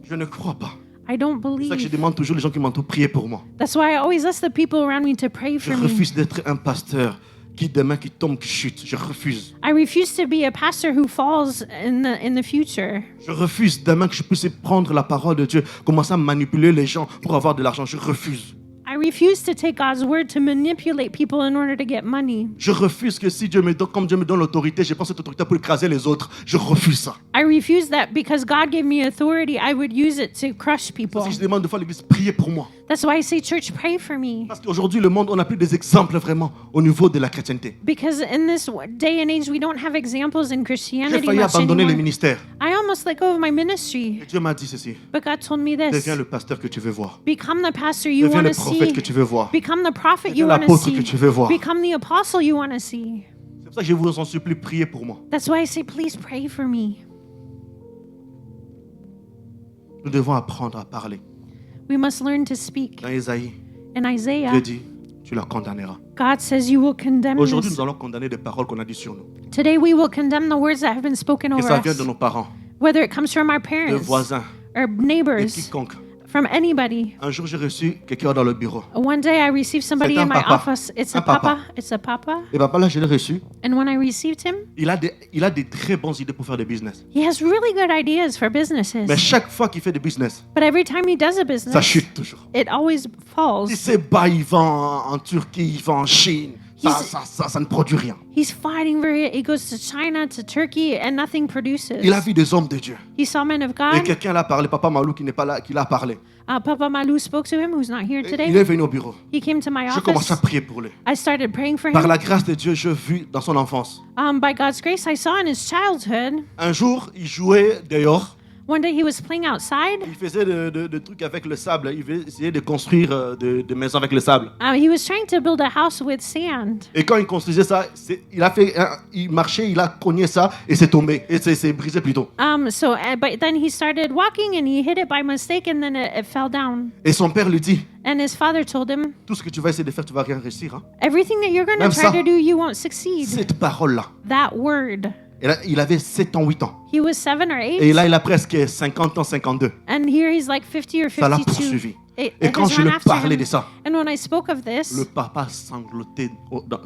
Speaker 1: Je ne crois pas.
Speaker 2: I don't
Speaker 1: C'est ça que je
Speaker 2: believe.
Speaker 1: demande toujours les gens qui m'entourent prier pour moi.
Speaker 2: That's why I always ask the people around me to pray
Speaker 1: Je
Speaker 2: for me.
Speaker 1: refuse d'être un pasteur qui demain qui tombe, qui chute. Je refuse.
Speaker 2: I refuse to be a pastor who falls in the future.
Speaker 1: Je refuse demain que je puisse prendre la parole de Dieu, commencer à manipuler les gens pour avoir de l'argent. Je refuse.
Speaker 2: I refuse to take God's word to manipulate people in order to get money.
Speaker 1: Je refuse que si Dieu me donne, comme Dieu me donne l'autorité, je prends cette autorité pour écraser les autres. Je refuse ça.
Speaker 2: I refuse that because God gave me authority, I would use it to crush people.
Speaker 1: Si je demande de fois à l'église, priez pour moi.
Speaker 2: That's why I say, church, pray for me.
Speaker 1: Parce qu'aujourd'hui, le monde, on n'a plus des exemples vraiment au niveau de la chrétienté.
Speaker 2: Because in this day and age, we don't have examples in
Speaker 1: J'ai
Speaker 2: Christianity
Speaker 1: failli
Speaker 2: much
Speaker 1: abandonner le
Speaker 2: anymore.
Speaker 1: ministère.
Speaker 2: I almost let go of my ministry.
Speaker 1: Et Dieu m'a dit ceci.
Speaker 2: But God told me this.
Speaker 1: Deviens le pasteur que tu veux voir.
Speaker 2: Become the pastor you
Speaker 1: Deviens
Speaker 2: want
Speaker 1: le
Speaker 2: to
Speaker 1: prophète
Speaker 2: see.
Speaker 1: que tu veux voir.
Speaker 2: Become the prophet
Speaker 1: Deviens
Speaker 2: you want to
Speaker 1: l'apôtre
Speaker 2: see.
Speaker 1: que tu veux voir.
Speaker 2: Become the apostle you want to see.
Speaker 1: C'est pour ça que je vous en supplie, priez pour moi.
Speaker 2: That's why I say, please pray for me.
Speaker 1: Nous devons apprendre à parler.
Speaker 2: We must learn to speak.
Speaker 1: Dans Ésaïe,
Speaker 2: In Isaiah,
Speaker 1: Dieu dit, tu la condamneras.
Speaker 2: God says you will condemn
Speaker 1: Aujourd'hui,
Speaker 2: this.
Speaker 1: nous allons condamner des paroles qu'on a dites sur nous.
Speaker 2: Today we will condemn the words that have been spoken
Speaker 1: Que
Speaker 2: over
Speaker 1: ça vient
Speaker 2: us.
Speaker 1: de nos parents,
Speaker 2: Whether it comes from our
Speaker 1: de
Speaker 2: parents
Speaker 1: voisins,
Speaker 2: or
Speaker 1: de
Speaker 2: neighbors,
Speaker 1: quiconque.
Speaker 2: from anybody.
Speaker 1: Un jour, j'ai reçu quelqu'un dans le bureau.
Speaker 2: One day I received somebody
Speaker 1: C'est un
Speaker 2: in my
Speaker 1: papa.
Speaker 2: office. It's
Speaker 1: Un
Speaker 2: a papa.
Speaker 1: papa.
Speaker 2: It's a papa.
Speaker 1: Et papa, là, je l'ai reçu.
Speaker 2: And when I received him,
Speaker 1: Il a des très bonnes idées pour faire des business.
Speaker 2: he has really good ideas for
Speaker 1: Mais
Speaker 2: businesses.
Speaker 1: chaque fois qu'il fait des business,
Speaker 2: But every time he does a
Speaker 1: ça
Speaker 2: business,
Speaker 1: chute toujours.
Speaker 2: it always
Speaker 1: Il
Speaker 2: falls.
Speaker 1: se bat, il vend en Turquie, il vend en Chine.
Speaker 2: He's-
Speaker 1: Ça ne produit rien.
Speaker 2: He's fighting for it. He goes to China, to Turkey, and nothing produces.
Speaker 1: Il a vu des hommes de Dieu.
Speaker 2: He saw men of
Speaker 1: Et
Speaker 2: God.
Speaker 1: quelqu'un l'a parlé, Papa Malou qui n'est pas là, qui l'a parlé.
Speaker 2: Papa Malou spoke to him, who's not here
Speaker 1: Il
Speaker 2: today.
Speaker 1: est venu au bureau.
Speaker 2: He came to my
Speaker 1: Je commence à
Speaker 2: office.
Speaker 1: prier pour lui.
Speaker 2: I started praying for
Speaker 1: Par
Speaker 2: him.
Speaker 1: la grâce de Dieu, je vis dans son enfance.
Speaker 2: By God's grace, I saw in his childhood.
Speaker 1: Un jour, il jouait dehors.
Speaker 2: One day he was playing outside.
Speaker 1: Il faisait des trucs avec le sable. Il essayait de construire des maisons avec le sable.
Speaker 2: He was trying to build a house with sand.
Speaker 1: Et quand il construisait ça, il marchait, il a cogné ça et c'est tombé. Et c'est brisé plutôt.
Speaker 2: But then he started walking and he hit it by mistake and then it fell down.
Speaker 1: Et son père lui dit,
Speaker 2: And his father told him,
Speaker 1: tout ce que tu vas essayer de faire, tu vas rien réussir. Hein.
Speaker 2: everything that you're going to
Speaker 1: Même
Speaker 2: try
Speaker 1: ça.
Speaker 2: to do, you won't succeed.
Speaker 1: Cette parole-là.
Speaker 2: That word.
Speaker 1: Et là, il avait 7 ans, 8 ans.
Speaker 2: He was 7 or
Speaker 1: Et
Speaker 2: 8.
Speaker 1: là, il a presque 50 ans, 52.
Speaker 2: And here he's like 50 or
Speaker 1: Ça l'a
Speaker 2: 52.
Speaker 1: poursuivi.
Speaker 2: It
Speaker 1: Et quand
Speaker 2: has
Speaker 1: je
Speaker 2: run
Speaker 1: lui
Speaker 2: after
Speaker 1: parlais
Speaker 2: him.
Speaker 1: de ça,
Speaker 2: And when I spoke of
Speaker 1: le
Speaker 2: this,
Speaker 1: papa sanglotait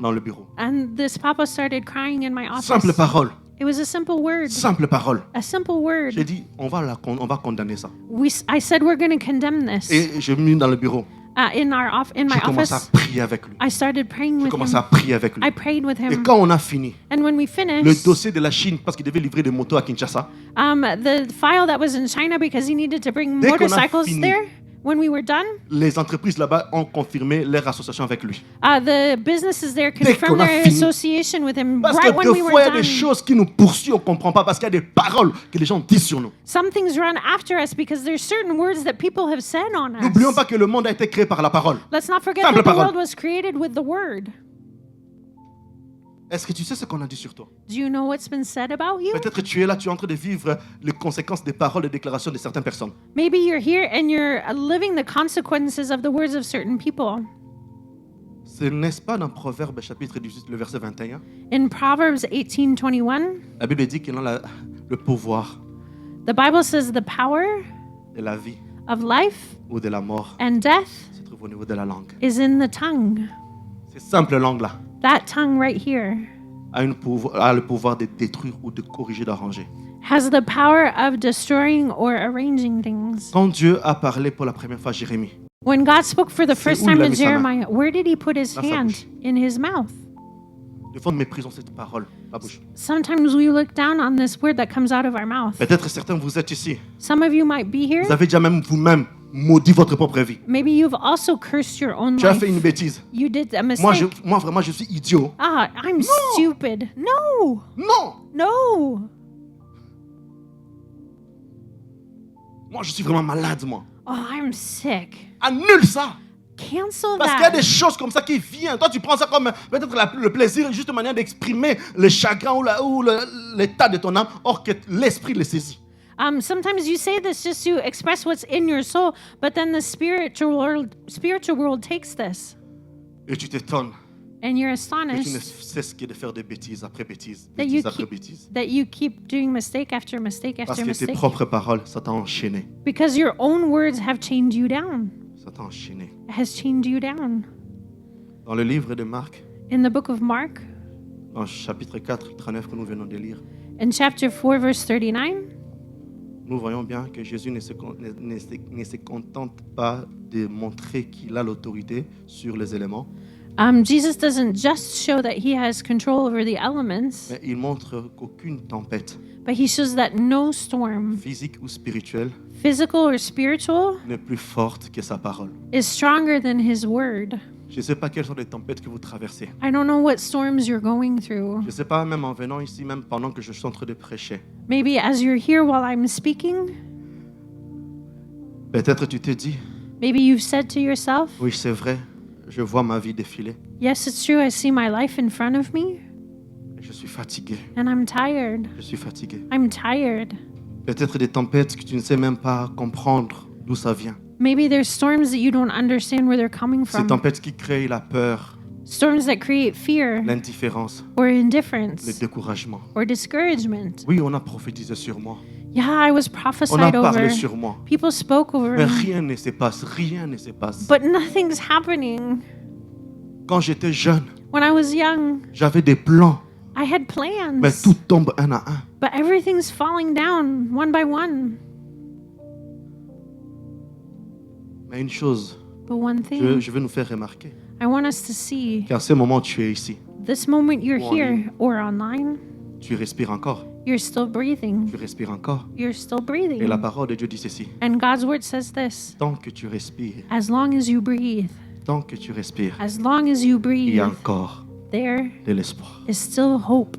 Speaker 1: dans le bureau.
Speaker 2: and this papa started crying in my office.
Speaker 1: Simple parole.
Speaker 2: It was a simple word.
Speaker 1: Simple parole.
Speaker 2: A simple word.
Speaker 1: J'ai dit, on va condamner ça.
Speaker 2: I said we're going to condemn this
Speaker 1: Et je me mis dans le bureau.
Speaker 2: in my
Speaker 1: Je commence à
Speaker 2: office.
Speaker 1: prier. prier avec lui.
Speaker 2: I started praying
Speaker 1: J'ai
Speaker 2: with
Speaker 1: commencé à
Speaker 2: him.
Speaker 1: prier avec lui.
Speaker 2: I prayed with
Speaker 1: Et
Speaker 2: him.
Speaker 1: quand on a fini,
Speaker 2: And when we
Speaker 1: le
Speaker 2: finished,
Speaker 1: dossier de la Chine, parce qu'il devait livrer des motos à Kinshasa,
Speaker 2: the file that was in China because he needed to bring
Speaker 1: Dès qu'on a
Speaker 2: motorcycles
Speaker 1: fini.
Speaker 2: there, when we were done,
Speaker 1: les entreprises là-bas ont confirmé leur association avec lui.
Speaker 2: the businesses there
Speaker 1: Dès qu'on
Speaker 2: confirmed
Speaker 1: a
Speaker 2: their
Speaker 1: fini.
Speaker 2: association with him
Speaker 1: Parce
Speaker 2: right
Speaker 1: que
Speaker 2: when
Speaker 1: deux
Speaker 2: we
Speaker 1: fois,
Speaker 2: were
Speaker 1: il y a des
Speaker 2: done.
Speaker 1: choses qui nous poursuivent, on ne comprend pas, parce qu'il y a des paroles que les gens disent sur nous.
Speaker 2: Some things run after us because there's certain words that people have said on us.
Speaker 1: N'oublions pas que le monde a été créé par la parole.
Speaker 2: Let's not forget
Speaker 1: Simple
Speaker 2: that the
Speaker 1: parole.
Speaker 2: world was created with the word.
Speaker 1: Est-ce que tu sais ce qu'on a dit sur toi?
Speaker 2: Do you know what's been said about you?
Speaker 1: Peut-être que tu es là, tu es en train de vivre les conséquences des paroles et déclarations de certaines personnes.
Speaker 2: Maybe you're here and you're living the consequences of the words of certain people.
Speaker 1: Ce n'est-ce pas dans Proverbe chapitre 18, le verset 21?
Speaker 2: In Proverbs 18:21,
Speaker 1: La Bible dit qu'il a le pouvoir
Speaker 2: the Bible says the power
Speaker 1: de la vie
Speaker 2: of life
Speaker 1: ou de la mort
Speaker 2: and death
Speaker 1: se trouve au niveau de la langue.
Speaker 2: is in the tongue.
Speaker 1: Cette simple langue-là
Speaker 2: That tongue right here
Speaker 1: a le pouvoir de détruire ou de corriger, d'arranger.
Speaker 2: has the power of destroying or arranging things.
Speaker 1: Quand Dieu a parlé pour la première fois à Jérémie,
Speaker 2: When God spoke for the first
Speaker 1: où
Speaker 2: time
Speaker 1: il a
Speaker 2: to
Speaker 1: mis sa main?
Speaker 2: Jeremiah, where did he put his
Speaker 1: Dans sa
Speaker 2: hand?
Speaker 1: bouche.
Speaker 2: In his mouth.
Speaker 1: des fois nous méprisons cette parole, la bouche.
Speaker 2: Sometimes we look down on this word that comes out of our mouth.
Speaker 1: Peut-être certains vous êtes ici.
Speaker 2: Some of you might be here.
Speaker 1: Vous avez déjà même vous-même maudit votre propre vie.
Speaker 2: Maybe you've also cursed your own
Speaker 1: Tu as
Speaker 2: life.
Speaker 1: fait une bêtise.
Speaker 2: You did a
Speaker 1: Moi,
Speaker 2: mistake.
Speaker 1: moi vraiment, je suis idiot.
Speaker 2: I'm stupid. No,
Speaker 1: Non,
Speaker 2: no.
Speaker 1: moi, je suis vraiment malade, moi.
Speaker 2: Oh, I'm sick.
Speaker 1: Annule ça.
Speaker 2: Cancel
Speaker 1: Parce qu'il y a
Speaker 2: that.
Speaker 1: des choses comme ça qui viennent. Toi, tu prends ça comme peut-être le plaisir, juste une manière d'exprimer le chagrin ou l'état de ton âme, or que l'esprit le saisit.
Speaker 2: Sometimes you say this just to express what's in your soul, but then the spiritual world takes this,
Speaker 1: Et tu t'étonnes
Speaker 2: and you're
Speaker 1: que tu ne
Speaker 2: astonished
Speaker 1: cesses que de faire des bêtises après bêtises,
Speaker 2: that you
Speaker 1: bêtises après
Speaker 2: keep
Speaker 1: bêtises.
Speaker 2: that you keep doing mistake after mistake
Speaker 1: Parce
Speaker 2: after
Speaker 1: que tes
Speaker 2: mistake,
Speaker 1: propres paroles, ça t'a enchaîné.
Speaker 2: because your own words have chained you down.
Speaker 1: Ça t'a enchaîné.
Speaker 2: Has chained you down.
Speaker 1: Dans le livre de Marc,
Speaker 2: In the book of Mark,
Speaker 1: dans le chapitre 4, 39 que nous venons de lire,
Speaker 2: in chapter 4, verse 39,
Speaker 1: nous voyons bien que Jésus ne se contente pas de montrer qu'il a l'autorité sur les éléments,
Speaker 2: Jesus doesn't just show that he has control over the elements,
Speaker 1: mais il montre qu'aucune tempête,
Speaker 2: but he shows that no storm,
Speaker 1: physique ou spirituelle,
Speaker 2: physical or spiritual,
Speaker 1: n'est plus forte que sa parole.
Speaker 2: is stronger than his word.
Speaker 1: Je ne sais pas quelles sont les tempêtes que vous traversez.
Speaker 2: I don't know what storms you're going through.
Speaker 1: Je ne sais pas, même en venant ici, même pendant que je suis en train de prêcher.
Speaker 2: Maybe as you're here while I'm speaking,
Speaker 1: Peut-être tu te dis,
Speaker 2: maybe you've said to yourself,
Speaker 1: oui, c'est vrai, je vois ma vie défiler
Speaker 2: yes, it's true, I see my life in front of me,
Speaker 1: et je suis fatigué.
Speaker 2: and I'm tired.
Speaker 1: Je suis fatigué.
Speaker 2: I'm tired.
Speaker 1: Peut-être des tempêtes que tu ne sais même pas comprendre d'où ça vient.
Speaker 2: Maybe there's storms that you don't understand where they're coming
Speaker 1: Ces
Speaker 2: from.
Speaker 1: tempêtes qui créent la peur,
Speaker 2: Storms that create fear
Speaker 1: l'indifférence,
Speaker 2: or
Speaker 1: le
Speaker 2: indifference
Speaker 1: découragement.
Speaker 2: or discouragement.
Speaker 1: Oui, on a prophétisé sur moi.
Speaker 2: Yeah, I was
Speaker 1: On a
Speaker 2: prophesied
Speaker 1: parlé
Speaker 2: over.
Speaker 1: sur moi.
Speaker 2: People spoke over
Speaker 1: Mais
Speaker 2: me.
Speaker 1: rien ne se passe, rien ne se passe.
Speaker 2: But nothing's happening.
Speaker 1: Quand j'étais jeune,
Speaker 2: When I was young,
Speaker 1: j'avais des plans,
Speaker 2: I had
Speaker 1: mais
Speaker 2: plans.
Speaker 1: tout tombe un à un.
Speaker 2: But everything's falling down one by one.
Speaker 1: Mais une chose,
Speaker 2: But one thing
Speaker 1: je veux nous faire remarquer
Speaker 2: I want us to see,
Speaker 1: qu'à ce moment tu es ici,
Speaker 2: this moment you're
Speaker 1: Or
Speaker 2: here
Speaker 1: online.
Speaker 2: or online,
Speaker 1: tu respires encore,
Speaker 2: you're still breathing.
Speaker 1: tu respires encore.
Speaker 2: You're still
Speaker 1: Et
Speaker 2: breathing.
Speaker 1: la parole de Dieu dit ceci,
Speaker 2: And God's word says this,
Speaker 1: tant que tu respires,
Speaker 2: as long as you breathe,
Speaker 1: tant que tu respires,
Speaker 2: as long as you
Speaker 1: il
Speaker 2: breathe,
Speaker 1: y a encore
Speaker 2: there
Speaker 1: de l'espoir.
Speaker 2: is still hope.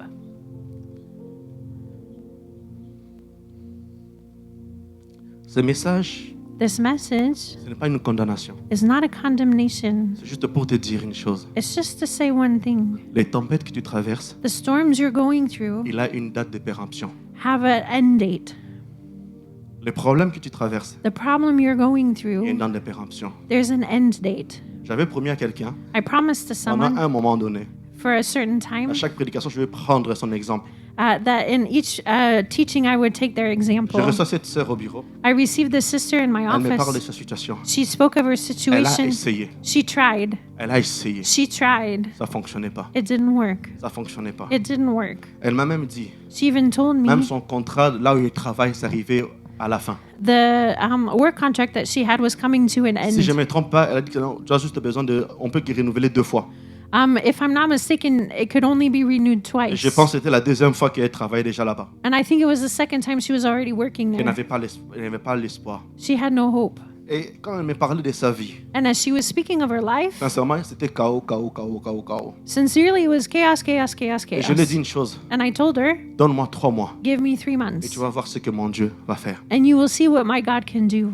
Speaker 1: Ce message,
Speaker 2: This message
Speaker 1: ce n'est pas une condamnation.
Speaker 2: is not a condemnation.
Speaker 1: C'est juste pour te dire une chose.
Speaker 2: It's just to say one thing.
Speaker 1: Les tempêtes que tu traverses,
Speaker 2: The storms you're going through
Speaker 1: il a une date de péremption.
Speaker 2: have an end date.
Speaker 1: Les problèmes que tu traverses,
Speaker 2: The problem you're going
Speaker 1: il y a une
Speaker 2: through,
Speaker 1: date de péremption.
Speaker 2: there's an end date.
Speaker 1: J'avais promis à quelqu'un,
Speaker 2: I promised to
Speaker 1: pendant
Speaker 2: someone
Speaker 1: un moment donné,
Speaker 2: for a certain time
Speaker 1: à chaque prédication, je vais prendre son exemple.
Speaker 2: that in each teaching I would take their
Speaker 1: Je
Speaker 2: example.
Speaker 1: reçois cette sœur au bureau.
Speaker 2: I received this sister in my
Speaker 1: Elle me parle de
Speaker 2: office.
Speaker 1: sa situation.
Speaker 2: She spoke of her
Speaker 1: Elle a
Speaker 2: situation.
Speaker 1: essayé.
Speaker 2: She tried.
Speaker 1: Elle a essayé.
Speaker 2: She tried.
Speaker 1: Ça ne fonctionnait pas.
Speaker 2: It didn't work.
Speaker 1: Ça ne fonctionnait pas.
Speaker 2: It didn't work.
Speaker 1: Elle m'a même dit,
Speaker 2: She even told me
Speaker 1: même son contrat, là où il travaille, c'est arrivé à la fin.
Speaker 2: the work contract that she had was coming to an
Speaker 1: Si je
Speaker 2: end.
Speaker 1: ne me trompe pas, elle a dit que non, tu as juste besoin de... On peut renouveler 2 fois.
Speaker 2: If I'm not mistaken, it could only be renewed
Speaker 1: Et
Speaker 2: twice.
Speaker 1: je pense que c'était la 2e fois qu'elle travaillait déjà là-bas.
Speaker 2: And I think it was the second time she was already working
Speaker 1: Elle
Speaker 2: there.
Speaker 1: n'avait pas l'espoir.
Speaker 2: She had no hope.
Speaker 1: Et quand elle me parlait de sa vie,
Speaker 2: And as she was speaking of her life,
Speaker 1: sincèrement, c'était chaos, chaos, chaos, chaos, chaos.
Speaker 2: sincerely, it was chaos, chaos, chaos,
Speaker 1: Et je lui ai dit
Speaker 2: chaos.
Speaker 1: une chose,
Speaker 2: And I told her,
Speaker 1: donne-moi 3 mois
Speaker 2: give me 3
Speaker 1: et
Speaker 2: months,
Speaker 1: tu vas voir ce que mon Dieu va faire.
Speaker 2: and you will see what my God can do.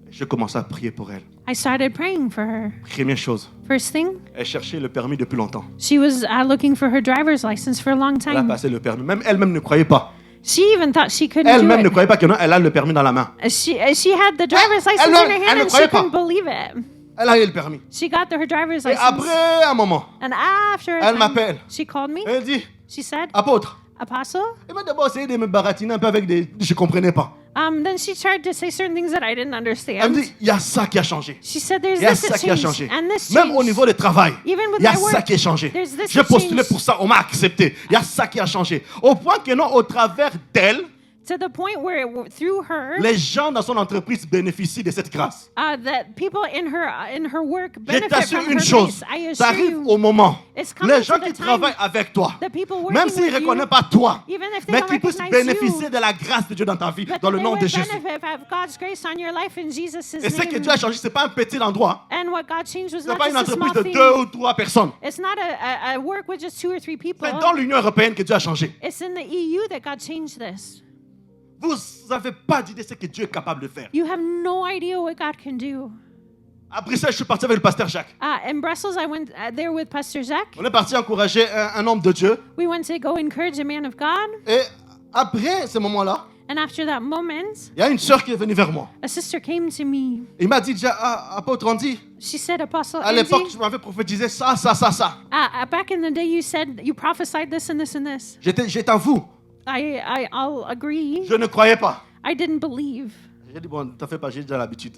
Speaker 1: Je commençais à prier pour elle.
Speaker 2: I started praying for her.
Speaker 1: Première chose,
Speaker 2: First thing,
Speaker 1: elle cherchait le permis depuis longtemps.
Speaker 2: she was looking for her driver's license for a long
Speaker 1: Elle a
Speaker 2: time.
Speaker 1: passé le permis. Même elle-même ne croyait pas.
Speaker 2: She even thought she couldn't do
Speaker 1: Elle-même ne
Speaker 2: it.
Speaker 1: croyait pas que non, elle a le permis dans la main.
Speaker 2: She had the driver's license
Speaker 1: elle
Speaker 2: in her
Speaker 1: ne
Speaker 2: hand and she
Speaker 1: croyait pas.
Speaker 2: couldn't believe it.
Speaker 1: Elle a eu le permis.
Speaker 2: She got her driver's
Speaker 1: Et
Speaker 2: license.
Speaker 1: après un moment,
Speaker 2: And after a
Speaker 1: elle
Speaker 2: time,
Speaker 1: m'appelle.
Speaker 2: she called me.
Speaker 1: Elle dit,
Speaker 2: She said,
Speaker 1: apôtre,
Speaker 2: Apostle?
Speaker 1: elle m'a d'abord essayé de me baratiner un peu avec des... Je ne comprenais pas.
Speaker 2: Then she tried to say certain things that I didn't
Speaker 1: Elle me
Speaker 2: understand.
Speaker 1: dit, il y a ça qui a changé.
Speaker 2: She said, there's
Speaker 1: Il y a
Speaker 2: this
Speaker 1: ça
Speaker 2: that
Speaker 1: qui a
Speaker 2: changed,
Speaker 1: changé.
Speaker 2: and this
Speaker 1: Même au
Speaker 2: changed.
Speaker 1: niveau du travail,
Speaker 2: Even with
Speaker 1: il y a
Speaker 2: my
Speaker 1: ça
Speaker 2: work,
Speaker 1: qui a changé.
Speaker 2: there's this
Speaker 1: J'ai
Speaker 2: that
Speaker 1: postulé
Speaker 2: changed.
Speaker 1: pour ça, on m'a accepté. Il y a ça qui a changé. Au point que non, au travers d'elle,
Speaker 2: To the point where through her,
Speaker 1: les gens dans son entreprise bénéficient de cette grâce.
Speaker 2: that people in her work
Speaker 1: Je
Speaker 2: benefit
Speaker 1: t'assure
Speaker 2: from
Speaker 1: une
Speaker 2: her
Speaker 1: chose,
Speaker 2: grace. I
Speaker 1: ça
Speaker 2: assure
Speaker 1: arrive
Speaker 2: you,
Speaker 1: au moment.
Speaker 2: it's coming
Speaker 1: Les gens
Speaker 2: to
Speaker 1: qui
Speaker 2: the time
Speaker 1: travaillent avec toi,
Speaker 2: the people working
Speaker 1: même s'ils ne
Speaker 2: with you,
Speaker 1: reconnaissent pas toi,
Speaker 2: even if they
Speaker 1: mais
Speaker 2: don't
Speaker 1: qu'ils puissent
Speaker 2: recognize
Speaker 1: bénéficier
Speaker 2: you,
Speaker 1: de la grâce de Dieu dans ta vie,
Speaker 2: but
Speaker 1: dans le
Speaker 2: they
Speaker 1: nom
Speaker 2: would
Speaker 1: de Jésus.
Speaker 2: benefit of God's grace on your life in Jesus'
Speaker 1: Et ce que
Speaker 2: name.
Speaker 1: Dieu a changé, ce n'est pas un petit endroit.
Speaker 2: And what God changed was
Speaker 1: Ce
Speaker 2: not
Speaker 1: n'est pas une
Speaker 2: just a
Speaker 1: entreprise
Speaker 2: small
Speaker 1: de
Speaker 2: thing.
Speaker 1: 2 ou 3 personnes.
Speaker 2: It's not a work with just 2 or 3 people.
Speaker 1: C'est dans l'Union européenne que Dieu a changé.
Speaker 2: It's in the EU that God changed this.
Speaker 1: Vous n'avez pas d'idée de ce que Dieu est capable de faire.
Speaker 2: You have no idea what God can do.
Speaker 1: À Bruxelles, je suis parti avec le pasteur Jacques.
Speaker 2: In Brussels, I went there with Pastor Jacques.
Speaker 1: On est parti encourager un homme de Dieu.
Speaker 2: We went to go encourage a man of God.
Speaker 1: Et après ce moment-là,
Speaker 2: And after that moment,
Speaker 1: il y a une sœur qui est venue vers moi.
Speaker 2: a sister came to me.
Speaker 1: Il m'a dit déjà, apôtre Andy,
Speaker 2: She said, Apostle
Speaker 1: à l'époque,
Speaker 2: Andy,
Speaker 1: tu m'avais prophétisé ça, ça, ça, ça.
Speaker 2: back in the day, you prophesied this and this and this.
Speaker 1: J'étais à vous.
Speaker 2: I'll agree.
Speaker 1: Je ne croyais pas.
Speaker 2: I didn't believe.
Speaker 1: J'ai dit, bon, t'en fais pas, j'ai déjà l'habitude.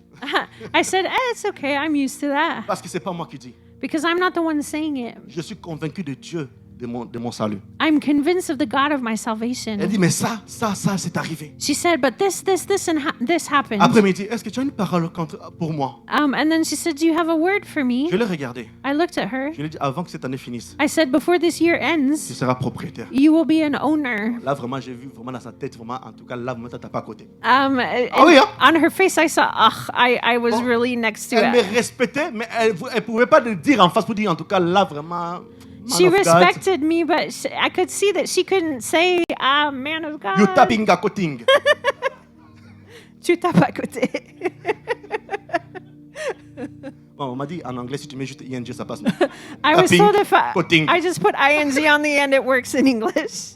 Speaker 2: I said, it's okay. I'm used to that.
Speaker 1: Parce que c'est pas moi qui dis.
Speaker 2: Because I'm not the one saying it.
Speaker 1: Je suis convaincu de Dieu, de mon salut.
Speaker 2: I'm convinced of the God of my salvation.
Speaker 1: Elle dit, mais ça, c'est arrivé.
Speaker 2: She said, but this, and this happened.
Speaker 1: Après, elle me dit, est-ce que tu as une parole pour moi?
Speaker 2: And then she said, do you have a word for me?
Speaker 1: Je l'ai regardé.
Speaker 2: I looked at her.
Speaker 1: Je lui ai dit, avant que cette année finisse,
Speaker 2: I said, before this year
Speaker 1: tu
Speaker 2: ends,
Speaker 1: seras propriétaire.
Speaker 2: you will be an owner.
Speaker 1: Là, vraiment, j'ai vu vraiment dans sa tête, vraiment, en tout cas, là, vraiment, t'as pas à côté.
Speaker 2: And
Speaker 1: oui, hein?
Speaker 2: on her face, I saw, I was
Speaker 1: Bon,
Speaker 2: really next to
Speaker 1: Elle me
Speaker 2: it.
Speaker 1: respectait, mais elle ne pouvait pas le dire en face pour dire, en tout cas, là, vraiment,
Speaker 2: She
Speaker 1: man of God,
Speaker 2: respected me, but I could see that she couldn't say, man of God.
Speaker 1: you tapping a coating.
Speaker 2: Tu tapes à côté.
Speaker 1: Bon, on m'a dit en anglais, si tu mets juste ING, ça passe.
Speaker 2: I was
Speaker 1: Tapping,
Speaker 2: told if
Speaker 1: coating.
Speaker 2: I just put ing on the end, it works in English.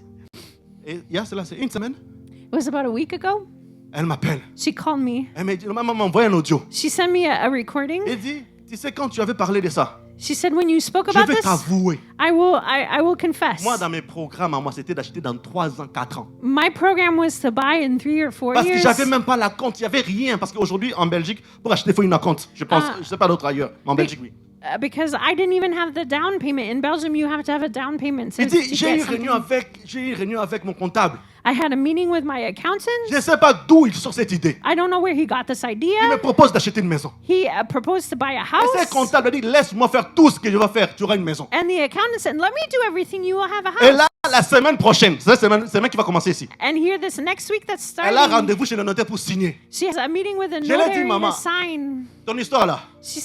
Speaker 1: Et il y a cela, c'est une semaine,
Speaker 2: It was about a week ago.
Speaker 1: elle m'appelle.
Speaker 2: She called me.
Speaker 1: Elle m'a dit, maman m'a envoyé un audio.
Speaker 2: She sent me a recording.
Speaker 1: Elle dit, tu sais, quand tu avais parlé de ça,
Speaker 2: She said, when you spoke
Speaker 1: je
Speaker 2: about
Speaker 1: vais
Speaker 2: this,
Speaker 1: t'avouer.
Speaker 2: I will confess.
Speaker 1: Moi, dans mes programmes, moi, c'était d'acheter dans 3 ans, 4 ans.
Speaker 2: My program was to buy in 3 or 4
Speaker 1: Parce que
Speaker 2: years.
Speaker 1: j'avais même pas la compte, il n'y avait rien. Parce qu'aujourd'hui, en Belgique, pour acheter, il faut une compte. Je pense,
Speaker 2: Ah.
Speaker 1: je sais pas d'autres ailleurs, mais en Belgique, oui.
Speaker 2: Because I didn't even have the down payment. In Belgium, you have to have a down payment.
Speaker 1: Il
Speaker 2: to
Speaker 1: dit, j'ai
Speaker 2: get
Speaker 1: eu une
Speaker 2: something.
Speaker 1: réunion avec mon comptable.
Speaker 2: I had a meeting with my accountant.
Speaker 1: Je ne sais pas d'où il sort cette idée.
Speaker 2: I don't know where he got this
Speaker 1: Il me
Speaker 2: idea.
Speaker 1: propose d'acheter une maison.
Speaker 2: He proposed to buy a
Speaker 1: Et ce
Speaker 2: house.
Speaker 1: comptable dit, laisse-moi faire tout ce que je vais faire, tu auras une maison.
Speaker 2: And the accountant said, let me do everything, you will have a
Speaker 1: Et
Speaker 2: house.
Speaker 1: là, la semaine prochaine, c'est la semaine qui va commencer ici.
Speaker 2: And here, this next week that's
Speaker 1: Elle a
Speaker 2: starting,
Speaker 1: rendez-vous chez le notaire pour signer.
Speaker 2: she has a meeting with a
Speaker 1: Je l'ai dit,
Speaker 2: notary
Speaker 1: maman.
Speaker 2: to sign.
Speaker 1: Ton histoire là.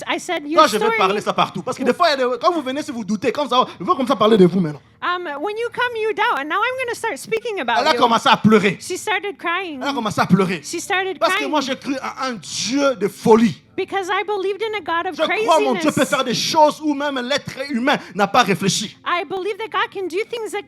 Speaker 2: I said, your
Speaker 1: Toi, je vais
Speaker 2: story,
Speaker 1: parler ça partout. Parce que des fois, quand vous venez, si vous doutez, comme ça, je veux comme ça parler de vous maintenant.
Speaker 2: when you come, you doubt. And now I'm going to start speaking
Speaker 1: Elle
Speaker 2: about
Speaker 1: a
Speaker 2: you.
Speaker 1: commencé à pleurer.
Speaker 2: She started crying.
Speaker 1: Elle a commencé à pleurer.
Speaker 2: She started
Speaker 1: Parce que
Speaker 2: crying
Speaker 1: moi, j'ai cru à un Dieu de folie.
Speaker 2: because I believed in a God of
Speaker 1: Je crois mon Dieu peut
Speaker 2: craziness.
Speaker 1: faire des choses où même l'être humain n'a pas réfléchi.
Speaker 2: I believe that God can do things that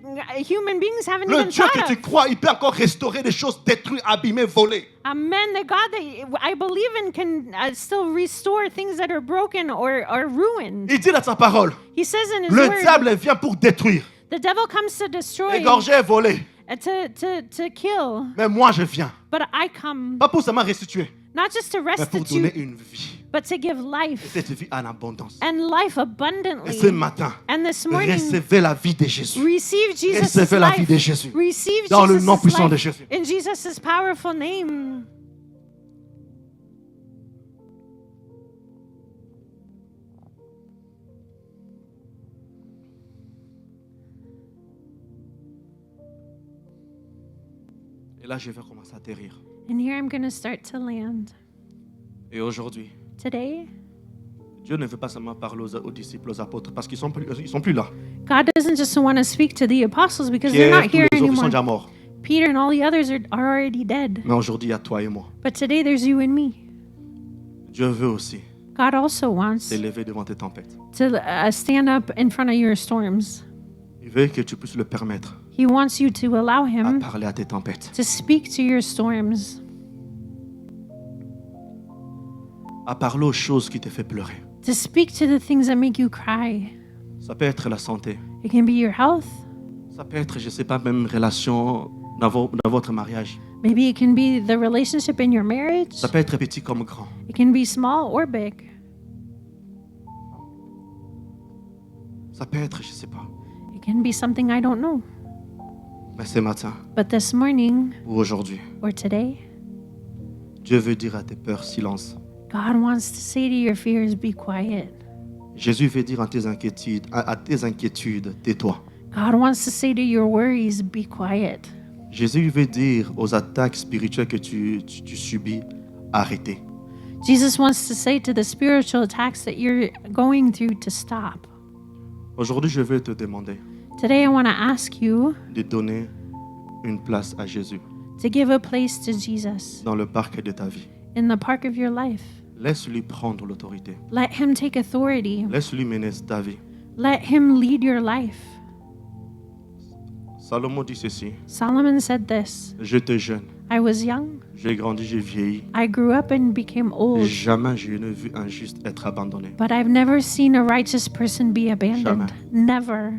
Speaker 2: human beings haven't
Speaker 1: Le
Speaker 2: even
Speaker 1: Dieu
Speaker 2: thought
Speaker 1: que tu
Speaker 2: of.
Speaker 1: crois, il peut encore restaurer des choses détruites, abîmées, volées.
Speaker 2: Amen. The God that I believe in can still restore things that are broken or ruined.
Speaker 1: Il dit dans sa parole,
Speaker 2: He says in His
Speaker 1: le
Speaker 2: word,
Speaker 1: diable vient pour détruire,
Speaker 2: the devil comes to destroy,
Speaker 1: égorger et voler.
Speaker 2: to kill,
Speaker 1: Mais moi, je viens.
Speaker 2: but I come
Speaker 1: Pas pour seulement restituer,
Speaker 2: not just to
Speaker 1: mais pour
Speaker 2: restitute,
Speaker 1: donner une vie.
Speaker 2: but to give
Speaker 1: Et
Speaker 2: life
Speaker 1: cette vie en abondance.
Speaker 2: and life
Speaker 1: Et
Speaker 2: abundantly.
Speaker 1: ce matin,
Speaker 2: And this morning,
Speaker 1: recevez la vie de Jésus.
Speaker 2: receive Jesus'
Speaker 1: Recevez la vie
Speaker 2: life.
Speaker 1: de Jésus.
Speaker 2: Receive
Speaker 1: Dans le nom
Speaker 2: Jesus'
Speaker 1: puissant de
Speaker 2: life
Speaker 1: Jésus.
Speaker 2: in Jesus' powerful name.
Speaker 1: Et là, je vais commencer à atterrir.
Speaker 2: And here I'm going to start to land.
Speaker 1: Et aujourd'hui,
Speaker 2: Today,
Speaker 1: Dieu ne veut pas seulement parler aux disciples, aux apôtres, parce qu'ils sont plus là.
Speaker 2: God doesn't just want to speak to the apostles because they're
Speaker 1: Pierre,
Speaker 2: not
Speaker 1: tous
Speaker 2: here
Speaker 1: les autres sont
Speaker 2: anymore.
Speaker 1: déjà morts.
Speaker 2: Peter and all the others are already dead.
Speaker 1: Mais aujourd'hui, il y a toi et moi.
Speaker 2: But today there's you and me.
Speaker 1: Dieu veut aussi
Speaker 2: God also wants
Speaker 1: s'élever devant tes tempêtes.
Speaker 2: to stand up in front of your storms.
Speaker 1: Il veut que tu puisses le permettre
Speaker 2: He wants you to allow
Speaker 1: à
Speaker 2: him
Speaker 1: parler à tes tempêtes,
Speaker 2: to speak to your storms,
Speaker 1: à parler aux choses qui te font pleurer.
Speaker 2: to speak to the things that make you cry.
Speaker 1: Ça peut être la santé.
Speaker 2: It can be your health.
Speaker 1: Ça peut être, je ne sais pas, même relation dans votre mariage.
Speaker 2: Maybe it can be the relationship in your marriage.
Speaker 1: Ça peut être petit comme grand.
Speaker 2: It can be small or big.
Speaker 1: Ça peut être, je ne sais pas.
Speaker 2: It can be something I don't know.
Speaker 1: Mais ce matin,
Speaker 2: But this morning
Speaker 1: ou aujourd'hui,
Speaker 2: or today,
Speaker 1: Dieu veut dire à tes peurs, silence.
Speaker 2: God wants to say to your fears, be quiet.
Speaker 1: Jésus veut dire à tes inquiétudes, tais-toi.
Speaker 2: God wants to say to your worries, be quiet.
Speaker 1: Jésus veut dire aux attaques spirituelles que tu subis, arrêtez.
Speaker 2: Jesus wants to say to the spiritual attacks that you're going through to stop.
Speaker 1: Aujourd'hui, je veux te demander
Speaker 2: Today, I want to ask you
Speaker 1: de donner une place à Jésus
Speaker 2: to give a place to Jesus
Speaker 1: dans le parc de ta vie.
Speaker 2: in the park of your life.
Speaker 1: Laisse-lui prendre l'autorité.
Speaker 2: Let him take authority.
Speaker 1: Laisse-lui mener ta vie.
Speaker 2: Let him lead your life.
Speaker 1: Salomon dit ceci.
Speaker 2: Solomon said this.
Speaker 1: J'étais jeune,
Speaker 2: I was young.
Speaker 1: j'ai grandi, j'ai vieilli.
Speaker 2: I grew up and became old.
Speaker 1: Jamais je n'ai vu un juste être abandonné.
Speaker 2: But I've never seen a righteous person be abandoned.
Speaker 1: Jamais.
Speaker 2: Never.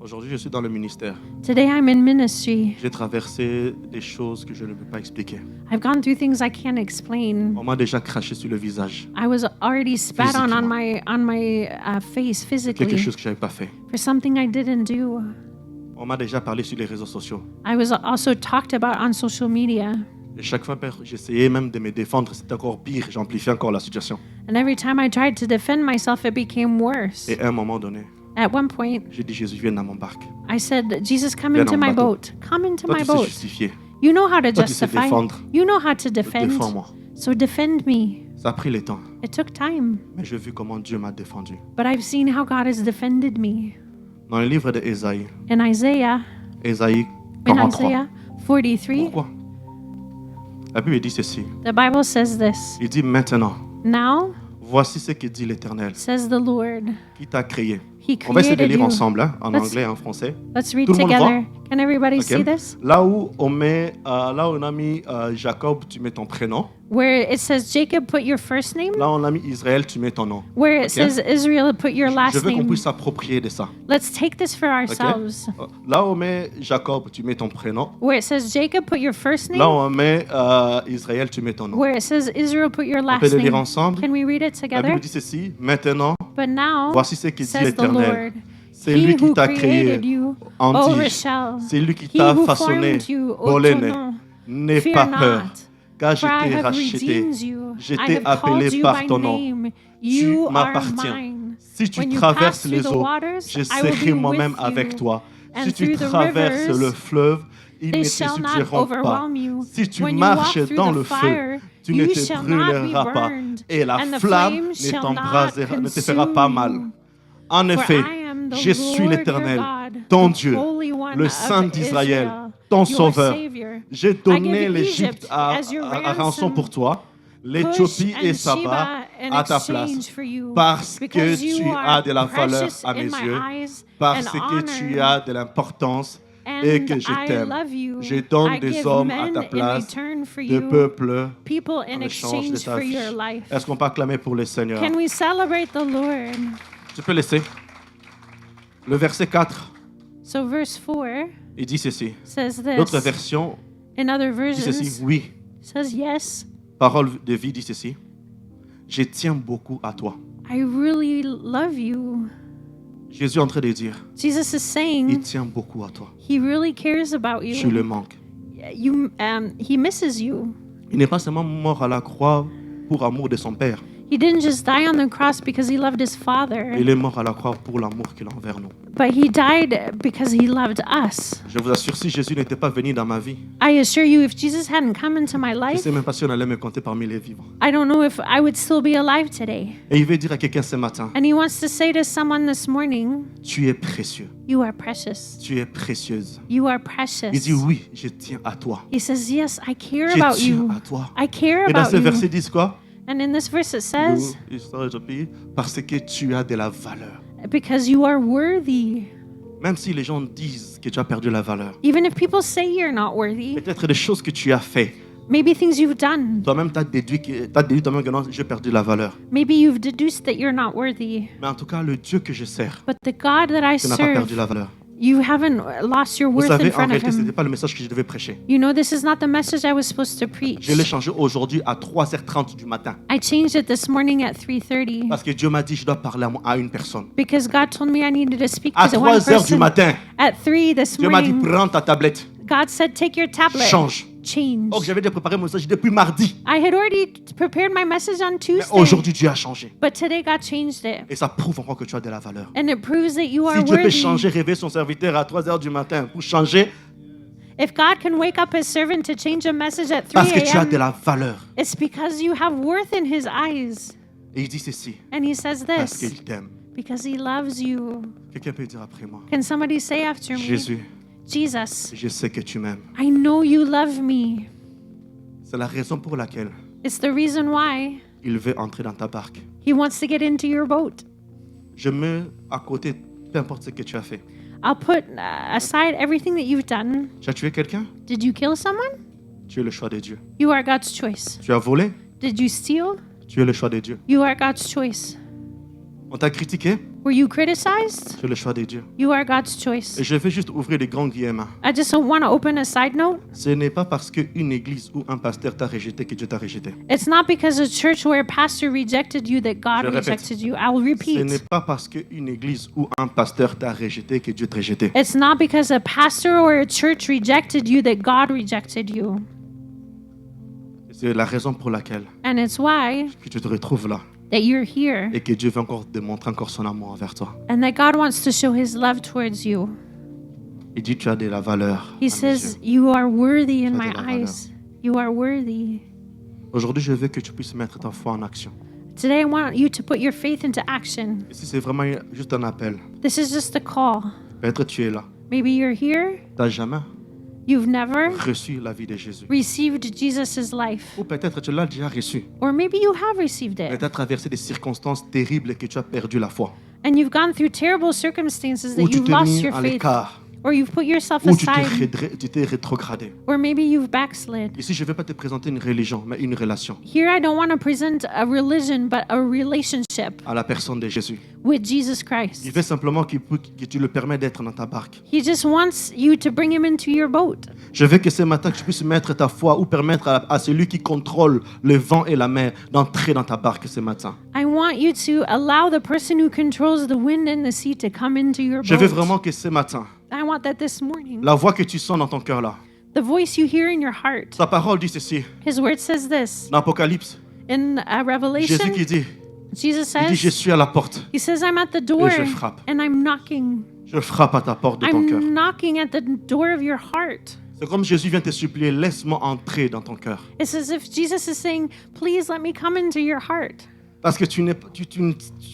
Speaker 1: Aujourd'hui, je suis dans le ministère.
Speaker 2: Today I'm in ministry.
Speaker 1: J'ai traversé des choses que je ne peux pas expliquer.
Speaker 2: I've gone through things I can't explain.
Speaker 1: On m'a déjà craché sur le visage.
Speaker 2: I was already spat on
Speaker 1: Physiquement.
Speaker 2: my face
Speaker 1: Quelque
Speaker 2: physically
Speaker 1: chose que je n'avais pas fait.
Speaker 2: for something I didn't do.
Speaker 1: On m'a déjà parlé sur les réseaux sociaux.
Speaker 2: I was also talked about on social media.
Speaker 1: Et chaque fois, j'essayais même de me défendre. C'était encore pire. J'amplifiais encore la situation.
Speaker 2: And every time I tried to defend myself, it became worse.
Speaker 1: Et à un moment donné,
Speaker 2: At one point,
Speaker 1: j'ai dit, Jésus, viens dans mon barque.
Speaker 2: I said, Jesus, come
Speaker 1: Viens
Speaker 2: into
Speaker 1: dans mon
Speaker 2: my
Speaker 1: bateau.
Speaker 2: boat. Come into
Speaker 1: Toi,
Speaker 2: my
Speaker 1: tu sais
Speaker 2: boat.
Speaker 1: justifier.
Speaker 2: You know how to
Speaker 1: Toi, tu sais
Speaker 2: justify.
Speaker 1: défendre.
Speaker 2: You know how to defend.
Speaker 1: Défends-moi.
Speaker 2: So defend me.
Speaker 1: Ça a pris le temps.
Speaker 2: It took time,
Speaker 1: Mais j'ai vu comment Dieu m'a défendu.
Speaker 2: but I've seen how God has defended me.
Speaker 1: Dans le livre d'Ésaïe,
Speaker 2: In Isaiah
Speaker 1: Ésaïe
Speaker 2: In
Speaker 1: 43.
Speaker 2: Isaiah 43,
Speaker 1: Pourquoi? La Bible dit ceci.
Speaker 2: the Bible says this.
Speaker 1: Il dit maintenant,
Speaker 2: Now,
Speaker 1: voici ce que dit l'Éternel,
Speaker 2: says the Lord,
Speaker 1: qui t'a créé.
Speaker 2: He
Speaker 1: On va essayer de
Speaker 2: created
Speaker 1: lire
Speaker 2: you.
Speaker 1: ensemble, hein, en
Speaker 2: Let's-
Speaker 1: anglais et en français.
Speaker 2: Let's read
Speaker 1: Tout le monde
Speaker 2: together.
Speaker 1: voit?
Speaker 2: Can everybody
Speaker 1: Ok.
Speaker 2: see this?
Speaker 1: Là où on a mis Jacob, tu mets ton prénom.
Speaker 2: Where it says Jacob, put your first name.
Speaker 1: Là, on a mis Israël, tu mets ton nom.
Speaker 2: Where it
Speaker 1: Ok.
Speaker 2: says Israel, put your
Speaker 1: Je
Speaker 2: last
Speaker 1: veux qu'on
Speaker 2: name.
Speaker 1: puisse s'approprier de ça.
Speaker 2: Let's take this for
Speaker 1: ok?
Speaker 2: ourselves.
Speaker 1: Là, on met Jacob, tu mets ton prénom.
Speaker 2: Where it says Jacob, put your first
Speaker 1: Là,
Speaker 2: name.
Speaker 1: on met Israël, tu mets ton nom.
Speaker 2: Where it says Israel, put your
Speaker 1: On
Speaker 2: last
Speaker 1: peut le lire
Speaker 2: name.
Speaker 1: ensemble.
Speaker 2: Can we read it
Speaker 1: La
Speaker 2: together?
Speaker 1: Bible dit ceci. Maintenant,
Speaker 2: But now,
Speaker 1: voici ce que dit
Speaker 2: says the
Speaker 1: l'Éternel.
Speaker 2: Lord,
Speaker 1: C'est
Speaker 2: He
Speaker 1: lui qui
Speaker 2: who
Speaker 1: t'a créé
Speaker 2: created you,
Speaker 1: en
Speaker 2: O
Speaker 1: tige.
Speaker 2: Rachel,
Speaker 1: C'est lui qui
Speaker 2: He
Speaker 1: t'a
Speaker 2: who
Speaker 1: façonné.
Speaker 2: formed you, O
Speaker 1: Boléné.
Speaker 2: Tonon.
Speaker 1: N'aie
Speaker 2: Fear
Speaker 1: pas
Speaker 2: not,
Speaker 1: peur, car je
Speaker 2: For I
Speaker 1: t'ai
Speaker 2: have
Speaker 1: racheté.
Speaker 2: redeemed you.
Speaker 1: Je
Speaker 2: I
Speaker 1: t'ai
Speaker 2: have
Speaker 1: appelé
Speaker 2: called you
Speaker 1: par
Speaker 2: by
Speaker 1: ton nom.
Speaker 2: name.
Speaker 1: Tu
Speaker 2: You are
Speaker 1: m'appartiens.
Speaker 2: mine.
Speaker 1: Si tu
Speaker 2: When you
Speaker 1: traverses
Speaker 2: pass
Speaker 1: les
Speaker 2: through the
Speaker 1: eaux,
Speaker 2: waters,
Speaker 1: je
Speaker 2: I will
Speaker 1: serai
Speaker 2: be
Speaker 1: moi-même
Speaker 2: with
Speaker 1: avec
Speaker 2: you.
Speaker 1: toi.
Speaker 2: And
Speaker 1: Si tu
Speaker 2: through the
Speaker 1: traverses
Speaker 2: rivers,
Speaker 1: le fleuve, ils ne
Speaker 2: They
Speaker 1: te
Speaker 2: shall not
Speaker 1: submergeront pas.
Speaker 2: overwhelm you.
Speaker 1: Si tu
Speaker 2: When you
Speaker 1: marches
Speaker 2: walk through
Speaker 1: dans
Speaker 2: the
Speaker 1: le
Speaker 2: fire,
Speaker 1: feu, tu ne
Speaker 2: you
Speaker 1: te
Speaker 2: shall not be
Speaker 1: brûleras pas.
Speaker 2: burned,
Speaker 1: Et la
Speaker 2: and the
Speaker 1: flamme
Speaker 2: flames
Speaker 1: ne
Speaker 2: shall
Speaker 1: ne te fera pas
Speaker 2: consume
Speaker 1: mal.
Speaker 2: you.
Speaker 1: En
Speaker 2: For
Speaker 1: effet,
Speaker 2: I am the
Speaker 1: je suis
Speaker 2: Lord
Speaker 1: l'Éternel,
Speaker 2: your God,
Speaker 1: ton
Speaker 2: the
Speaker 1: Dieu,
Speaker 2: Holy One
Speaker 1: le
Speaker 2: of
Speaker 1: Saint d'Israël,
Speaker 2: Israel,
Speaker 1: ton
Speaker 2: your
Speaker 1: Sauveur.
Speaker 2: Savior.
Speaker 1: J'ai
Speaker 2: I
Speaker 1: donné
Speaker 2: give
Speaker 1: l'Égypte
Speaker 2: Egypt
Speaker 1: à
Speaker 2: as your
Speaker 1: rançon
Speaker 2: ransom,
Speaker 1: pour toi,
Speaker 2: Cush
Speaker 1: l'Éthiopie et
Speaker 2: and
Speaker 1: Saba
Speaker 2: Sheba in
Speaker 1: à ta place,
Speaker 2: exchange for you,
Speaker 1: parce que
Speaker 2: because you
Speaker 1: tu
Speaker 2: are
Speaker 1: as de la valeur
Speaker 2: precious
Speaker 1: à
Speaker 2: in
Speaker 1: mes
Speaker 2: my
Speaker 1: yeux,
Speaker 2: eyes
Speaker 1: parce
Speaker 2: and
Speaker 1: que tu
Speaker 2: honor,
Speaker 1: as de l'importance
Speaker 2: and
Speaker 1: et que je
Speaker 2: I
Speaker 1: t'aime.
Speaker 2: love you.
Speaker 1: Je donne
Speaker 2: I
Speaker 1: des
Speaker 2: give
Speaker 1: hommes à
Speaker 2: men
Speaker 1: ta
Speaker 2: in
Speaker 1: place,
Speaker 2: return for
Speaker 1: de
Speaker 2: you,
Speaker 1: peuples
Speaker 2: people in
Speaker 1: en échange de
Speaker 2: exchange
Speaker 1: ta
Speaker 2: for
Speaker 1: vie.
Speaker 2: your life.
Speaker 1: Est-ce qu'on peut acclamer pour le Seigneur?
Speaker 2: Can we celebrate the Lord?
Speaker 1: Tu peux laisser. Le verset 4,
Speaker 2: So verse 4
Speaker 1: il dit ceci.
Speaker 2: says
Speaker 1: L'autre
Speaker 2: this.
Speaker 1: version
Speaker 2: In other
Speaker 1: dit ceci,
Speaker 2: versions,
Speaker 1: oui.
Speaker 2: says yes.
Speaker 1: parole de vie dit ceci. Je tiens beaucoup à toi.
Speaker 2: I really love you.
Speaker 1: Jésus est en train de dire,
Speaker 2: Jesus is
Speaker 1: il
Speaker 2: saying
Speaker 1: tient beaucoup à toi.
Speaker 2: he really cares about
Speaker 1: Tu le
Speaker 2: you.
Speaker 1: manques.
Speaker 2: He misses you.
Speaker 1: Il n'est pas seulement mort à la croix pour amour de son Père.
Speaker 2: He didn't just die on the cross because he loved his Father,
Speaker 1: Il est mort à la croix pour l'amour qu'il a envers nous.
Speaker 2: but he died because he loved us.
Speaker 1: Je vous assure, si Jésus n'était pas venu dans ma vie,
Speaker 2: I assure you, if Jesus hadn't come into my
Speaker 1: je ne
Speaker 2: life,
Speaker 1: sais même pas si on allait me compter parmi les vivants.
Speaker 2: I don't know if I would still be alive today.
Speaker 1: Et il veut dire à quelqu'un ce matin,
Speaker 2: And he wants to say to someone this morning,
Speaker 1: tu es précieux,
Speaker 2: you are precious.
Speaker 1: tu es précieuse.
Speaker 2: You are
Speaker 1: Il
Speaker 2: precious.
Speaker 1: dit oui, je tiens à toi.
Speaker 2: He says, yes, I care
Speaker 1: Je
Speaker 2: about
Speaker 1: tiens
Speaker 2: you.
Speaker 1: à toi.
Speaker 2: I care
Speaker 1: Et dans
Speaker 2: about
Speaker 1: ce verset,
Speaker 2: you.
Speaker 1: ils disent quoi?
Speaker 2: And in this verse it says,
Speaker 1: Parce que tu as de la valeur.
Speaker 2: because you are worthy.
Speaker 1: Même si les gens disent que tu as perdu la valeur,
Speaker 2: Even if people say you're not worthy,
Speaker 1: peut-être des choses que tu as fait,
Speaker 2: maybe things you've done,
Speaker 1: toi-même tu as déduit toi-même que non, j'ai perdu la valeur.
Speaker 2: maybe you've deduced that you're not worthy.
Speaker 1: Mais en tout cas, le Dieu que je sers,
Speaker 2: But the God that I
Speaker 1: tu n'as pas perdu
Speaker 2: serve,
Speaker 1: la valeur.
Speaker 2: you haven't lost your
Speaker 1: Vous
Speaker 2: worth in
Speaker 1: savez, en
Speaker 2: front of
Speaker 1: réalité, ce
Speaker 2: him.
Speaker 1: n'était pas le message que je devais prêcher.
Speaker 2: You know, this is not the message I was supposed to preach.
Speaker 1: Je l'ai changé aujourd'hui à 3h30 du matin.
Speaker 2: I changed it this morning at 3:30
Speaker 1: Parce que Dieu m'a dit, je dois parler à une personne.
Speaker 2: because God told me I needed to speak
Speaker 1: À
Speaker 2: to one
Speaker 1: 3h du
Speaker 2: person.
Speaker 1: matin,
Speaker 2: At 3 this
Speaker 1: Dieu m'a dit,
Speaker 2: morning,
Speaker 1: prends ta tablette,
Speaker 2: God said, take your tablet,
Speaker 1: change.
Speaker 2: change.
Speaker 1: Oh, j'avais déjà préparé mon message depuis mardi.
Speaker 2: I had already prepared my message on
Speaker 1: Mais
Speaker 2: Tuesday,
Speaker 1: aujourd'hui, Dieu a changé.
Speaker 2: but today God changed it.
Speaker 1: Et ça prouve encore que tu as de la valeur.
Speaker 2: And it proves that you are
Speaker 1: Si Dieu peut
Speaker 2: worthy.
Speaker 1: changer, réveiller son serviteur à 3h du matin pour changer,
Speaker 2: If God can wake up his servant to change a message at 3
Speaker 1: parce que tu as de
Speaker 2: a.m.,
Speaker 1: la valeur.
Speaker 2: it's because you have worth in his eyes.
Speaker 1: Et il dit ceci,
Speaker 2: And he says
Speaker 1: parce
Speaker 2: this,
Speaker 1: qu'il t'aime.
Speaker 2: because he loves you.
Speaker 1: Quelqu'un peut dire après moi,
Speaker 2: Can somebody say after me,
Speaker 1: Jésus,
Speaker 2: Jesus,
Speaker 1: je sais que tu m'aimes.
Speaker 2: I know you love me.
Speaker 1: C'est la raison pour laquelle
Speaker 2: It's the reason why
Speaker 1: il veut entrer dans ta barque.
Speaker 2: he wants to get into your boat.
Speaker 1: Je mets à côté peu importe ce que tu as fait.
Speaker 2: I'll put aside everything that you've done.
Speaker 1: Tu as tué quelqu'un?
Speaker 2: Did you kill someone?
Speaker 1: Tu es le choix de Dieu.
Speaker 2: You are God's choice.
Speaker 1: Tu as volé?
Speaker 2: Did you steal?
Speaker 1: Tu es le choix de Dieu.
Speaker 2: You are God's choice.
Speaker 1: On t'a critiqué?
Speaker 2: Were you criticized?
Speaker 1: Tu es le choix de Dieu.
Speaker 2: You are God's choice.
Speaker 1: Et je vais juste ouvrir des grands guillemets.
Speaker 2: I just want to open a side note.
Speaker 1: Ce n'est pas parce qu'une église ou un pasteur t'a rejeté que Dieu t'a rejeté.
Speaker 2: It's not because a church where a pastor rejected you that God
Speaker 1: Je répète.
Speaker 2: rejected you. I'll
Speaker 1: Ce
Speaker 2: repeat.
Speaker 1: n'est pas parce qu'une église ou un pasteur t'a rejeté que Dieu t'a rejeté.
Speaker 2: It's not because a pastor or a church rejected you that God rejected you.
Speaker 1: C'est la raison pour laquelle
Speaker 2: And it's why
Speaker 1: que tu te retrouves là
Speaker 2: that you're here
Speaker 1: et que Dieu veut encore démontrer encore son amour envers toi.
Speaker 2: and that God wants to show his love towards you.
Speaker 1: Il dit tu as de la valeur.
Speaker 2: He
Speaker 1: à mes
Speaker 2: says,
Speaker 1: yeux.
Speaker 2: you are worthy in
Speaker 1: Tu as
Speaker 2: my
Speaker 1: de la valeur.
Speaker 2: eyes. You are worthy.
Speaker 1: Aujourd'hui, je veux que tu puisses mettre ta foi en action.
Speaker 2: Today, I want you to put your faith into action.
Speaker 1: Ici, c'est vraiment juste un appel.
Speaker 2: This is just a call.
Speaker 1: Peut-être tu es là.
Speaker 2: Maybe you're here,
Speaker 1: Tu n'as jamais
Speaker 2: you've never
Speaker 1: reçu la vie de Jésus.
Speaker 2: received Jesus' life.
Speaker 1: Ou peut-être tu l'as déjà reçu.
Speaker 2: Or maybe you have received
Speaker 1: Mais
Speaker 2: it.
Speaker 1: tu as traversé des circonstances terribles et que tu as perdu la foi.
Speaker 2: And you've gone through terrible circumstances
Speaker 1: Ou
Speaker 2: that
Speaker 1: tu
Speaker 2: you've
Speaker 1: t'es
Speaker 2: lost
Speaker 1: mis
Speaker 2: your
Speaker 1: à
Speaker 2: faith.
Speaker 1: l'écart.
Speaker 2: Or you've put yourself
Speaker 1: Ou tu
Speaker 2: aside.
Speaker 1: tu t'es rétrogradé.
Speaker 2: Or maybe you've backslid.
Speaker 1: Ici, je ne vais pas te présenter une religion, mais une relation
Speaker 2: Here, I don't want to present a religion, but a relationship
Speaker 1: à la personne de Jésus.
Speaker 2: with Jesus
Speaker 1: Il
Speaker 2: Christ.
Speaker 1: veut simplement que tu le permets d'être dans ta barque.
Speaker 2: He just wants you to bring him into your boat.
Speaker 1: Je veux que ce matin, tu puisses mettre ta foi ou permettre à celui qui contrôle le vent et la mer d'entrer dans ta barque ce matin.
Speaker 2: I want you to allow the person who controls the wind and the sea to come into your
Speaker 1: Je veux
Speaker 2: boat.
Speaker 1: vraiment que ce matin,
Speaker 2: I want that this morning.
Speaker 1: la voix que tu sens dans ton cœur là,
Speaker 2: The voice you hear in your heart.
Speaker 1: sa parole dit ceci,
Speaker 2: His word says this.
Speaker 1: dans Apocalypse,
Speaker 2: In Revelation,
Speaker 1: Jésus qui dit,
Speaker 2: Jesus
Speaker 1: il dit, je
Speaker 2: says,
Speaker 1: suis à la porte,
Speaker 2: he says, I'm at the door
Speaker 1: je frappe.
Speaker 2: and I'm knocking.
Speaker 1: je frappe à ta porte de ton cœur.
Speaker 2: I'm knocking at the door of your heart.
Speaker 1: C'est comme Jésus vient te supplier, laisse-moi entrer dans ton cœur.
Speaker 2: It's as if Jesus is saying, please let me come into your heart.
Speaker 1: Parce que tu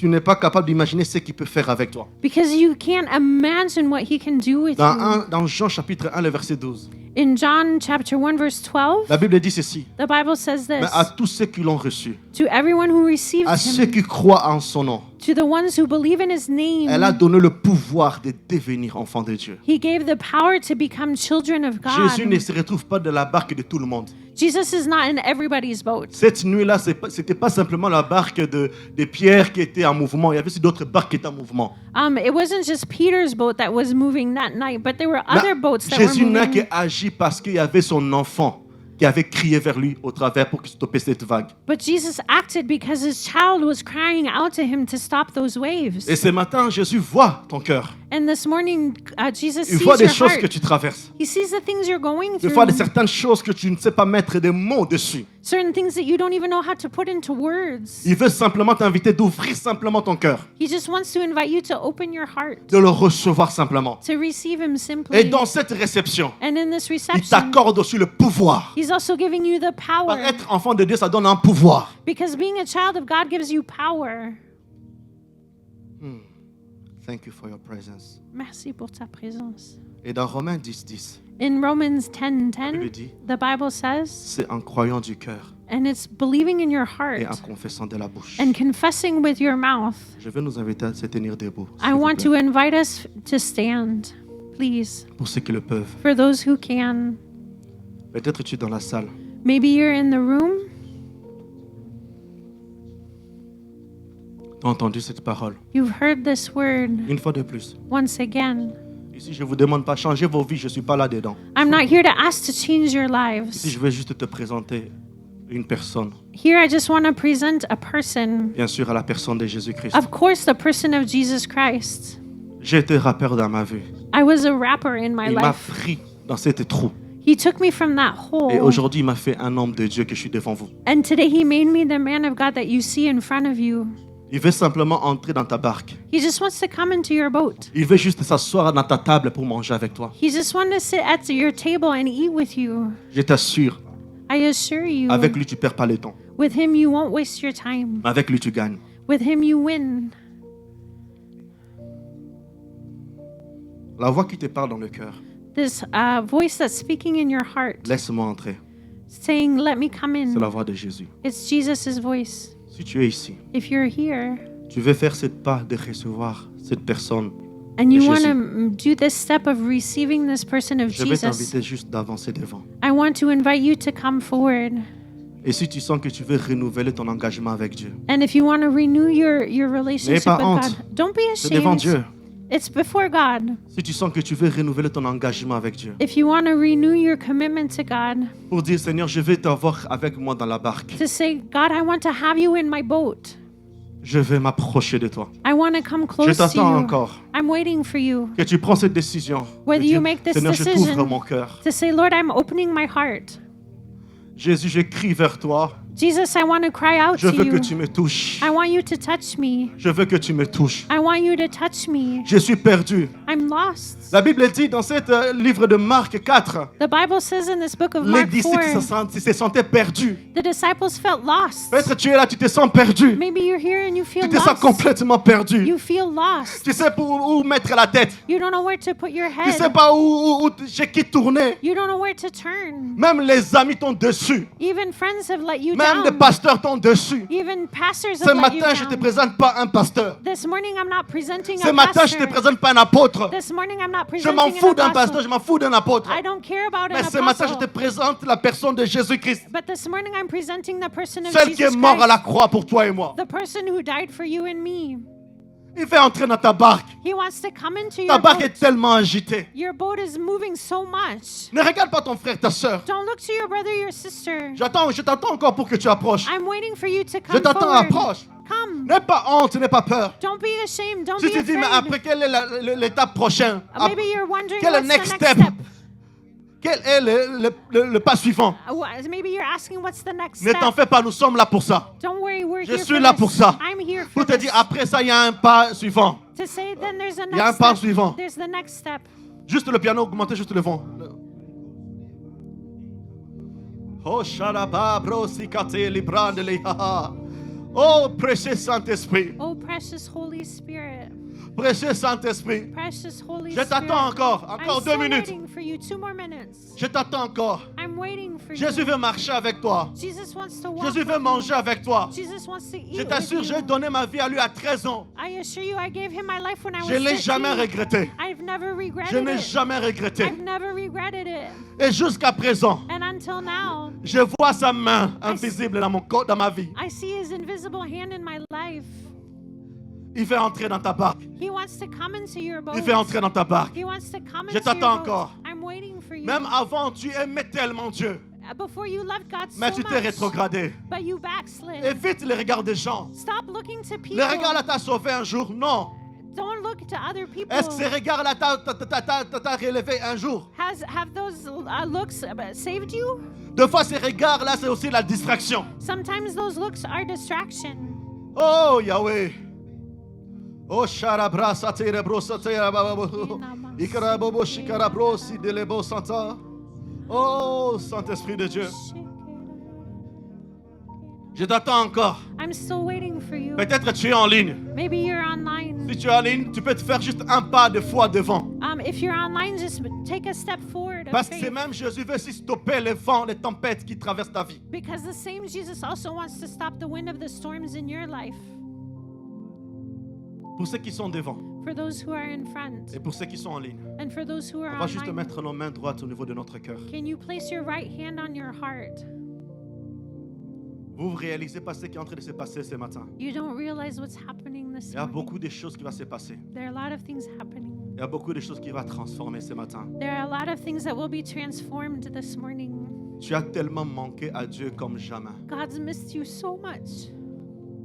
Speaker 1: n'es pas capable d'imaginer ce qu'il peut faire avec toi.
Speaker 2: Because you can't imagine what he can do with you.
Speaker 1: Dans Jean chapitre 1, le verset 12,
Speaker 2: In John chapter 1 verse 12,
Speaker 1: la Bible dit ceci,
Speaker 2: the Bible says
Speaker 1: mais
Speaker 2: this.
Speaker 1: à tous ceux qui l'ont reçu,
Speaker 2: To everyone who received
Speaker 1: à ceux
Speaker 2: him,
Speaker 1: qui croient en son nom,
Speaker 2: to the ones who believe in his
Speaker 1: elle a
Speaker 2: name,
Speaker 1: donné le pouvoir de devenir enfant de Dieu.
Speaker 2: he gave the power to become children of
Speaker 1: Jésus ne
Speaker 2: God.
Speaker 1: se retrouve pas dans la barque de tout le monde.
Speaker 2: Jesus is not in everybody's boat.
Speaker 1: Cette nuit-là, c'était pas simplement la barque de Pierre qui était en mouvement. Il y avait aussi d'autres barques qui étaient en mouvement.
Speaker 2: It wasn't just Peter's boat that was moving that night, but there were
Speaker 1: Mais
Speaker 2: other boats that
Speaker 1: Jésus
Speaker 2: were
Speaker 1: n'a
Speaker 2: moving.
Speaker 1: qu'agi parce qu'il y avait son enfant qui avait crié vers lui au travers pour stopper cette vague.
Speaker 2: But Jesus acted because his child was crying out to him to stop those waves.
Speaker 1: Et ce matin, Jésus voit ton cœur.
Speaker 2: And this morning, Jesus
Speaker 1: Il
Speaker 2: sees
Speaker 1: voit des
Speaker 2: your
Speaker 1: choses
Speaker 2: heart.
Speaker 1: que tu traverses.
Speaker 2: He sees the things you're going
Speaker 1: Il voit
Speaker 2: through.
Speaker 1: certaines choses que tu ne sais pas mettre des mots dessus.
Speaker 2: Certain things that you don't even know how to put into words.
Speaker 1: Il veut simplement t'inviter d'ouvrir simplement ton cœur,
Speaker 2: He just wants to invite you to open your heart,
Speaker 1: de le recevoir simplement.
Speaker 2: to receive him
Speaker 1: Et
Speaker 2: simply.
Speaker 1: dans cette réception,
Speaker 2: And in this
Speaker 1: il
Speaker 2: reception,
Speaker 1: t'accorde aussi le pouvoir.
Speaker 2: he's also giving you the
Speaker 1: Par
Speaker 2: power.
Speaker 1: être enfant de Dieu, ça donne un pouvoir.
Speaker 2: Because being a child of God gives you power.
Speaker 1: Thank you for your presence.
Speaker 2: Merci pour ta présence.
Speaker 1: Et dans Romains 10:10,
Speaker 2: In Romans
Speaker 1: Bible
Speaker 2: 10:10,
Speaker 1: dit,
Speaker 2: the Bible says,
Speaker 1: c'est en croyant du cœur
Speaker 2: and it's believing in your
Speaker 1: et en
Speaker 2: heart
Speaker 1: confessant de la bouche.
Speaker 2: and confessing with your mouth.
Speaker 1: Je veux nous inviter à se tenir debout, s'il
Speaker 2: I
Speaker 1: vous
Speaker 2: want
Speaker 1: plaît,
Speaker 2: to invite us to stand, please,
Speaker 1: pour ceux qui le peuvent.
Speaker 2: for those who can.
Speaker 1: Peut-être tu es dans la salle.
Speaker 2: Maybe you're in the room.
Speaker 1: Tu as entendu cette parole.
Speaker 2: You've heard this word
Speaker 1: Une fois de plus.
Speaker 2: once again.
Speaker 1: Ici, je ne vous demande pas de changer vos vies. Je ne suis pas là-dedans.
Speaker 2: I'm not here to ask to change your
Speaker 1: Ici,
Speaker 2: lives.
Speaker 1: je vais juste te présenter une personne.
Speaker 2: Here, I just want to present a person.
Speaker 1: Bien sûr, à la personne de Jésus-Christ.
Speaker 2: Of course, the person of Jesus Christ.
Speaker 1: J'ai été rappeur dans ma vie.
Speaker 2: I was a rapper in my
Speaker 1: Il m'a
Speaker 2: life.
Speaker 1: pris dans cette trou.
Speaker 2: He took me from that
Speaker 1: Et
Speaker 2: hole.
Speaker 1: aujourd'hui, il m'a fait un homme de Dieu que je suis devant vous.
Speaker 2: And today, He made me the man of God that you see in front of you.
Speaker 1: Il veut simplement entrer dans ta barque.
Speaker 2: He just wants to come into your boat.
Speaker 1: Il veut juste s'asseoir dans ta table pour manger avec toi.
Speaker 2: He just wants to sit at your table and eat with you.
Speaker 1: Je t'assure,
Speaker 2: I assure you,
Speaker 1: avec lui, tu perds pas le temps.
Speaker 2: with Him, you won't waste your time.
Speaker 1: Avec lui, tu gagnes.
Speaker 2: With Him, you win.
Speaker 1: La voix qui te parle dans le cœur,
Speaker 2: This voice that's speaking in your heart,
Speaker 1: laisse-moi entrer.
Speaker 2: saying, "Let me come
Speaker 1: C'est
Speaker 2: in."
Speaker 1: la voix de Jésus.
Speaker 2: It's Jesus' voice.
Speaker 1: Si tu es ici,
Speaker 2: If you're here
Speaker 1: tu veux faire cette pas de recevoir cette personne,
Speaker 2: and you
Speaker 1: Jésus.
Speaker 2: want to do this step of receiving this person of
Speaker 1: je vais
Speaker 2: Jesus,
Speaker 1: t'inviter juste d'avancer devant.
Speaker 2: I want to invite you to come forward.
Speaker 1: Et si tu sens que tu veux renouveler ton engagement avec Dieu,
Speaker 2: And if you want to renew your relationship
Speaker 1: pas
Speaker 2: with
Speaker 1: honte.
Speaker 2: God, don't be
Speaker 1: c'est devant
Speaker 2: ashamed.
Speaker 1: Dieu.
Speaker 2: It's before God.
Speaker 1: Si tu sens que tu veux renouveler ton engagement avec Dieu,
Speaker 2: If you want to renew your commitment to God,
Speaker 1: pour dire Seigneur, je vais t'avoir avec moi dans la barque.
Speaker 2: to say, God, I want to have you in my boat.
Speaker 1: Je vais m'approcher de toi.
Speaker 2: I want to come
Speaker 1: Je
Speaker 2: close to
Speaker 1: t'attends
Speaker 2: you.
Speaker 1: encore.
Speaker 2: I'm waiting for you
Speaker 1: Que tu prends cette décision.
Speaker 2: Whether
Speaker 1: Que
Speaker 2: you
Speaker 1: tu-
Speaker 2: make this
Speaker 1: Seigneur, je
Speaker 2: decision.
Speaker 1: t'ouvre mon cœur.
Speaker 2: to say, Lord, I'm opening my heart.
Speaker 1: Jésus, je crie vers toi.
Speaker 2: Jesus, I want to cry out
Speaker 1: Je
Speaker 2: to
Speaker 1: veux que
Speaker 2: you.
Speaker 1: tu me touches.
Speaker 2: I want you to touch me.
Speaker 1: Je veux que tu me touches.
Speaker 2: I want you to touch me.
Speaker 1: Je suis perdu.
Speaker 2: I'm lost.
Speaker 1: La Bible dit dans ce livre de Marc 4,
Speaker 2: The Bible says in this book of
Speaker 1: les
Speaker 2: Mark
Speaker 1: disciples
Speaker 2: 4,
Speaker 1: se sentaient perdus.
Speaker 2: the disciples felt lost.
Speaker 1: Peut-être tu es là, tu te sens perdu.
Speaker 2: Maybe you're here and you feel
Speaker 1: Tu te sens
Speaker 2: lost.
Speaker 1: complètement perdu.
Speaker 2: You feel lost.
Speaker 1: Tu sais où mettre la tête.
Speaker 2: You don't know where to put your
Speaker 1: Tu sais
Speaker 2: head.
Speaker 1: pas chez qui tourner.
Speaker 2: You don't know where to turn.
Speaker 1: Même les amis t'ont dessus.
Speaker 2: Even friends have let you
Speaker 1: Même les
Speaker 2: down.
Speaker 1: pasteurs t'ont dessus.
Speaker 2: Even pastors
Speaker 1: Ce
Speaker 2: have let you
Speaker 1: matin, je ne te
Speaker 2: down.
Speaker 1: présente pas un pasteur.
Speaker 2: This morning I'm not presenting
Speaker 1: Ce
Speaker 2: a
Speaker 1: matin, je ne te
Speaker 2: pastor.
Speaker 1: présente pas un apôtre.
Speaker 2: This morning I'm not
Speaker 1: Je
Speaker 2: presenting
Speaker 1: m'en fous
Speaker 2: an
Speaker 1: d'un pasteur,
Speaker 2: apostle.
Speaker 1: je m'en fous d'un apôtre.
Speaker 2: I don't care about
Speaker 1: Mais
Speaker 2: an
Speaker 1: ce matin, je te
Speaker 2: apostle.
Speaker 1: présente la personne de Jésus-Christ.
Speaker 2: But this morning I'm presenting the person of
Speaker 1: Celle qui
Speaker 2: Jesus
Speaker 1: est mort à la
Speaker 2: Christ.
Speaker 1: croix pour toi et moi.
Speaker 2: The person who died for you and me.
Speaker 1: Il fait entrer dans ta barque.
Speaker 2: He wants to come into
Speaker 1: Ta
Speaker 2: your
Speaker 1: barque
Speaker 2: boat.
Speaker 1: est tellement agitée.
Speaker 2: Your boat is moving so much.
Speaker 1: Ne regarde pas ton frère, ta soeur.
Speaker 2: Don't look to your brother, your sister.
Speaker 1: Je t'attends encore pour que tu approches.
Speaker 2: I'm waiting for you to
Speaker 1: Je
Speaker 2: come
Speaker 1: t'attends,
Speaker 2: forward.
Speaker 1: approche.
Speaker 2: Come.
Speaker 1: N'aie pas honte, n'aie pas peur.
Speaker 2: Don't be ashamed. Don't
Speaker 1: Si
Speaker 2: be
Speaker 1: tu dis, mais
Speaker 2: afraid.
Speaker 1: après, quelle est l'étape prochaine?
Speaker 2: Maybe you're wondering
Speaker 1: Quel est
Speaker 2: what's
Speaker 1: le
Speaker 2: the
Speaker 1: next
Speaker 2: next
Speaker 1: step?
Speaker 2: step.
Speaker 1: Quel est le pas suivant?
Speaker 2: Maybe you're asking what's the next
Speaker 1: Ne t'en
Speaker 2: step.
Speaker 1: fais pas, nous sommes là pour ça.
Speaker 2: Don't worry, we're
Speaker 1: Je
Speaker 2: here
Speaker 1: suis
Speaker 2: for
Speaker 1: là
Speaker 2: this.
Speaker 1: pour ça.
Speaker 2: I'm here
Speaker 1: Pour
Speaker 2: for
Speaker 1: te
Speaker 2: this.
Speaker 1: dire, après ça, il y a un pas suivant.
Speaker 2: To say then there's a
Speaker 1: Il y a un
Speaker 2: next
Speaker 1: pas
Speaker 2: step.
Speaker 1: suivant.
Speaker 2: There's the next step.
Speaker 1: Juste le piano, augmentez juste le vent. Oh, sharaba, bro, sikate, librande, li, haha. Oh, précieux Saint-Esprit.
Speaker 2: Oh, precious Holy Spirit.
Speaker 1: Précieux Saint-Esprit.
Speaker 2: Precious Holy
Speaker 1: Je
Speaker 2: Spirit.
Speaker 1: t'attends encore.
Speaker 2: I'm
Speaker 1: Encore 2
Speaker 2: still
Speaker 1: minutes.
Speaker 2: waiting for you. 2 more minutes.
Speaker 1: Je t'attends encore.
Speaker 2: I'm waiting for
Speaker 1: Jésus
Speaker 2: you.
Speaker 1: veut marcher avec toi.
Speaker 2: Jesus wants to walk
Speaker 1: Jésus
Speaker 2: with
Speaker 1: veut
Speaker 2: you.
Speaker 1: manger avec toi.
Speaker 2: Jesus wants to eat
Speaker 1: Je
Speaker 2: with
Speaker 1: t'assure, j'ai
Speaker 2: you.
Speaker 1: donné ma vie à lui à 13 ans.
Speaker 2: I assure you, I gave him my life when I was
Speaker 1: Je ne l'ai
Speaker 2: 13.
Speaker 1: jamais regretté.
Speaker 2: I've never
Speaker 1: Je
Speaker 2: regretted
Speaker 1: n'ai
Speaker 2: it.
Speaker 1: jamais regretté.
Speaker 2: I've never regretted it.
Speaker 1: Et jusqu'à présent,
Speaker 2: And until now,
Speaker 1: je vois sa main invisible dans mon corps, dans ma vie.
Speaker 2: I see his invisible hand in my life.
Speaker 1: Il fait entrer dans ta barque.
Speaker 2: He wants to come into your boat.
Speaker 1: Il fait entrer dans ta barque.
Speaker 2: He wants to come
Speaker 1: Je
Speaker 2: into your
Speaker 1: t'attends
Speaker 2: boat.
Speaker 1: encore.
Speaker 2: I'm waiting for you.
Speaker 1: Même avant, tu aimais tellement Dieu.
Speaker 2: Before you loved God so
Speaker 1: Mais tu t'es
Speaker 2: much,
Speaker 1: rétrogradé.
Speaker 2: but you backslid.
Speaker 1: Évite les regards des gens.
Speaker 2: Stop looking to people.
Speaker 1: Les regards-là t'a sauvé un jour? Non.
Speaker 2: Don't look to other people.
Speaker 1: Est-ce que ces regards-là t'a relevé un jour?
Speaker 2: Have those looks saved you?
Speaker 1: Deux fois, ces regards-là, c'est aussi la distraction.
Speaker 2: Sometimes those looks are distraction.
Speaker 1: Oh, Yahweh. Oh, Sharabra, Saterebro, Saterababo. Ikarabobo, Shikarabro, Sidelebo, Santa. Oh, Saint-Esprit de Dieu. Je t'attends encore.
Speaker 2: I'm still waiting for you.
Speaker 1: Peut-être tu es en ligne.
Speaker 2: Maybe you're online.
Speaker 1: Si tu es en ligne, tu peux te faire juste un pas de foi devant.
Speaker 2: If you're online, just take a step forward of
Speaker 1: Parce que
Speaker 2: faith.
Speaker 1: c'est même Jésus veut aussi stopper les vents, les tempêtes qui traversent ta vie.
Speaker 2: Because the same Jesus also wants to stop the wind of the storms in your life.
Speaker 1: Pour ceux qui sont devant
Speaker 2: For those who are in front
Speaker 1: et pour ceux qui sont en ligne,
Speaker 2: and for those who are
Speaker 1: on va juste
Speaker 2: online.
Speaker 1: mettre nos mains droites au niveau de notre cœur.
Speaker 2: Can you place your right hand on your heart?
Speaker 1: Vous réalisez pas ce qui est en train de se passer ce matin.
Speaker 2: You don't realize what's happening this
Speaker 1: Il y a
Speaker 2: morning.
Speaker 1: beaucoup de choses qui vont se passer.
Speaker 2: There are a lot of things happening.
Speaker 1: Il y a beaucoup de choses qui vont transformer ce matin.
Speaker 2: There are a lot of things that will be transformed this morning.
Speaker 1: Tu as tellement manqué à Dieu comme jamais.
Speaker 2: God's missed you so much.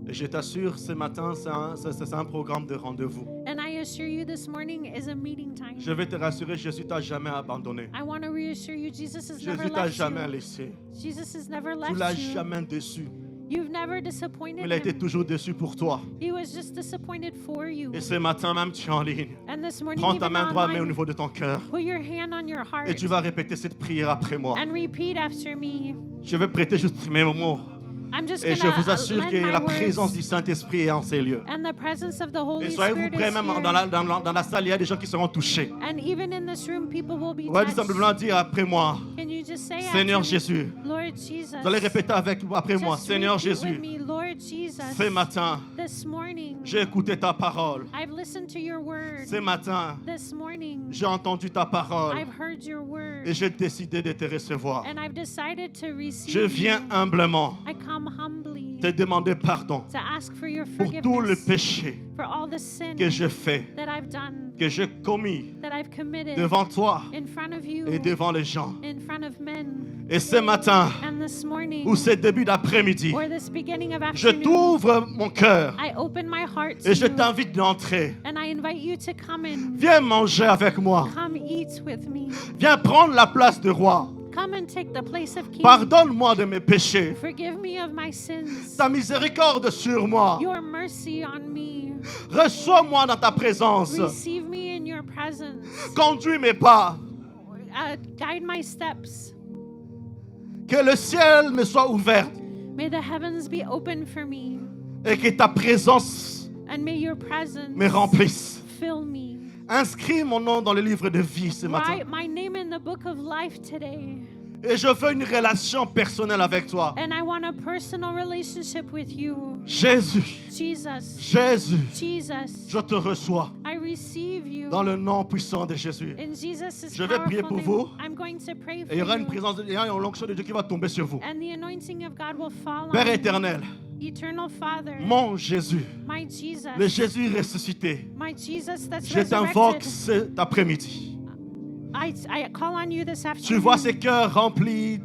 Speaker 1: Et je t'assure, ce matin, c'est un programme de rendez-vous.
Speaker 2: And I assure you this morning is a meeting time.
Speaker 1: Je vais te rassurer, Jésus t'a jamais abandonné.
Speaker 2: I want to reassure you, Jesus has never
Speaker 1: Jésus t'a
Speaker 2: left
Speaker 1: jamais
Speaker 2: you.
Speaker 1: laissé.
Speaker 2: Jesus has never
Speaker 1: Tu
Speaker 2: left
Speaker 1: l'as
Speaker 2: you.
Speaker 1: jamais déçu.
Speaker 2: You've never disappointed
Speaker 1: Il a été
Speaker 2: him.
Speaker 1: toujours déçu pour toi.
Speaker 2: He was just disappointed for you.
Speaker 1: Et ce matin même, tu es en ligne.
Speaker 2: And this morning,
Speaker 1: Prends ta
Speaker 2: even
Speaker 1: main droite, mets au
Speaker 2: online,
Speaker 1: niveau de ton cœur.
Speaker 2: put your hand on your heart
Speaker 1: Et tu vas répéter cette prière après moi.
Speaker 2: and repeat after me.
Speaker 1: Je vais prêter juste mes mots.
Speaker 2: I'm just
Speaker 1: Et
Speaker 2: going
Speaker 1: je vous
Speaker 2: to
Speaker 1: assure
Speaker 2: lend
Speaker 1: que
Speaker 2: my
Speaker 1: la présence
Speaker 2: words.
Speaker 1: du Saint-Esprit est en ces lieux.
Speaker 2: And the presence of the Holy
Speaker 1: Et soyez-vous
Speaker 2: Spirit
Speaker 1: prêts,
Speaker 2: is
Speaker 1: même
Speaker 2: here.
Speaker 1: dans la salle, il y a des gens qui seront touchés.
Speaker 2: And even in this room, people will be
Speaker 1: On va tout
Speaker 2: touched.
Speaker 1: simplement dire après moi,
Speaker 2: Can you just say
Speaker 1: Seigneur
Speaker 2: after me,
Speaker 1: Jésus.
Speaker 2: Lord Jesus.
Speaker 1: Vous allez répéter avec moi, après moi,
Speaker 2: Just
Speaker 1: Seigneur
Speaker 2: repeat with
Speaker 1: Jésus,
Speaker 2: me, Lord Jesus.
Speaker 1: ce matin,
Speaker 2: This morning,
Speaker 1: j'ai écouté ta parole.
Speaker 2: I've listened to your word.
Speaker 1: Ce matin,
Speaker 2: This morning,
Speaker 1: j'ai entendu ta parole
Speaker 2: I've heard your word.
Speaker 1: et j'ai décidé de te recevoir.
Speaker 2: And I've decided to receive
Speaker 1: Je viens
Speaker 2: you.
Speaker 1: humblement
Speaker 2: I come humbly
Speaker 1: te demander pardon
Speaker 2: to ask for your
Speaker 1: pour tout le
Speaker 2: forgiveness
Speaker 1: péché
Speaker 2: for all the sin
Speaker 1: que j'ai fait,
Speaker 2: that I've done,
Speaker 1: que j'ai commis
Speaker 2: that I've committed
Speaker 1: devant toi
Speaker 2: in front of you,
Speaker 1: et devant les gens.
Speaker 2: in front of men.
Speaker 1: Et ce matin,
Speaker 2: And this morning,
Speaker 1: ou ce début d'après-midi,
Speaker 2: or this beginning of
Speaker 1: je
Speaker 2: afternoon,
Speaker 1: t'ouvre mon cœur
Speaker 2: I open my heart to
Speaker 1: et je
Speaker 2: you,
Speaker 1: t'invite d'entrer.
Speaker 2: and I invite you to come in.
Speaker 1: Viens manger avec moi.
Speaker 2: Come eat with me.
Speaker 1: Viens prendre la place de roi.
Speaker 2: Come and take the place of king.
Speaker 1: Pardonne-moi de mes péchés.
Speaker 2: Forgive me of my sins.
Speaker 1: Ta miséricorde sur moi.
Speaker 2: Your mercy on me.
Speaker 1: Reçois-moi dans ta présence.
Speaker 2: Receive me in your presence.
Speaker 1: Conduis mes pas.
Speaker 2: Guide my steps.
Speaker 1: Que le ciel me soit ouvert
Speaker 2: May the heavens be open for me,
Speaker 1: et que ta présence
Speaker 2: and may your presence
Speaker 1: me remplisse.
Speaker 2: fill me.
Speaker 1: Inscris mon nom dans le livre de vie ce matin.
Speaker 2: Write my name in the book of life today.
Speaker 1: Et je veux une relation personnelle avec toi.
Speaker 2: And I want a personal relationship with you.
Speaker 1: Jésus,
Speaker 2: Jesus.
Speaker 1: Jésus,
Speaker 2: Jesus.
Speaker 1: je te reçois
Speaker 2: I receive you.
Speaker 1: dans le nom puissant de Jésus.
Speaker 2: In Jesus'
Speaker 1: Je vais prier pour
Speaker 2: powerful
Speaker 1: vous.
Speaker 2: name, I'm going to pray for
Speaker 1: Et il y aura une
Speaker 2: you.
Speaker 1: présence, il y aura une onction de Dieu qui va tomber sur vous.
Speaker 2: And the anointing of God will fall
Speaker 1: Père
Speaker 2: on
Speaker 1: éternel,
Speaker 2: you. Eternal Father.
Speaker 1: mon Jésus,
Speaker 2: My Jesus.
Speaker 1: le Jésus ressuscité,
Speaker 2: My Jesus that's
Speaker 1: je t'invoque
Speaker 2: resurrected.
Speaker 1: cet après-midi.
Speaker 2: I call on you this
Speaker 1: Tu
Speaker 2: afternoon.
Speaker 1: vois ces cœurs remplis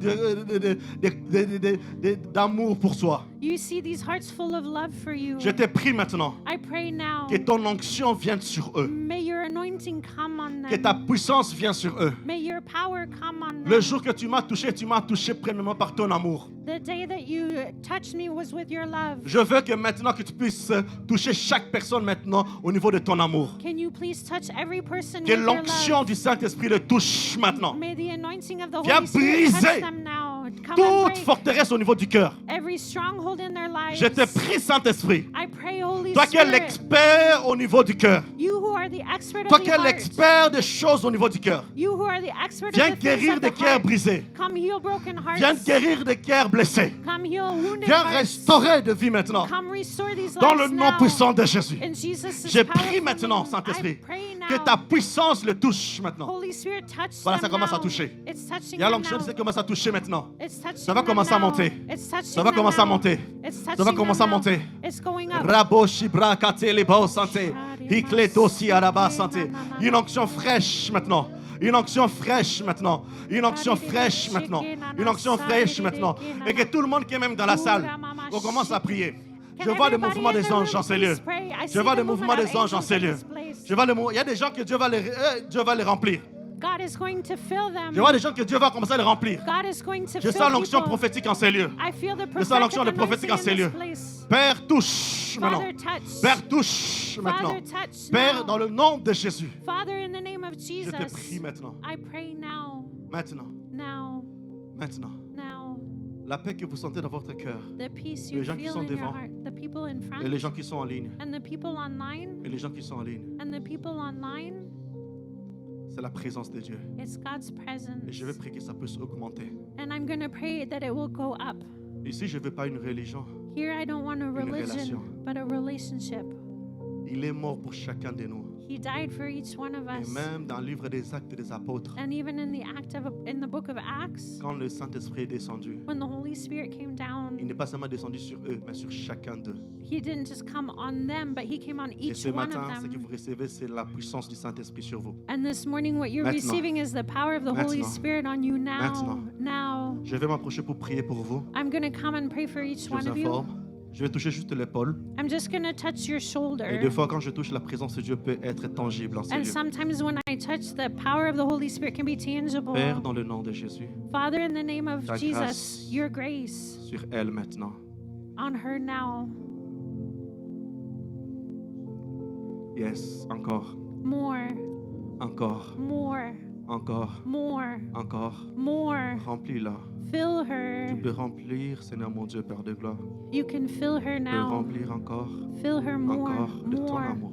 Speaker 1: d'amour pour toi.
Speaker 2: You see these hearts full of love for you.
Speaker 1: Je te prie maintenant
Speaker 2: I pray now.
Speaker 1: que ton onction vienne sur eux,
Speaker 2: May your anointing come on
Speaker 1: que
Speaker 2: them.
Speaker 1: ta puissance vienne sur eux.
Speaker 2: May your power come on
Speaker 1: Le
Speaker 2: them.
Speaker 1: jour que tu m'as touché premièrement par ton amour.
Speaker 2: The day that you touched me was with your love.
Speaker 1: Je veux que maintenant que tu puisses toucher chaque personne maintenant au niveau de ton amour.
Speaker 2: Can you please touch every person
Speaker 1: Que
Speaker 2: with your
Speaker 1: l'onction
Speaker 2: love?
Speaker 1: du Saint-Esprit le touche maintenant.
Speaker 2: May the anointing of the
Speaker 1: Viens
Speaker 2: Holy Spirit
Speaker 1: briser
Speaker 2: touch them now. Come and
Speaker 1: Toute
Speaker 2: break
Speaker 1: forteresse au niveau du cœur.
Speaker 2: every stronghold in their lives.
Speaker 1: Je te prie, Saint-Esprit.
Speaker 2: I pray, Holy
Speaker 1: Toi qui es
Speaker 2: Spirit,
Speaker 1: l'expert au niveau du cœur.
Speaker 2: you who are the expert
Speaker 1: Toi
Speaker 2: of
Speaker 1: qui
Speaker 2: the
Speaker 1: es
Speaker 2: heart,
Speaker 1: l'expert des choses au niveau du cœur.
Speaker 2: you who are the expert
Speaker 1: Viens
Speaker 2: of the things
Speaker 1: guérir
Speaker 2: of
Speaker 1: des
Speaker 2: the
Speaker 1: cœurs
Speaker 2: heart,
Speaker 1: brisés.
Speaker 2: come heal broken hearts.
Speaker 1: Viens guérir des cœurs blessés.
Speaker 2: Come heal wounded
Speaker 1: Viens
Speaker 2: hearts.
Speaker 1: restaurer de vie maintenant.
Speaker 2: Come restore these
Speaker 1: Dans le
Speaker 2: lives
Speaker 1: nom
Speaker 2: now.
Speaker 1: puissant de Jésus.
Speaker 2: In Jesus'
Speaker 1: Je
Speaker 2: powerful
Speaker 1: prie maintenant,
Speaker 2: name,
Speaker 1: Saint-Esprit,
Speaker 2: I pray now.
Speaker 1: que ta puissance le touche maintenant.
Speaker 2: Holy Spirit, touch
Speaker 1: Voilà,
Speaker 2: them
Speaker 1: ça commence à
Speaker 2: now.
Speaker 1: toucher.
Speaker 2: It's touching
Speaker 1: Il y a
Speaker 2: them
Speaker 1: l'onction
Speaker 2: now.
Speaker 1: qui commence à toucher maintenant.
Speaker 2: It's touching
Speaker 1: Ça va
Speaker 2: them
Speaker 1: commencer à
Speaker 2: now.
Speaker 1: monter.
Speaker 2: It's touching
Speaker 1: Ça va
Speaker 2: them
Speaker 1: commencer à
Speaker 2: now.
Speaker 1: monter.
Speaker 2: It's
Speaker 1: Ça va
Speaker 2: touching
Speaker 1: commencer
Speaker 2: them
Speaker 1: à monter.
Speaker 2: now. It's going up.
Speaker 1: Rabo shibra kate lebo santé. Hikleto si araba santé. Une onction fraîche maintenant. Une onction fraîche maintenant. Une onction fraîche maintenant. Une onction fraîche maintenant. Et que tout le monde qui est même dans la salle, on commence à prier. Je vois le mouvement des anges en ces lieux. Je vois le mouvement des anges en ces lieux. Il y a des gens que Dieu va les remplir.
Speaker 2: God is going to fill them.
Speaker 1: Je vois des gens que Dieu va commencer à les remplir.
Speaker 2: God is going to
Speaker 1: Je
Speaker 2: fill
Speaker 1: sens l'onction
Speaker 2: people.
Speaker 1: prophétique en ces lieux.
Speaker 2: I feel the
Speaker 1: Je sens
Speaker 2: prophetic
Speaker 1: l'onction de prophétique en
Speaker 2: anointing
Speaker 1: ces
Speaker 2: in
Speaker 1: lieux.
Speaker 2: this place.
Speaker 1: Père, touche maintenant.
Speaker 2: Father, touch.
Speaker 1: Père, touche maintenant.
Speaker 2: Father, touch
Speaker 1: Père,
Speaker 2: now.
Speaker 1: dans le nom de Jésus,
Speaker 2: Father, in the name of
Speaker 1: je
Speaker 2: Jesus,
Speaker 1: te prie maintenant.
Speaker 2: I pray now,
Speaker 1: Maintenant.
Speaker 2: now,
Speaker 1: Maintenant.
Speaker 2: now,
Speaker 1: La paix que vous sentez dans votre cœur.
Speaker 2: the peace
Speaker 1: Les
Speaker 2: you
Speaker 1: gens qui
Speaker 2: feel
Speaker 1: sont
Speaker 2: in your
Speaker 1: devant.
Speaker 2: heart, the people in front,
Speaker 1: Et les gens qui sont en ligne.
Speaker 2: and the people online,
Speaker 1: Et les gens qui sont en ligne.
Speaker 2: and the people online,
Speaker 1: C'est la présence de Dieu.
Speaker 2: it's God's presence.
Speaker 1: Et je vais prier que ça puisse augmenter.
Speaker 2: And I'm going to pray that it will go up.
Speaker 1: Ici, je ne veux pas une religion.
Speaker 2: Here, I don't want a religion,
Speaker 1: relation.
Speaker 2: but a relationship.
Speaker 1: Il est mort pour chacun de nous.
Speaker 2: He died for each one of
Speaker 1: Et
Speaker 2: us.
Speaker 1: même dans le livre des Actes des Apôtres,
Speaker 2: And even in the book of Acts,
Speaker 1: quand le Saint-Esprit est descendu,
Speaker 2: when the Holy Spirit came
Speaker 1: il
Speaker 2: down,
Speaker 1: n'est pas seulement descendu sur eux, mais sur chacun d'eux.
Speaker 2: He didn't just come on them, but He came on
Speaker 1: Et
Speaker 2: each
Speaker 1: ce
Speaker 2: one
Speaker 1: matin,
Speaker 2: of
Speaker 1: ce que
Speaker 2: them.
Speaker 1: vous recevez, c'est la puissance du Saint-Esprit sur vous.
Speaker 2: And this morning, what you're
Speaker 1: Maintenant.
Speaker 2: receiving is the power of the Holy
Speaker 1: Maintenant.
Speaker 2: Spirit on you now.
Speaker 1: Maintenant.
Speaker 2: Now,
Speaker 1: Je vais m'approcher pour prier pour vous.
Speaker 2: I'm going to come and pray for each
Speaker 1: Je
Speaker 2: one
Speaker 1: vous
Speaker 2: of you.
Speaker 1: informe. Je vais toucher juste l'épaule.
Speaker 2: I'm just going to touch your
Speaker 1: Et
Speaker 2: shoulder.
Speaker 1: des fois, quand je touche, la présence de Dieu peut être tangible en ces
Speaker 2: And
Speaker 1: lieux.
Speaker 2: sometimes when I touch, the power of the Holy Spirit can be tangible.
Speaker 1: Père, dans le nom de Jésus,
Speaker 2: Father, in the name of
Speaker 1: Ta
Speaker 2: Jesus,
Speaker 1: grâce.
Speaker 2: your grace
Speaker 1: sur elle maintenant.
Speaker 2: on her now.
Speaker 1: Yes, encore,
Speaker 2: More,
Speaker 1: encore,
Speaker 2: more,
Speaker 1: encore,
Speaker 2: more,
Speaker 1: encore.
Speaker 2: more.
Speaker 1: Remplis-la.
Speaker 2: Fill
Speaker 1: Tu
Speaker 2: her.
Speaker 1: peux remplir, Seigneur mon Dieu, Père de gloire.
Speaker 2: You can fill her
Speaker 1: Tu peux
Speaker 2: now.
Speaker 1: remplir encore,
Speaker 2: Fill her more,
Speaker 1: encore de ton
Speaker 2: more
Speaker 1: amour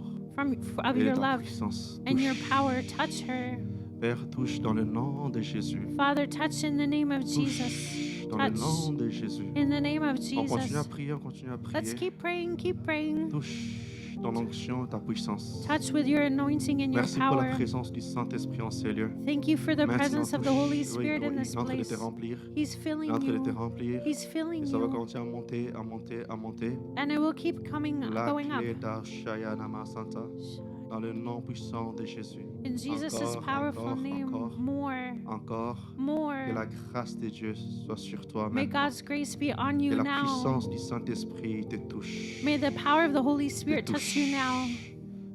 Speaker 2: of
Speaker 1: et de
Speaker 2: your
Speaker 1: ta
Speaker 2: love
Speaker 1: puissance.
Speaker 2: and your
Speaker 1: Touche.
Speaker 2: power. Touch her.
Speaker 1: Père, touche dans le nom de Jésus.
Speaker 2: Father, touch in the name of Jesus.
Speaker 1: Touche dans le
Speaker 2: Touch
Speaker 1: nom de Jésus.
Speaker 2: in the name of
Speaker 1: On continue à
Speaker 2: Jesus.
Speaker 1: prier, on continue à
Speaker 2: Let's
Speaker 1: prier.
Speaker 2: keep praying, keep praying.
Speaker 1: Touche ton onction, ta puissance.
Speaker 2: Touch with your anointing and your
Speaker 1: Merci pour la
Speaker 2: power.
Speaker 1: présence du Saint-Esprit en ces lieux.
Speaker 2: Thank you for the
Speaker 1: Maintenant,
Speaker 2: presence of the
Speaker 1: touche.
Speaker 2: Holy
Speaker 1: Oui,
Speaker 2: Spirit in
Speaker 1: oui,
Speaker 2: this
Speaker 1: il est en train de
Speaker 2: place.
Speaker 1: te remplir.
Speaker 2: He's
Speaker 1: Il est
Speaker 2: filling
Speaker 1: en train de te
Speaker 2: you.
Speaker 1: remplir.
Speaker 2: He's filling
Speaker 1: Et ça va
Speaker 2: you.
Speaker 1: continuer à monter, à monter, à monter.
Speaker 2: And it will keep going up.
Speaker 1: clé d'Arshaya Namasanta. Dans le nom puissant de Jésus.
Speaker 2: In Jesus'
Speaker 1: Encore,
Speaker 2: powerful
Speaker 1: encore,
Speaker 2: name,
Speaker 1: encore.
Speaker 2: more,
Speaker 1: Encore. Que
Speaker 2: more.
Speaker 1: la grâce de Dieu soit sur toi
Speaker 2: May
Speaker 1: maintenant.
Speaker 2: God's grace be on
Speaker 1: Que
Speaker 2: you
Speaker 1: la
Speaker 2: now.
Speaker 1: puissance du Saint-Esprit te touche.
Speaker 2: May the power of the Holy Spirit
Speaker 1: Te
Speaker 2: touch you now.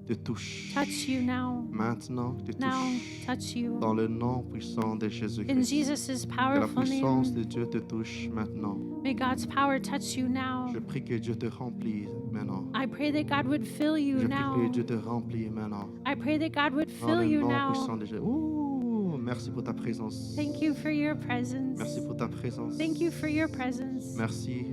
Speaker 1: Te touche.
Speaker 2: Touch you now.
Speaker 1: Maintenant, te
Speaker 2: Now,
Speaker 1: touche.
Speaker 2: touch you.
Speaker 1: Dans le nom puissant de
Speaker 2: In
Speaker 1: Jésus-Christ.
Speaker 2: Jesus'
Speaker 1: Que la
Speaker 2: powerful
Speaker 1: puissance
Speaker 2: name,
Speaker 1: de Dieu te touche maintenant.
Speaker 2: may God's power touch you now.
Speaker 1: Je prie que Dieu te remplisse maintenant.
Speaker 2: I pray that God would fill you
Speaker 1: Je prie
Speaker 2: now.
Speaker 1: que Dieu te remplisse maintenant.
Speaker 2: I pray that God would
Speaker 1: Dans
Speaker 2: fill
Speaker 1: le
Speaker 2: you
Speaker 1: nom puissant
Speaker 2: now.
Speaker 1: de Jésus. Ouh, merci pour ta présence.
Speaker 2: Thank you for your presence.
Speaker 1: Merci pour ta présence.
Speaker 2: Thank you for your presence.
Speaker 1: Merci.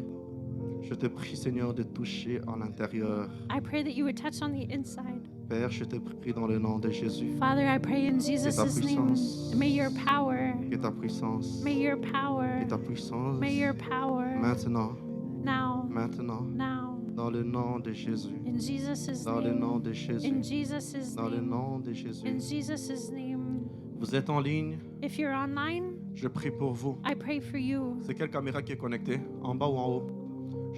Speaker 1: Je te prie, Seigneur, de toucher en l'intérieur.
Speaker 2: I pray that you would touch on the inside.
Speaker 1: Père, je te prie dans le nom de Jésus.
Speaker 2: Father, I pray in Jesus' name,
Speaker 1: puissance.
Speaker 2: may your power,
Speaker 1: Que ta puissance.
Speaker 2: may your power,
Speaker 1: Que ta puissance.
Speaker 2: may your power,
Speaker 1: Maintenant.
Speaker 2: now,
Speaker 1: Maintenant.
Speaker 2: now,
Speaker 1: Dans le nom de Jésus.
Speaker 2: in Jesus'
Speaker 1: Dans le nom
Speaker 2: name,
Speaker 1: de
Speaker 2: in
Speaker 1: Jésus.
Speaker 2: Jesus'
Speaker 1: Dans le
Speaker 2: name,
Speaker 1: nom de
Speaker 2: in
Speaker 1: Jésus.
Speaker 2: Jesus' name.
Speaker 1: Vous êtes en ligne.
Speaker 2: If you're online,
Speaker 1: Je prie pour vous.
Speaker 2: I pray for you.
Speaker 1: C'est quelle caméra qui est connectée? En bas ou en haut?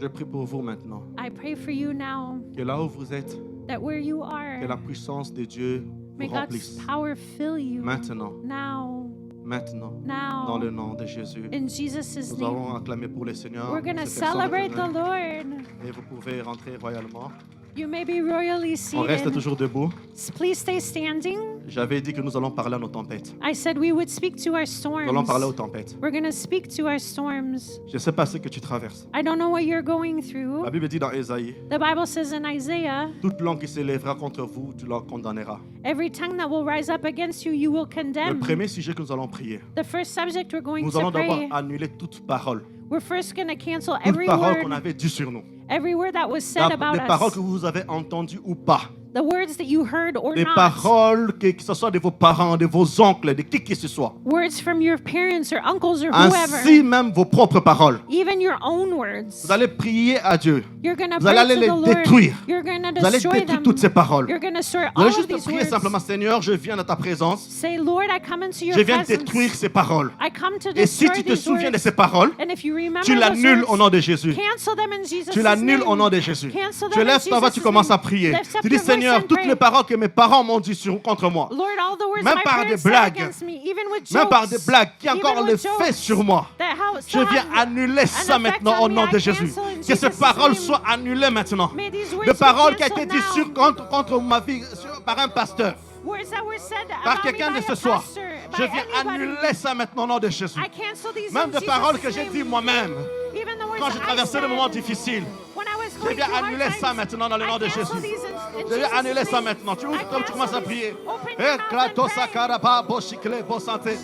Speaker 1: Je prie pour vous maintenant.
Speaker 2: I pray for you now,
Speaker 1: Que là où vous êtes,
Speaker 2: that where you
Speaker 1: que la
Speaker 2: are,
Speaker 1: puissance de Dieu
Speaker 2: may
Speaker 1: vous
Speaker 2: God's
Speaker 1: remplisse.
Speaker 2: power fill you
Speaker 1: Maintenant.
Speaker 2: now,
Speaker 1: Maintenant. Dans
Speaker 2: now,
Speaker 1: le nom de Jésus.
Speaker 2: in Jesus'
Speaker 1: Nous allons
Speaker 2: name.
Speaker 1: acclamer pour le Seigneur.
Speaker 2: We're going to
Speaker 1: Ces personnes
Speaker 2: celebrate the
Speaker 1: reviennent.
Speaker 2: Lord.
Speaker 1: Et vous pouvez rentrer royalement.
Speaker 2: You may be royally
Speaker 1: On reste
Speaker 2: seated.
Speaker 1: toujours debout.
Speaker 2: Please stay standing.
Speaker 1: J'avais dit que nous allons parler à nos tempêtes.
Speaker 2: I said we would speak to our
Speaker 1: Nous allons parler aux
Speaker 2: storms.
Speaker 1: tempêtes.
Speaker 2: We're going to speak to our storms.
Speaker 1: Je ne sais pas ce que tu traverses.
Speaker 2: I don't know what you're going
Speaker 1: La
Speaker 2: through.
Speaker 1: Bible dit dans Ésaïe,
Speaker 2: The Bible says in Isaiah,
Speaker 1: toute langue qui s'élèvera contre vous, tu la condamneras.
Speaker 2: every tongue that will rise up against you, you will
Speaker 1: Le
Speaker 2: condemn.
Speaker 1: premier sujet que nous allons prier,
Speaker 2: The first subject we're going
Speaker 1: nous
Speaker 2: to
Speaker 1: allons d'abord
Speaker 2: pray,
Speaker 1: annuler toute parole.
Speaker 2: we're first going to cancel
Speaker 1: Toute
Speaker 2: every
Speaker 1: parole qu'on
Speaker 2: word,
Speaker 1: avait dit sur nous.
Speaker 2: every word that was said about
Speaker 1: Des paroles
Speaker 2: us,
Speaker 1: que vous avez entendues ou pas.
Speaker 2: the words that you heard or
Speaker 1: Des
Speaker 2: not,
Speaker 1: paroles que ce soit de vos parents, de vos oncles, de qui que ce soit.
Speaker 2: words from your parents or uncles or whoever,
Speaker 1: Ainsi même vos propres paroles.
Speaker 2: even your own words.
Speaker 1: Vous allez prier à Dieu.
Speaker 2: You're going to
Speaker 1: Vous allez
Speaker 2: pray
Speaker 1: aller
Speaker 2: to
Speaker 1: les
Speaker 2: the Lord.
Speaker 1: détruire.
Speaker 2: You're going to
Speaker 1: Vous allez
Speaker 2: destroy
Speaker 1: détruire
Speaker 2: them.
Speaker 1: toutes ces paroles.
Speaker 2: You're going to destroy
Speaker 1: Vous
Speaker 2: all
Speaker 1: allez
Speaker 2: of
Speaker 1: juste
Speaker 2: these
Speaker 1: prier
Speaker 2: words.
Speaker 1: simplement, Seigneur, je viens dans ta présence.
Speaker 2: Say, Lord, I come into your
Speaker 1: Je viens
Speaker 2: presence.
Speaker 1: détruire ces paroles.
Speaker 2: I come to
Speaker 1: Et si
Speaker 2: destroy
Speaker 1: tu te
Speaker 2: these
Speaker 1: souviens de
Speaker 2: words.
Speaker 1: ces paroles,
Speaker 2: And if you remember
Speaker 1: tu
Speaker 2: those
Speaker 1: l'annules au
Speaker 2: words,
Speaker 1: nom de Jésus.
Speaker 2: cancel them in Jesus'
Speaker 1: Tu l'annules
Speaker 2: name.
Speaker 1: au nom de Jésus.
Speaker 2: Cancel
Speaker 1: Tu
Speaker 2: them in
Speaker 1: lèves ta voix, tu
Speaker 2: Jesus'
Speaker 1: commences
Speaker 2: name.
Speaker 1: à prier.
Speaker 2: Lift up
Speaker 1: Tu dis,
Speaker 2: your voice
Speaker 1: Seigneur,
Speaker 2: son
Speaker 1: toutes
Speaker 2: prayed.
Speaker 1: les paroles que mes parents m'ont dit contre moi,
Speaker 2: Lord, all the words
Speaker 1: même
Speaker 2: my
Speaker 1: par
Speaker 2: parents
Speaker 1: des
Speaker 2: said
Speaker 1: blagues,
Speaker 2: against me, even with
Speaker 1: même par
Speaker 2: jokes,
Speaker 1: des blagues qui
Speaker 2: even
Speaker 1: encore
Speaker 2: with
Speaker 1: le
Speaker 2: jokes,
Speaker 1: fait sur moi,
Speaker 2: that how
Speaker 1: je viens
Speaker 2: some
Speaker 1: annuler ça
Speaker 2: an effect
Speaker 1: maintenant
Speaker 2: on
Speaker 1: au
Speaker 2: me,
Speaker 1: nom
Speaker 2: I
Speaker 1: de Jésus.
Speaker 2: cancel in
Speaker 1: Que ces
Speaker 2: Jesus'
Speaker 1: paroles
Speaker 2: name.
Speaker 1: soient annulées maintenant.
Speaker 2: May these words
Speaker 1: Des
Speaker 2: be
Speaker 1: paroles qui ont été
Speaker 2: canceled
Speaker 1: dites
Speaker 2: now.
Speaker 1: contre ma vie par un pasteur,
Speaker 2: Words that were said
Speaker 1: par
Speaker 2: about me
Speaker 1: quelqu'un
Speaker 2: by
Speaker 1: de
Speaker 2: a
Speaker 1: ce soir.
Speaker 2: pastor,
Speaker 1: Je
Speaker 2: by
Speaker 1: viens
Speaker 2: anybody.
Speaker 1: annuler ça maintenant au nom de Jésus.
Speaker 2: I cancel these
Speaker 1: Même
Speaker 2: in
Speaker 1: des
Speaker 2: Jesus'
Speaker 1: paroles que j'ai
Speaker 2: name.
Speaker 1: dites moi-même
Speaker 2: Even the words
Speaker 1: quand j'ai
Speaker 2: that I
Speaker 1: traversé des
Speaker 2: said
Speaker 1: moments difficiles.
Speaker 2: when I was
Speaker 1: Je
Speaker 2: going
Speaker 1: viens
Speaker 2: through hard
Speaker 1: annuler ça
Speaker 2: times.
Speaker 1: maintenant dans le nom de
Speaker 2: I cancel
Speaker 1: Jésus.
Speaker 2: these in
Speaker 1: Je viens
Speaker 2: Jesus'
Speaker 1: annuler ça
Speaker 2: name.
Speaker 1: maintenant. Tu
Speaker 2: I
Speaker 1: commences à
Speaker 2: cancel
Speaker 1: prier.
Speaker 2: these. Open your mouth and
Speaker 1: Eklato
Speaker 2: pray.
Speaker 1: sakaraba boshikle bosante.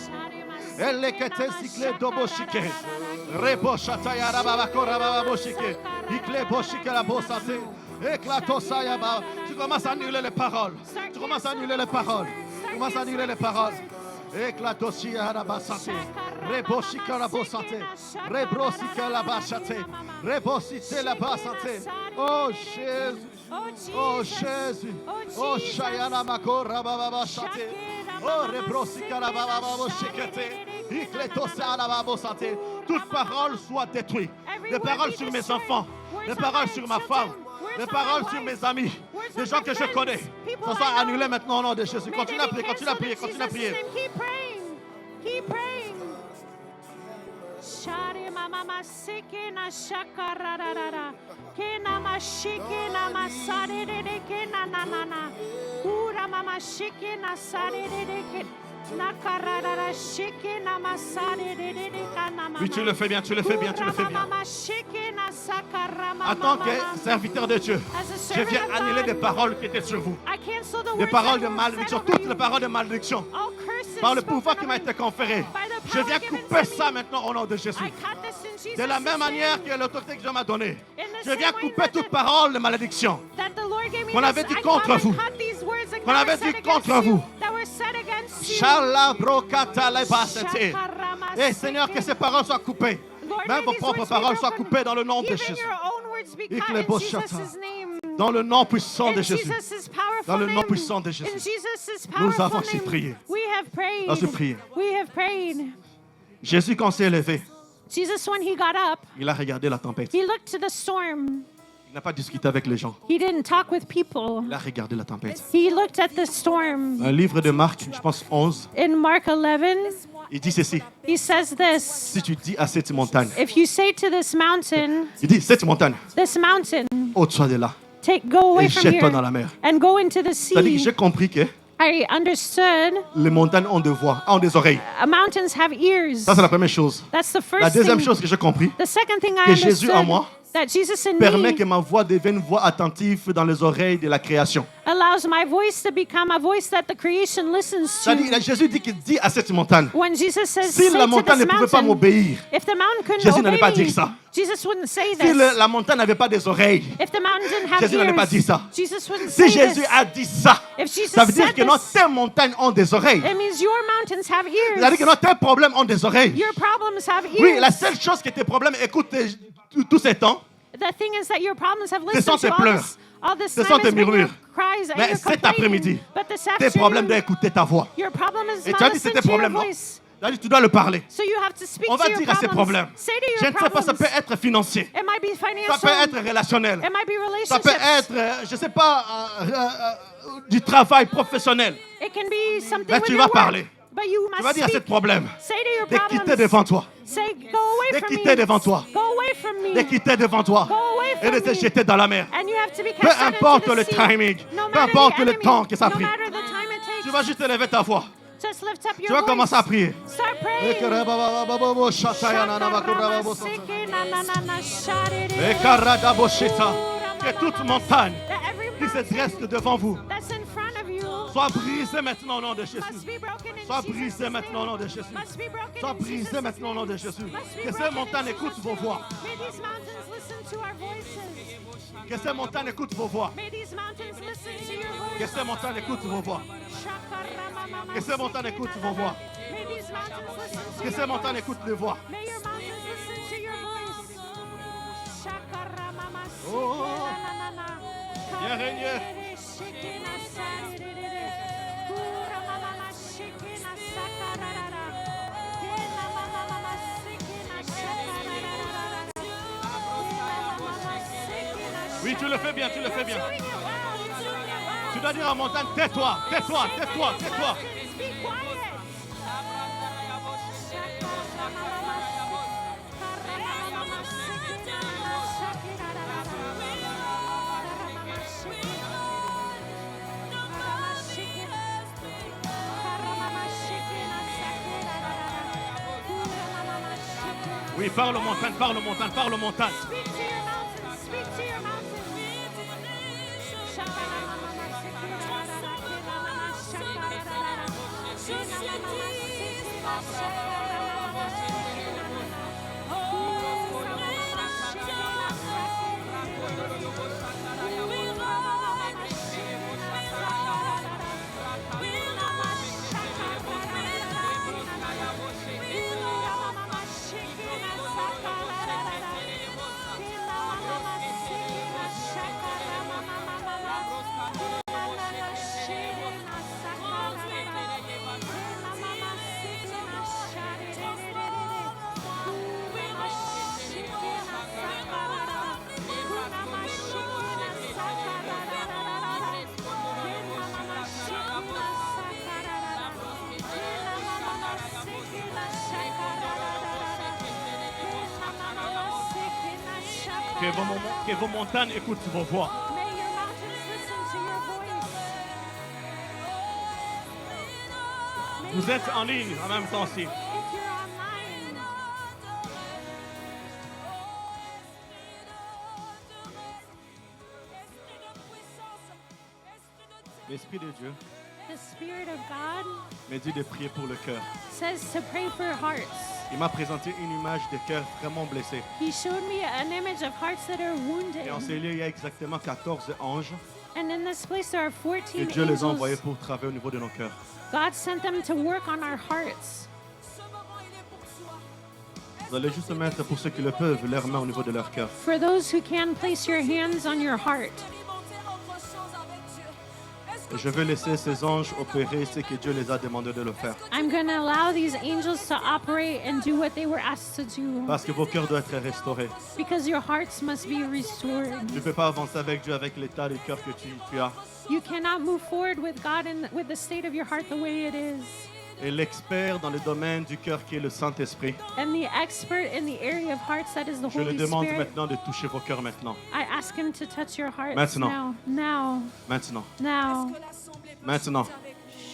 Speaker 1: Elekete sikle doboshike. Rebo shataya rababa korababa boshike. Ikle boshike la bosante. Eklato sayaba. Tu commences à annuler les paroles. Tu commences à annuler les paroles. Tu commences à annuler les paroles. Eklato siya rabasante. Rebo shika la bosante. Rebo sika la basate. Rebo site la basante. Oh Jésus. Oh Jésus. Oh Shayana Makora Baba Shate. Oh Rebrosika la Baba Shekete. Ikletosala Baba Sate. Toute parole soit détruite. Des paroles sur mes enfants. Des paroles sur ma femme. Des paroles sur mes amis. Des gens que je connais. Ça soit annulé maintenant au nom de Jésus. Continue à prier, continue à prier, continue à prier.
Speaker 2: Keep praying. Keep praying. Shari mama masike na shakararara. Kena mashike na masare de kena na na na. Ura mama shike na sare de ke. Na kararara shike na masare de kana mama.
Speaker 1: Oui, tu le fais bien, tu le fais bien, tu le fais bien.
Speaker 2: Mama shike na sakarama.
Speaker 1: En tant que serviteur de Dieu, je viens annuler des paroles qui étaient sur vous. Des paroles de malédiction, toutes les paroles de malédiction. Par le pouvoir qui m'a été conféré, je viens couper ça maintenant au nom de Jésus. De la même manière que l'autorité que Dieu m'a donnée, je viens couper toute parole de malédiction qu'on avait dit contre vous. Qu'on avait dit contre vous. Et Seigneur, que ces paroles soient coupées. Même vos propres paroles soient coupées dans le nom de Jésus. Dans le nom puissant de Jésus. Dans le nom puissant de Jésus. Nous avons aussi prié. Nous avons prié. Jésus, quand s'est élevé,
Speaker 2: Jesus, when he got up,
Speaker 1: il a regardé la tempête.
Speaker 2: he looked to the storm.
Speaker 1: Il n'a pas discuté avec les gens.
Speaker 2: He didn't talk with people.
Speaker 1: Il a regardé la tempête.
Speaker 2: He looked at the storm.
Speaker 1: Un livre de Marc, je pense 11,
Speaker 2: In Mark 11,
Speaker 1: il dit ceci.
Speaker 2: he says this.
Speaker 1: Si tu dis à cette montagne,
Speaker 2: If you say to this mountain,
Speaker 1: il dit cette montagne, ôte-toi de là
Speaker 2: go away
Speaker 1: et
Speaker 2: from
Speaker 1: jette-toi dans
Speaker 2: here
Speaker 1: la mer.
Speaker 2: and go into the
Speaker 1: C'est-à-dire que
Speaker 2: sea.
Speaker 1: j'ai compris que
Speaker 2: I understood
Speaker 1: les montagnes ont des voix, ont des oreilles.
Speaker 2: mountains have ears.
Speaker 1: Ça, c'est la première chose.
Speaker 2: That's the
Speaker 1: La
Speaker 2: first
Speaker 1: deuxième
Speaker 2: thing.
Speaker 1: chose que j'ai compris,
Speaker 2: The second thing I
Speaker 1: que Jésus en
Speaker 2: understood,
Speaker 1: moi
Speaker 2: that Jesus in
Speaker 1: permet
Speaker 2: me
Speaker 1: que ma voix devienne une voix attentive dans les oreilles de la création.
Speaker 2: allows my voice to become a voice that the creation listens
Speaker 1: C'est-à-dire,
Speaker 2: to.
Speaker 1: Jésus dit qu'il dit à cette montagne,
Speaker 2: When Jesus says,
Speaker 1: si
Speaker 2: say
Speaker 1: la
Speaker 2: to
Speaker 1: montagne ne
Speaker 2: this
Speaker 1: pouvait pas
Speaker 2: mountain,
Speaker 1: m'obéir,
Speaker 2: if the mountain couldn't
Speaker 1: Jésus n'allait pas
Speaker 2: obey
Speaker 1: dire
Speaker 2: me,
Speaker 1: ça.
Speaker 2: Jesus wouldn't say
Speaker 1: Si
Speaker 2: this.
Speaker 1: la montagne n'avait pas des oreilles,
Speaker 2: If the mountain didn't have
Speaker 1: Jésus n'allait pas dire
Speaker 2: ears,
Speaker 1: ça.
Speaker 2: Jesus wouldn't
Speaker 1: Si
Speaker 2: say
Speaker 1: Jésus
Speaker 2: this.
Speaker 1: a dit ça,
Speaker 2: If Jesus
Speaker 1: ça veut dire
Speaker 2: said
Speaker 1: que non,
Speaker 2: this,
Speaker 1: tes montagnes ont des oreilles.
Speaker 2: it means your mountains have
Speaker 1: C'est-à-dire
Speaker 2: ears.
Speaker 1: que non, tes problèmes ont des oreilles.
Speaker 2: Your problems have
Speaker 1: Oui,
Speaker 2: ears.
Speaker 1: la seule chose que tes problèmes écoutent tous ces temps,
Speaker 2: The thing is that your problems have
Speaker 1: Ce sont
Speaker 2: listened
Speaker 1: tes
Speaker 2: to
Speaker 1: pleurs.
Speaker 2: all this
Speaker 1: Ce
Speaker 2: time
Speaker 1: sont
Speaker 2: has
Speaker 1: tes
Speaker 2: been your
Speaker 1: murmures.
Speaker 2: cries and
Speaker 1: mais
Speaker 2: your
Speaker 1: cet après-midi,
Speaker 2: complaining. But this
Speaker 1: tes problèmes
Speaker 2: afternoon,
Speaker 1: doivent écouter ta voix.
Speaker 2: your problem is
Speaker 1: Et
Speaker 2: not
Speaker 1: tu as dit c'est
Speaker 2: listen
Speaker 1: tes
Speaker 2: to your
Speaker 1: problèmes, non?
Speaker 2: voice.
Speaker 1: C'est-à-dire, tu dois le parler.
Speaker 2: So you have to speak
Speaker 1: On va
Speaker 2: to your
Speaker 1: dire à ces
Speaker 2: problems.
Speaker 1: problèmes.
Speaker 2: Say to
Speaker 1: Je
Speaker 2: your
Speaker 1: ne sais pas, ça
Speaker 2: problems.
Speaker 1: peut être financier.
Speaker 2: It might be
Speaker 1: Ça
Speaker 2: financial.
Speaker 1: peut être relationnel.
Speaker 2: It might be
Speaker 1: Ça peut
Speaker 2: relationships.
Speaker 1: être, je ne sais pas, du travail professionnel.
Speaker 2: It can be something
Speaker 1: Mais
Speaker 2: with
Speaker 1: tu
Speaker 2: your
Speaker 1: vas
Speaker 2: work.
Speaker 1: parler.
Speaker 2: But you
Speaker 1: Tu
Speaker 2: must
Speaker 1: vas dire à
Speaker 2: speak.
Speaker 1: ce problème
Speaker 2: Say to your
Speaker 1: de quitter
Speaker 2: problems.
Speaker 1: devant toi.
Speaker 2: Say, go away
Speaker 1: De
Speaker 2: from
Speaker 1: quitter
Speaker 2: me.
Speaker 1: devant toi.
Speaker 2: Go away from me.
Speaker 1: De quitter devant toi.
Speaker 2: Go away
Speaker 1: Et
Speaker 2: from
Speaker 1: de te
Speaker 2: me.
Speaker 1: jeter dans la mer.
Speaker 2: And you have to be
Speaker 1: Peu
Speaker 2: cast out
Speaker 1: importe
Speaker 2: into
Speaker 1: le
Speaker 2: the sea.
Speaker 1: timing,
Speaker 2: No
Speaker 1: peu
Speaker 2: matter
Speaker 1: importe
Speaker 2: the
Speaker 1: le
Speaker 2: enemy,
Speaker 1: temps que ça a
Speaker 2: no
Speaker 1: pris.
Speaker 2: matter the time it takes,
Speaker 1: Tu vas juste élever ta voix.
Speaker 2: just lift up
Speaker 1: Tu
Speaker 2: your
Speaker 1: vas
Speaker 2: voice.
Speaker 1: commencer à prier.
Speaker 2: Start praying.
Speaker 1: Que toute montagne
Speaker 2: That every
Speaker 1: qui se
Speaker 2: mountain
Speaker 1: dresse devant vous
Speaker 2: that's in front of you
Speaker 1: soit brisée maintenant au nom de
Speaker 2: must
Speaker 1: Jésus.
Speaker 2: be broken in
Speaker 1: Sois
Speaker 2: Jesus'
Speaker 1: brisé
Speaker 2: name.
Speaker 1: maintenant au nom de Jésus.
Speaker 2: Must be broken
Speaker 1: Sois
Speaker 2: in
Speaker 1: brisé
Speaker 2: Jesus'
Speaker 1: maintenant au nom de Jésus.
Speaker 2: Must be
Speaker 1: Que ces
Speaker 2: broken in
Speaker 1: montagnes
Speaker 2: Jesus'
Speaker 1: écoutent vos
Speaker 2: name.
Speaker 1: voix.
Speaker 2: May these mountains listen to our voices.
Speaker 1: Que ces montagnes écoutent vos voix.
Speaker 2: May these mountains listen to your
Speaker 1: Que
Speaker 2: voice.
Speaker 1: ces montagnes écoutent vos voix. Que ces montagnes écoutent vos voix.
Speaker 2: May these mountains listen to
Speaker 1: Que
Speaker 2: your
Speaker 1: ces montagnes
Speaker 2: voice.
Speaker 1: écoutent les voix.
Speaker 2: May your mountains listen to your voice.
Speaker 1: Oh. Viens régner. Oui, tu le fais bien, tu le fais bien. Tu Tu dois dire à la montagne, tais-toi, tais-toi, tais-toi, tais-toi.
Speaker 2: Be quiet.
Speaker 1: Oui, parle aux montagnes, parle aux montagnes, parle aux montagnes.
Speaker 2: Speak to your mountains. Speak to your mountains.
Speaker 1: Que vos montagnes écoutent vos voix.
Speaker 2: May your mountains listen to your voice.
Speaker 1: Vous êtes en ligne en même temps aussi.
Speaker 2: If you're online,
Speaker 1: L'Esprit de Dieu
Speaker 2: the Spirit of God
Speaker 1: m'a dit de prier pour le cœur.
Speaker 2: says to pray for hearts.
Speaker 1: Il m'a présenté une image de cœur vraiment blessé.
Speaker 2: He showed me an image of hearts that are wounded.
Speaker 1: Et en ces lieux, il y a exactement 14 anges
Speaker 2: And in this place there are 14
Speaker 1: et Dieu les a envoyés
Speaker 2: angels.
Speaker 1: pour travailler au niveau de nos cœurs.
Speaker 2: God sent them to work on our hearts.
Speaker 1: Vous allez juste mettre, pour ceux qui le peuvent, leurs mains au niveau de leur cœur.
Speaker 2: For those who can, place your hands on your heart.
Speaker 1: Et je veux laisser ces anges opérer ce que Dieu les a demandé de le faire.
Speaker 2: I'm going to allow these angels to operate and do what they were asked to do.
Speaker 1: Parce que vos cœurs doivent être restaurés.
Speaker 2: Because your hearts must be restored.
Speaker 1: Tu ne peux pas avancer avec Dieu avec l'état du cœur que tu as.
Speaker 2: You cannot move forward with God and with the state of your heart the way it is.
Speaker 1: Et l'expert dans le domaine du cœur qui est le Saint-Esprit,
Speaker 2: And the expert in the area of hearts that is the
Speaker 1: je lui
Speaker 2: Holy
Speaker 1: demande
Speaker 2: Spirit,
Speaker 1: maintenant de toucher vos cœurs maintenant.
Speaker 2: I ask him to touch your hearts
Speaker 1: Maintenant.
Speaker 2: now.
Speaker 1: Maintenant.
Speaker 2: Now.
Speaker 1: Maintenant.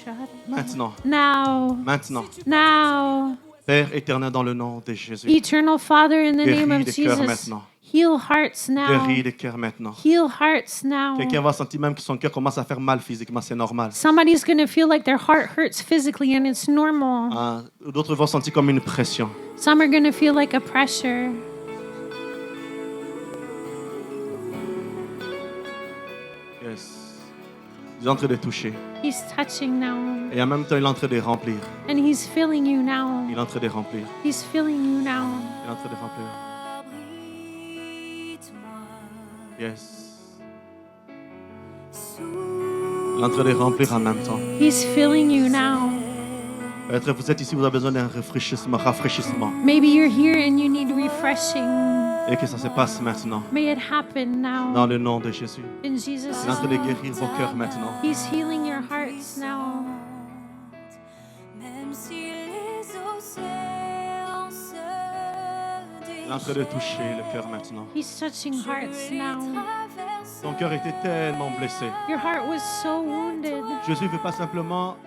Speaker 2: Shut up.
Speaker 1: Maintenant.
Speaker 2: Now.
Speaker 1: Maintenant.
Speaker 2: Now.
Speaker 1: Père éternel, dans le nom de Jésus.
Speaker 2: Eternal Father, in the name
Speaker 1: Guéris
Speaker 2: of
Speaker 1: les cœurs
Speaker 2: Jesus,
Speaker 1: maintenant.
Speaker 2: heal hearts now.
Speaker 1: Guéris les cœurs maintenant.
Speaker 2: Heal hearts now.
Speaker 1: Quelqu'un va sentir même que son cœur commence à faire mal physiquement, c'est normal.
Speaker 2: Somebody's going to feel like their heart hurts physically and it's normal.
Speaker 1: Ah, d'autres vont sentir comme une pression.
Speaker 2: Some are going to feel like a pressure.
Speaker 1: Yes. Il est en train de toucher.
Speaker 2: He's touching now.
Speaker 1: Et en même temps, il est en train de remplir.
Speaker 2: And he's filling you now.
Speaker 1: Il est en train de remplir.
Speaker 2: He's filling you now.
Speaker 1: Il est en train de remplir. Yes. Il est en train de remplir en même temps.
Speaker 2: He's filling you now.
Speaker 1: Peut-être vous êtes ici, vous avez besoin d'un rafraîchissement.
Speaker 2: Maybe you're here and you need refreshing.
Speaker 1: Et que ça se passe maintenant.
Speaker 2: May it happen
Speaker 1: Dans
Speaker 2: now.
Speaker 1: le nom de Jésus.
Speaker 2: In Jesus'
Speaker 1: Il est en train de
Speaker 2: name.
Speaker 1: guérir vos cœurs maintenant.
Speaker 2: He's healing your hearts now.
Speaker 3: Même si les océans se
Speaker 1: Il est en train de toucher le cœur maintenant.
Speaker 2: He's touching hearts now.
Speaker 1: Ton cœur était tellement blessé.
Speaker 2: Your heart was so wounded.
Speaker 1: Jésus ne veut pas simplement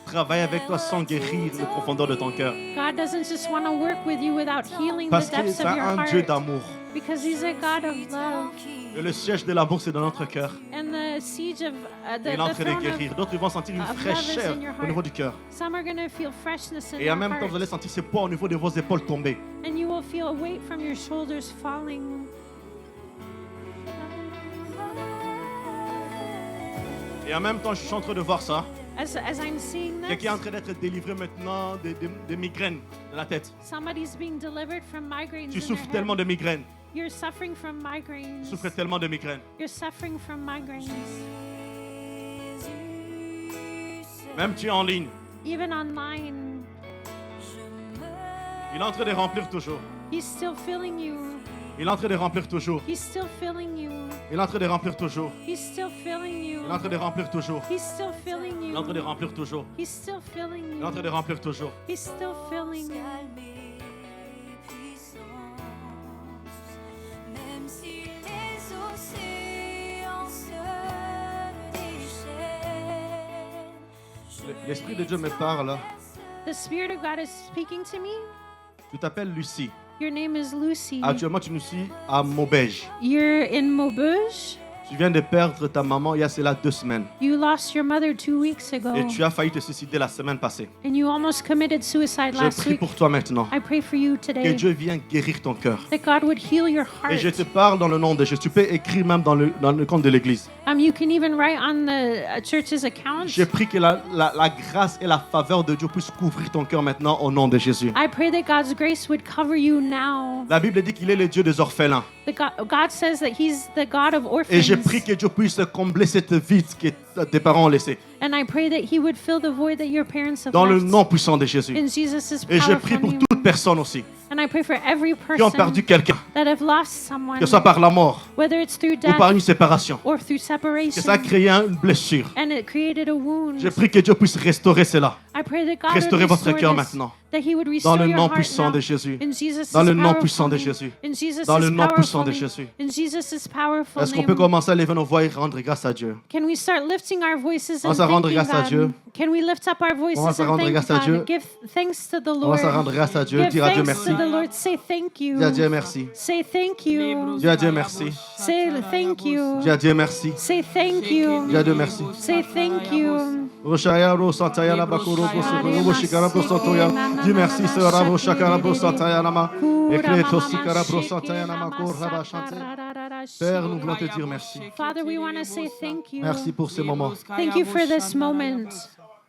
Speaker 1: travailler avec toi sans guérir les profondeurs de ton cœur.
Speaker 2: God doesn't just want to work with you without healing the
Speaker 1: Parce qu'il
Speaker 2: depths
Speaker 1: est
Speaker 2: of your
Speaker 1: un Dieu
Speaker 2: heart.
Speaker 1: d'amour.
Speaker 2: Because He's a God of love.
Speaker 1: Et le siège de l'amour, c'est dans notre cœur.
Speaker 2: And the siege of
Speaker 1: Il est en
Speaker 2: the
Speaker 1: train de
Speaker 2: throne
Speaker 1: guérir. D'autres vont sentir une
Speaker 2: of love is
Speaker 1: fraîcheur
Speaker 2: in your
Speaker 1: au niveau
Speaker 2: heart.
Speaker 1: du cœur.
Speaker 2: Some are going to feel freshness in
Speaker 1: Et
Speaker 2: their
Speaker 1: en même temps, vous allez
Speaker 2: heart.
Speaker 1: sentir ce poids au niveau de vos épaules tomber.
Speaker 2: And you will feel a weight from your shoulders falling.
Speaker 1: Et en même temps, je suis en train de voir ça.
Speaker 2: As I'm seeing this,
Speaker 1: Quelqu'un est en train d'être délivré maintenant de migraines dans la tête.
Speaker 2: somebody's being delivered from migraines
Speaker 1: Tu
Speaker 2: in
Speaker 1: souffres
Speaker 2: their
Speaker 1: tellement
Speaker 2: head.
Speaker 1: de migraines.
Speaker 2: You're suffering from migraines.
Speaker 1: Tu souffres tellement de migraines.
Speaker 2: You're suffering from migraines.
Speaker 1: Même tu es en ligne.
Speaker 2: Even online,
Speaker 1: Il est en train de remplir toujours.
Speaker 2: He's still filling you.
Speaker 1: Il est en train de remplir toujours.
Speaker 2: He's still filling you.
Speaker 1: Il est en train de remplir toujours.
Speaker 2: He's still filling you.
Speaker 1: Il est en train de remplir toujours.
Speaker 2: He's still filling
Speaker 1: Il est en train de
Speaker 2: you.
Speaker 1: remplir toujours.
Speaker 2: He's still filling
Speaker 1: Il est en
Speaker 2: you.
Speaker 1: train de remplir toujours.
Speaker 2: He's still filling you.
Speaker 3: calmer puissance. Même si les océans se déchaînent,
Speaker 1: L'Esprit de Dieu me parle.
Speaker 2: The Spirit of God is speaking to me.
Speaker 1: Tu t'appelles Lucie.
Speaker 2: Your name is Lucy.
Speaker 1: Actuellement, tu nous suis à Maubeuge.
Speaker 2: You're in Maubeuge.
Speaker 1: Tu viens de perdre ta maman il y a cela 2 semaines.
Speaker 2: You lost your mother 2 weeks ago.
Speaker 1: Et tu as failli te suicider la semaine passée.
Speaker 2: And you almost committed suicide
Speaker 1: Je
Speaker 2: last
Speaker 1: prie
Speaker 2: week.
Speaker 1: pour toi maintenant.
Speaker 2: I pray for you
Speaker 1: Que
Speaker 2: today.
Speaker 1: Dieu vienne guérir ton cœur.
Speaker 2: That God would heal your
Speaker 1: Et je te
Speaker 2: heart.
Speaker 1: parle dans le nom de Jésus. Tu peux écrire même dans le compte de l'Église.
Speaker 2: You can even write on the church's account.
Speaker 1: Je prie que la grâce et la faveur de Dieu puissent couvrir ton cœur maintenant au nom de Jésus.
Speaker 2: I pray that God's grace would cover you now.
Speaker 1: La Bible dit qu'il est le Dieu des orphelins.
Speaker 2: God says that He's the God of
Speaker 1: Et je
Speaker 2: orphans.
Speaker 1: prie que Dieu puisse combler cette vide que tes parents ont laissée.
Speaker 2: And I pray that He would fill the void that your parents have
Speaker 1: Dans le
Speaker 2: left.
Speaker 1: nom puissant de Jésus.
Speaker 2: In Jesus'
Speaker 1: Et je prie
Speaker 2: powerful
Speaker 1: pour
Speaker 2: name.
Speaker 1: toute personne aussi
Speaker 2: And I pray for every
Speaker 1: qui ont perdu
Speaker 2: person
Speaker 1: quelqu'un,
Speaker 2: that have lost someone,
Speaker 1: que ce soit par la mort
Speaker 2: whether it's through
Speaker 1: ou par
Speaker 2: death
Speaker 1: une séparation,
Speaker 2: or through
Speaker 1: que ça a
Speaker 2: separation,
Speaker 1: créé une blessure.
Speaker 2: and it created a wound.
Speaker 1: Je prie que Dieu puisse restaurer cela.
Speaker 2: I pray that God
Speaker 1: Restaurez
Speaker 2: would
Speaker 1: votre
Speaker 2: restore
Speaker 1: cœur
Speaker 2: this,
Speaker 1: maintenant.
Speaker 2: that He would
Speaker 1: Dans
Speaker 2: restore
Speaker 1: le
Speaker 2: your
Speaker 1: nom
Speaker 2: heart
Speaker 1: puissant
Speaker 2: now.
Speaker 1: de Jésus.
Speaker 2: In Jesus'
Speaker 1: Dans le nom
Speaker 2: powerful
Speaker 1: puissant de
Speaker 2: name.
Speaker 1: Jésus.
Speaker 2: In Jesus'
Speaker 1: Dans le nom
Speaker 2: powerful
Speaker 1: puissant de
Speaker 2: name.
Speaker 1: Jésus.
Speaker 2: In Jesus' powerful
Speaker 1: Est-ce qu'on peut
Speaker 2: name.
Speaker 1: commencer à lever nos voix et rendre grâce à Dieu?
Speaker 2: Can we start lifting our voices
Speaker 1: On
Speaker 2: and
Speaker 1: va rendre
Speaker 2: thanking
Speaker 1: grâce à Dieu.
Speaker 2: God? Can we lift up our voices
Speaker 1: On va
Speaker 2: and
Speaker 1: rendre
Speaker 2: thank
Speaker 1: grâce à Dieu.
Speaker 2: God? Give thanks to the
Speaker 1: On
Speaker 2: Lord.
Speaker 1: va rendre grâce à Dieu,
Speaker 2: Give
Speaker 1: dire à Dieu
Speaker 2: thanks
Speaker 1: merci.
Speaker 2: to the Lord. Say thank you.
Speaker 1: Dis à Dieu merci.
Speaker 2: Say thank you.
Speaker 1: Dis à Dieu merci.
Speaker 2: Say thank you.
Speaker 1: Dis à Dieu merci.
Speaker 2: Say thank you.
Speaker 1: Dis à Dieu merci.
Speaker 2: Say thank you.
Speaker 1: Roshaya ro santaya la bakuro bo shikara bo sotoya. Dis merci sera bo shakara bo santaya nama. Ekle to sikara bo santaya nama ko raba chante. Père, nous voulons te dire merci.
Speaker 2: Father, we want to say thank you.
Speaker 1: Merci pour ce moment.
Speaker 2: Thank you for this moment.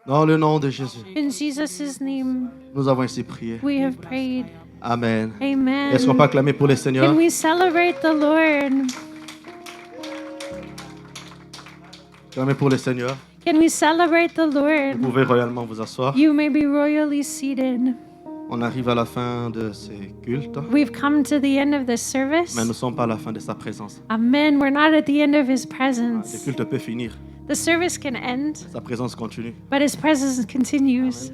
Speaker 1: Dans le nom de Jésus,
Speaker 2: In Jesus' name,
Speaker 1: nous avons ainsi prié.
Speaker 2: we have prayed.
Speaker 1: Amen.
Speaker 2: Amen.
Speaker 1: Est-ce qu'on peut acclamer pour le Seigneur?
Speaker 2: Can we celebrate the Lord?
Speaker 1: Acclamer pour le Seigneur.
Speaker 2: Can we celebrate the
Speaker 1: Vous
Speaker 2: Lord?
Speaker 1: pouvez royalement vous asseoir.
Speaker 2: You may be royally seated.
Speaker 1: On arrive à la fin de ces cultes,
Speaker 2: We've come to the end of this service.
Speaker 1: mais nous ne sommes pas à la fin de sa présence.
Speaker 2: Amen. We're not at the end of His
Speaker 1: Le
Speaker 2: presence.
Speaker 1: culte peut finir,
Speaker 2: The service can end,
Speaker 1: sa présence continue.
Speaker 2: but His presence continues.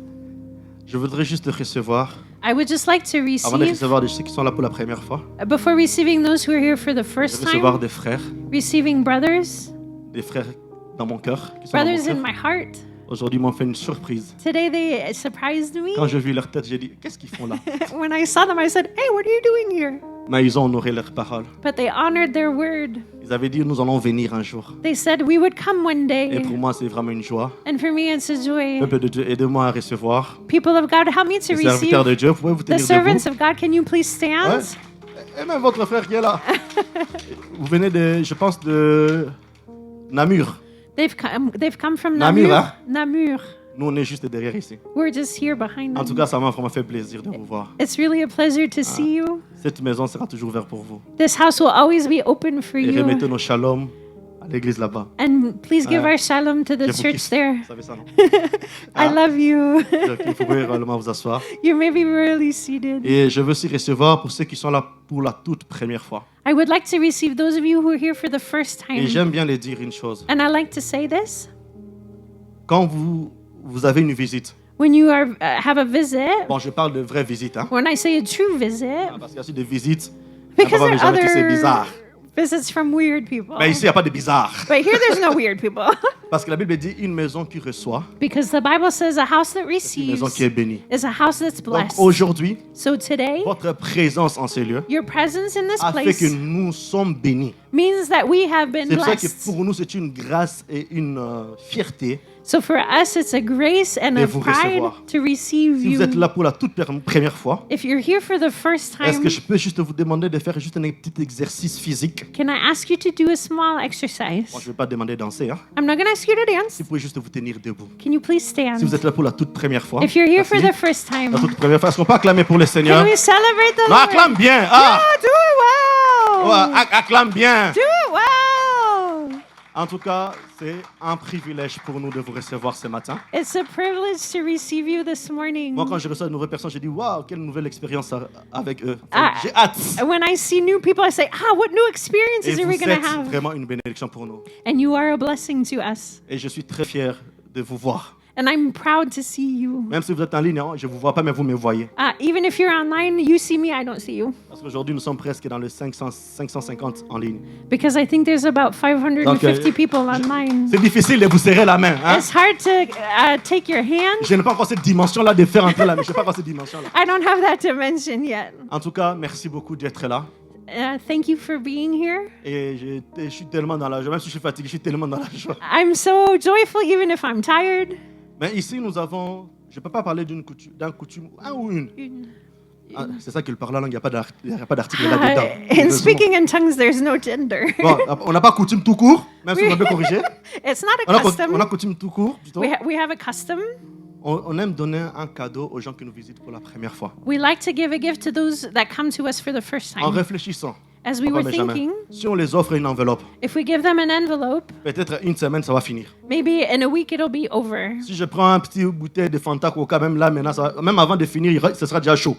Speaker 1: Je voudrais juste recevoir,
Speaker 2: I would just like to
Speaker 1: avant de
Speaker 2: receive,
Speaker 1: recevoir de ceux qui sont là pour la première fois,
Speaker 2: before receiving those who are here for the
Speaker 1: de
Speaker 2: first
Speaker 1: recevoir
Speaker 2: time,
Speaker 1: des frères
Speaker 2: receiving brothers
Speaker 1: dans mon cœur, qui sont dans mon
Speaker 2: in
Speaker 1: cœur.
Speaker 2: my heart.
Speaker 1: Aujourd'hui, ils m'ont fait une surprise.
Speaker 2: Today they surprised me.
Speaker 1: Quand j'ai vu leur tête, j'ai dit, qu'est-ce qu'ils font là?
Speaker 2: When I saw them, I said, "Hey, what are you doing here?"
Speaker 1: Mais ils ont honoré leur parole.
Speaker 2: But they honored their word.
Speaker 1: Ils avaient dit, nous allons venir un jour.
Speaker 2: They said we would come one
Speaker 1: Et
Speaker 2: day.
Speaker 1: pour moi, c'est vraiment une joie.
Speaker 2: And for me, it's a joy.
Speaker 1: Peuple de Dieu, aidez-moi à recevoir.
Speaker 2: People of God, help me to
Speaker 1: Les serviteurs
Speaker 2: receive.
Speaker 1: de Dieu, vous pouvez vous
Speaker 2: The
Speaker 1: tenir
Speaker 2: servants
Speaker 1: debout.
Speaker 2: of God, can you please stand?
Speaker 1: Ouais. Et même votre frère qui est là. Vous venez de, je pense, de Namur.
Speaker 2: They've come from
Speaker 1: Namur,
Speaker 2: Namur.
Speaker 1: hein?
Speaker 2: Namur.
Speaker 1: Nous, on est juste derrière ici.
Speaker 2: We're just here behind
Speaker 1: En tout
Speaker 2: them.
Speaker 1: cas, ça m'a vraiment fait plaisir de vous voir.
Speaker 2: It's really a pleasure to see you.
Speaker 1: Cette maison sera toujours ouverte pour vous.
Speaker 2: This house will always be open for
Speaker 1: Et remettez
Speaker 2: you.
Speaker 1: nos shalom à l'église là-bas.
Speaker 2: And please give
Speaker 1: Ah.
Speaker 2: our shalom to the
Speaker 1: Je vous
Speaker 2: church
Speaker 1: kiffe.
Speaker 2: there.
Speaker 1: Vous savez ça, non?
Speaker 2: I love you.
Speaker 1: Donc, il faut réellement vous asseoir.
Speaker 2: You may be really seated.
Speaker 1: Et je veux aussi recevoir pour ceux qui sont là pour la toute première fois.
Speaker 2: I would like to receive those of you who are here for the first
Speaker 1: Et
Speaker 2: time.
Speaker 1: j'aime bien les dire une chose.
Speaker 2: And I like to say this.
Speaker 1: Quand vous avez une visite,
Speaker 2: When you have a visit,
Speaker 1: bon, je parle de vraie visite, hein,
Speaker 2: when I say a true visit,
Speaker 1: parce qu'il y a aussi des visites,
Speaker 2: because
Speaker 1: papa
Speaker 2: there
Speaker 1: m'a
Speaker 2: are
Speaker 1: jamais dit c'est
Speaker 2: other
Speaker 1: bizarre.
Speaker 2: visits from weird people.
Speaker 1: Mais ici, il n'y a pas de bizarre.
Speaker 2: But here there's no weird people.
Speaker 1: Parce que la Bible dit une maison qui reçoit,
Speaker 2: Because the Bible says a house that
Speaker 1: une maison
Speaker 2: receives
Speaker 1: qui est bénie.
Speaker 2: is a house that's
Speaker 1: Donc
Speaker 2: blessed.
Speaker 1: aujourd'hui,
Speaker 2: So today,
Speaker 1: votre présence en ces lieux
Speaker 2: your presence in this
Speaker 1: a fait
Speaker 2: place
Speaker 1: que nous sommes bénis.
Speaker 2: means that we have been
Speaker 1: C'est pour ça que
Speaker 2: blessed.
Speaker 1: pour nous, c'est une grâce et une fierté.
Speaker 2: So for us, it's a grace and
Speaker 1: De
Speaker 2: a
Speaker 1: vous
Speaker 2: pride
Speaker 1: recevoir.
Speaker 2: to receive
Speaker 1: Si vous êtes
Speaker 2: you.
Speaker 1: là pour la toute première fois,
Speaker 2: If you're here for the first
Speaker 1: est-ce
Speaker 2: time,
Speaker 1: que je peux juste vous demander de faire juste un petit exercice physique?
Speaker 2: can I ask you to do a small
Speaker 1: Bon,
Speaker 2: exercise?
Speaker 1: je ne vais pas demander de danser. Hein.
Speaker 2: I'm not going to ask you to dance.
Speaker 1: Si vous pouvez juste vous tenir debout.
Speaker 2: Can you please
Speaker 1: Si vous
Speaker 2: stand?
Speaker 1: êtes là pour la toute première fois,
Speaker 2: If you're here for
Speaker 1: merci.
Speaker 2: the first time,
Speaker 1: La toute première fois, est-ce qu'on peut acclamer pour le Seigneur?
Speaker 2: can we celebrate the
Speaker 1: Non,
Speaker 2: Lord?
Speaker 1: acclame bien. Ah,
Speaker 2: Oh, do it well.
Speaker 1: ouais, acclame bien.
Speaker 2: Do it well.
Speaker 1: En tout cas, c'est un privilège pour nous de vous recevoir ce matin.
Speaker 2: It's a privilege to receive you this morning.
Speaker 1: Moi, quand je reçois de nouvelles personnes, je dis waouh, quelle nouvelle expérience avec eux.
Speaker 2: Ah.
Speaker 1: J'ai hâte.
Speaker 2: When I see new people, I say, what new
Speaker 1: Et
Speaker 2: experiences are
Speaker 1: vous
Speaker 2: we going
Speaker 1: êtes
Speaker 2: to have?
Speaker 1: vraiment une bénédiction pour nous.
Speaker 2: And you are a blessing to us.
Speaker 1: Et je suis très fier de vous voir.
Speaker 2: And I'm proud to see you.
Speaker 1: Même si vous êtes en ligne, hein, je ne vous vois pas, mais vous me voyez.
Speaker 2: Even if you're online, you see me, I don't see you.
Speaker 1: Parce qu'aujourd'hui, nous sommes presque dans le 550 en ligne.
Speaker 2: Because I think there's about 550 people online.
Speaker 1: C'est difficile de vous serrer la main. Hein?
Speaker 2: It's hard to take your hand.
Speaker 1: Je n'ai pas encore cette dimension-là de faire entrer la main. Je n'ai pas encore cette dimension-là.
Speaker 2: I don't have that dimension yet.
Speaker 1: En tout cas, merci beaucoup d'être là.
Speaker 2: Thank you for being here.
Speaker 1: Et je suis tellement dans la joie. Même si je suis fatigué, je suis tellement dans la joie.
Speaker 2: I'm so joyful even if I'm tired.
Speaker 1: Mais ici, nous avons... Je ne peux pas parler d'un coutume, un ou une. Ah, c'est ça que le parlant langue, il n'y a pas d'article là-dedans.
Speaker 2: In speaking in tongues, there's no gender.
Speaker 1: Bon, on n'a pas coutume tout court, même si on peut corriger.
Speaker 2: It's not a custom.
Speaker 1: On a coutume tout court, plutôt.
Speaker 2: We have a custom.
Speaker 1: On aime donner un cadeau aux gens qui nous visitent pour la première fois.
Speaker 2: We like to give a gift to those that come to us for the first
Speaker 1: En
Speaker 2: time.
Speaker 1: réfléchissant.
Speaker 2: As we
Speaker 1: Papa
Speaker 2: were
Speaker 1: Benjamin,
Speaker 2: thinking,
Speaker 1: si on les offre une enveloppe,
Speaker 2: if we give them an envelope,
Speaker 1: peut-être une semaine, ça va finir.
Speaker 2: maybe in a week it'll be over.
Speaker 1: Si je prends un petit bouteille de Fanta Coca, même là, maintenant, même avant de finir, ce sera déjà chaud.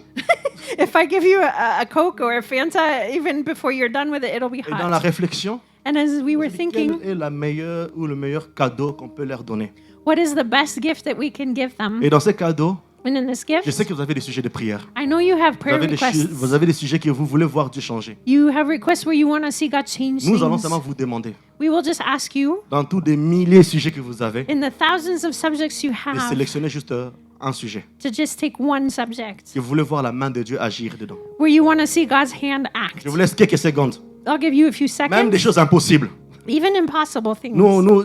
Speaker 2: If I give you a Coke or a Fanta, even before you're done with it, it'll be
Speaker 1: Et dans la
Speaker 2: hot.
Speaker 1: réflexion,
Speaker 2: And as we were
Speaker 1: quel
Speaker 2: thinking,
Speaker 1: est la meilleure ou le meilleur cadeau qu'on peut leur donner?
Speaker 2: what is the best gift that we can give them?
Speaker 1: Et dans ces cadeaux,
Speaker 2: And in this
Speaker 1: je
Speaker 2: gift,
Speaker 1: sais que vous avez des sujets de prière.
Speaker 2: I know you have
Speaker 1: Vous
Speaker 2: prayer
Speaker 1: avez,
Speaker 2: requests.
Speaker 1: vous avez des sujets que vous voulez voir Dieu changer.
Speaker 2: You have requests where you want to see God change
Speaker 1: Nous allons
Speaker 2: things.
Speaker 1: seulement vous demander,
Speaker 2: We will just ask you,
Speaker 1: dans tous des milliers de sujets que vous avez,
Speaker 2: in the thousands of subjects you
Speaker 1: de
Speaker 2: have,
Speaker 1: sélectionner juste un sujet.
Speaker 2: to just take one subject
Speaker 1: Que vous voulez voir la main de Dieu agir dedans.
Speaker 2: where you want to see God's hand act.
Speaker 1: Je vous laisse quelques secondes.
Speaker 2: I'll give you a few
Speaker 1: Même des
Speaker 2: seconds.
Speaker 1: choses impossibles.
Speaker 2: Even impossible things.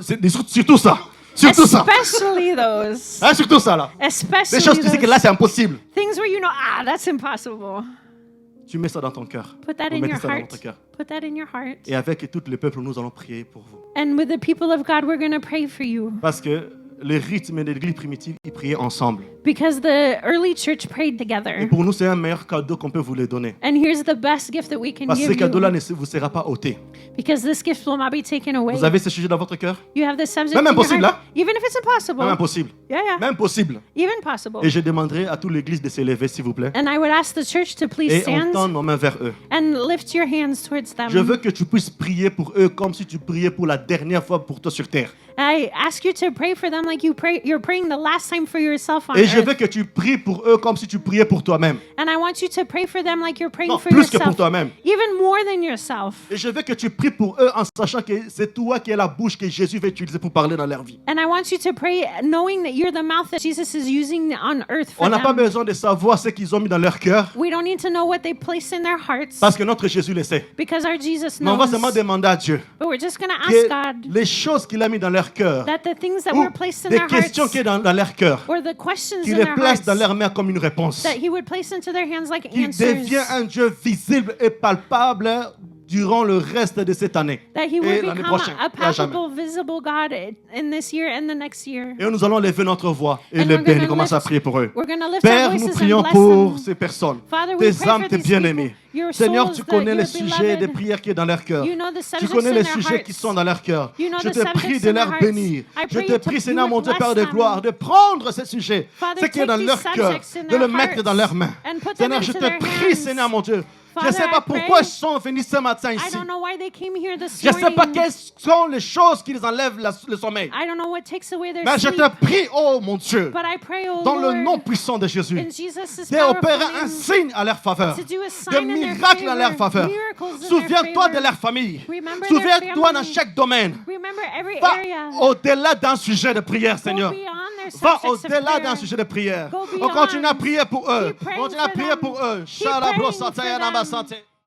Speaker 1: C'est surtout ça. Surtout ça.
Speaker 2: Especially those.
Speaker 1: Hein, surtout ça, là. Des
Speaker 2: Especially
Speaker 1: choses que tu sais que là,
Speaker 2: those
Speaker 1: c'est impossible.
Speaker 2: things where you know, that's impossible.
Speaker 1: Tu mets ça dans ton cœur.
Speaker 2: Put that
Speaker 1: Vous
Speaker 2: in
Speaker 1: mettez
Speaker 2: your
Speaker 1: ça dans
Speaker 2: heart.
Speaker 1: votre cœur.
Speaker 2: Put that in your heart.
Speaker 1: Et avec tout le peuple, nous allons prier pour vous.
Speaker 2: And with the people of God, we're going to pray for you.
Speaker 1: Parce que les rythmes de l'église primitive, ils priaient ensemble.
Speaker 2: Because the early church prayed
Speaker 1: Et
Speaker 2: together.
Speaker 1: pour nous, c'est un meilleur cadeau qu'on peut vous les donner.
Speaker 2: And here's the best gift that we can
Speaker 1: Parce que ce
Speaker 2: give
Speaker 1: cadeau-là
Speaker 2: you.
Speaker 1: ne vous sera pas ôté.
Speaker 2: Because this gift will not be taken away.
Speaker 1: Vous avez ce sujet dans votre cœur?
Speaker 2: You have the subject
Speaker 1: Même
Speaker 2: in your
Speaker 1: impossible,
Speaker 2: heart.
Speaker 1: hein?
Speaker 2: Even if it's impossible.
Speaker 1: Même impossible.
Speaker 2: Yeah, yeah.
Speaker 1: Même possible.
Speaker 2: Even possible.
Speaker 1: Et je demanderai à toute l'église de se lever, s'il vous plaît.
Speaker 2: And I would ask the church to please
Speaker 1: Et on
Speaker 2: stand
Speaker 1: tend nos mains vers eux.
Speaker 2: and lift your hands towards them.
Speaker 1: Je veux que tu puisses prier pour eux comme si tu priais pour la dernière fois pour toi sur terre.
Speaker 2: I ask you to pray for them like you're praying the last time for yourself on
Speaker 1: Et je veux
Speaker 2: earth.
Speaker 1: que tu pries pour eux comme si tu priais pour toi-même.
Speaker 2: And I want you to pray for them like you're praying
Speaker 1: Non,
Speaker 2: for
Speaker 1: plus que pour
Speaker 2: yourself.
Speaker 1: toi-même.
Speaker 2: Even more than yourself.
Speaker 1: Et je veux que tu pries pour eux en sachant que c'est toi qui es la bouche que Jésus va utiliser pour parler dans leur vie.
Speaker 2: And I want you to pray knowing that you're the mouth that Jesus is using on earth for
Speaker 1: On n'a pas
Speaker 2: them.
Speaker 1: besoin de savoir ce qu'ils ont mis dans leur cœur
Speaker 2: We don't need to know what they placed in their hearts
Speaker 1: parce que notre Jésus le sait.
Speaker 2: because our Jesus
Speaker 1: Mais on va
Speaker 2: knows.
Speaker 1: seulement demander à Dieu
Speaker 2: But we're just going to ask
Speaker 1: que
Speaker 2: God
Speaker 1: les choses qu'il a mis dans leur cœur
Speaker 2: that the things that
Speaker 1: ou
Speaker 2: were placed in
Speaker 1: des
Speaker 2: their
Speaker 1: questions
Speaker 2: hearts
Speaker 1: qui sont dans leur cœur,
Speaker 2: or the questions
Speaker 1: qu'il
Speaker 2: in
Speaker 1: les
Speaker 2: their
Speaker 1: place dans
Speaker 2: hearts
Speaker 1: leurs mains comme une réponse.
Speaker 2: that He would place into their hands like
Speaker 1: Qu'il
Speaker 2: answers.
Speaker 1: devient un Dieu visible et palpable durant le reste de cette année
Speaker 2: That He
Speaker 1: et
Speaker 2: would
Speaker 1: l'année
Speaker 2: become
Speaker 1: prochaine.
Speaker 2: a
Speaker 1: Et à jamais.
Speaker 2: palpable, visible God in this year and the next year.
Speaker 1: Et nous allons lever notre voix et
Speaker 2: And
Speaker 1: les
Speaker 2: we're gonna
Speaker 1: bénir. Commence à
Speaker 2: lift-
Speaker 1: prier pour eux.
Speaker 2: We're going to lift
Speaker 1: Père,
Speaker 2: our
Speaker 1: nous
Speaker 2: voices
Speaker 1: prions
Speaker 2: and bless
Speaker 1: pour
Speaker 2: them.
Speaker 1: ces personnes,
Speaker 2: Father, we
Speaker 1: tes
Speaker 2: pray
Speaker 1: âmes,
Speaker 2: for
Speaker 1: tes
Speaker 2: these
Speaker 1: bien-aimés.
Speaker 2: people, your
Speaker 1: Seigneur,
Speaker 2: souls,
Speaker 1: tu connais
Speaker 2: your
Speaker 1: les sujets des
Speaker 2: beloved.
Speaker 1: prières qui sont dans leur cœur.
Speaker 2: You know the
Speaker 1: Tu
Speaker 2: subjects
Speaker 1: connais
Speaker 2: in
Speaker 1: les
Speaker 2: their
Speaker 1: sujets
Speaker 2: hearts.
Speaker 1: qui sont dans leur cœur.
Speaker 2: You know
Speaker 1: Je
Speaker 2: the
Speaker 1: te prie
Speaker 2: subjects
Speaker 1: de
Speaker 2: in their
Speaker 1: leur
Speaker 2: hearts.
Speaker 1: bénir.
Speaker 2: I
Speaker 1: Je
Speaker 2: pray
Speaker 1: te
Speaker 2: you
Speaker 1: prie,
Speaker 2: to-
Speaker 1: Seigneur,
Speaker 2: you
Speaker 1: mon
Speaker 2: would
Speaker 1: Dieu, Père de
Speaker 2: bless them.
Speaker 1: gloire, de prendre ces sujets,
Speaker 2: Father,
Speaker 1: ce qui est
Speaker 2: take
Speaker 1: dans
Speaker 2: these
Speaker 1: leur cœur,
Speaker 2: subjects in
Speaker 1: de
Speaker 2: their
Speaker 1: le mettre
Speaker 2: hearts
Speaker 1: dans leurs mains.
Speaker 2: and put them
Speaker 1: Seigneur, je
Speaker 2: into
Speaker 1: te
Speaker 2: their
Speaker 1: prie,
Speaker 2: hands.
Speaker 1: Seigneur, mon Dieu. Je ne
Speaker 2: Father,
Speaker 1: sais pas
Speaker 2: I
Speaker 1: pourquoi
Speaker 2: pray-
Speaker 1: ils sont venus ce matin
Speaker 2: I
Speaker 1: ici.
Speaker 2: don't know why they came here this
Speaker 1: Je ne sais pas
Speaker 2: morning.
Speaker 1: quelles sont les choses qui les enlèvent le sommeil.
Speaker 2: I don't know what takes away their
Speaker 1: Mais je
Speaker 2: sleep.
Speaker 1: te prie, oh mon Dieu,
Speaker 2: But I pray, oh
Speaker 1: dans
Speaker 2: Lord,
Speaker 1: le nom puissant de Jésus,
Speaker 2: in Jesus'
Speaker 1: d'opérer
Speaker 2: powerful
Speaker 1: un
Speaker 2: name,
Speaker 1: signe à leur faveur,
Speaker 2: to do a
Speaker 1: de
Speaker 2: sign in their
Speaker 1: miracles à leur
Speaker 2: favor,
Speaker 1: faveur.
Speaker 2: miracles in their
Speaker 1: Souviens-toi de
Speaker 2: favor.
Speaker 1: leur famille.
Speaker 2: Remember
Speaker 1: Souviens-toi
Speaker 2: their
Speaker 1: dans
Speaker 2: family.
Speaker 1: chaque domaine.
Speaker 2: Remember every
Speaker 1: Va
Speaker 2: area.
Speaker 1: au-delà d'un sujet de prière,
Speaker 2: Go
Speaker 1: Seigneur.
Speaker 2: beyond their
Speaker 1: Va
Speaker 2: subjects of
Speaker 1: au-delà
Speaker 2: prayer.
Speaker 1: d'un sujet de prière.
Speaker 2: Go
Speaker 1: On continue à
Speaker 2: beyond.
Speaker 1: prier pour eux.
Speaker 2: Keep praying
Speaker 1: On continue à
Speaker 2: for
Speaker 1: prier
Speaker 2: them.
Speaker 1: pour eux.
Speaker 2: Keep praying for them.
Speaker 1: Shalabro sataya nabasante.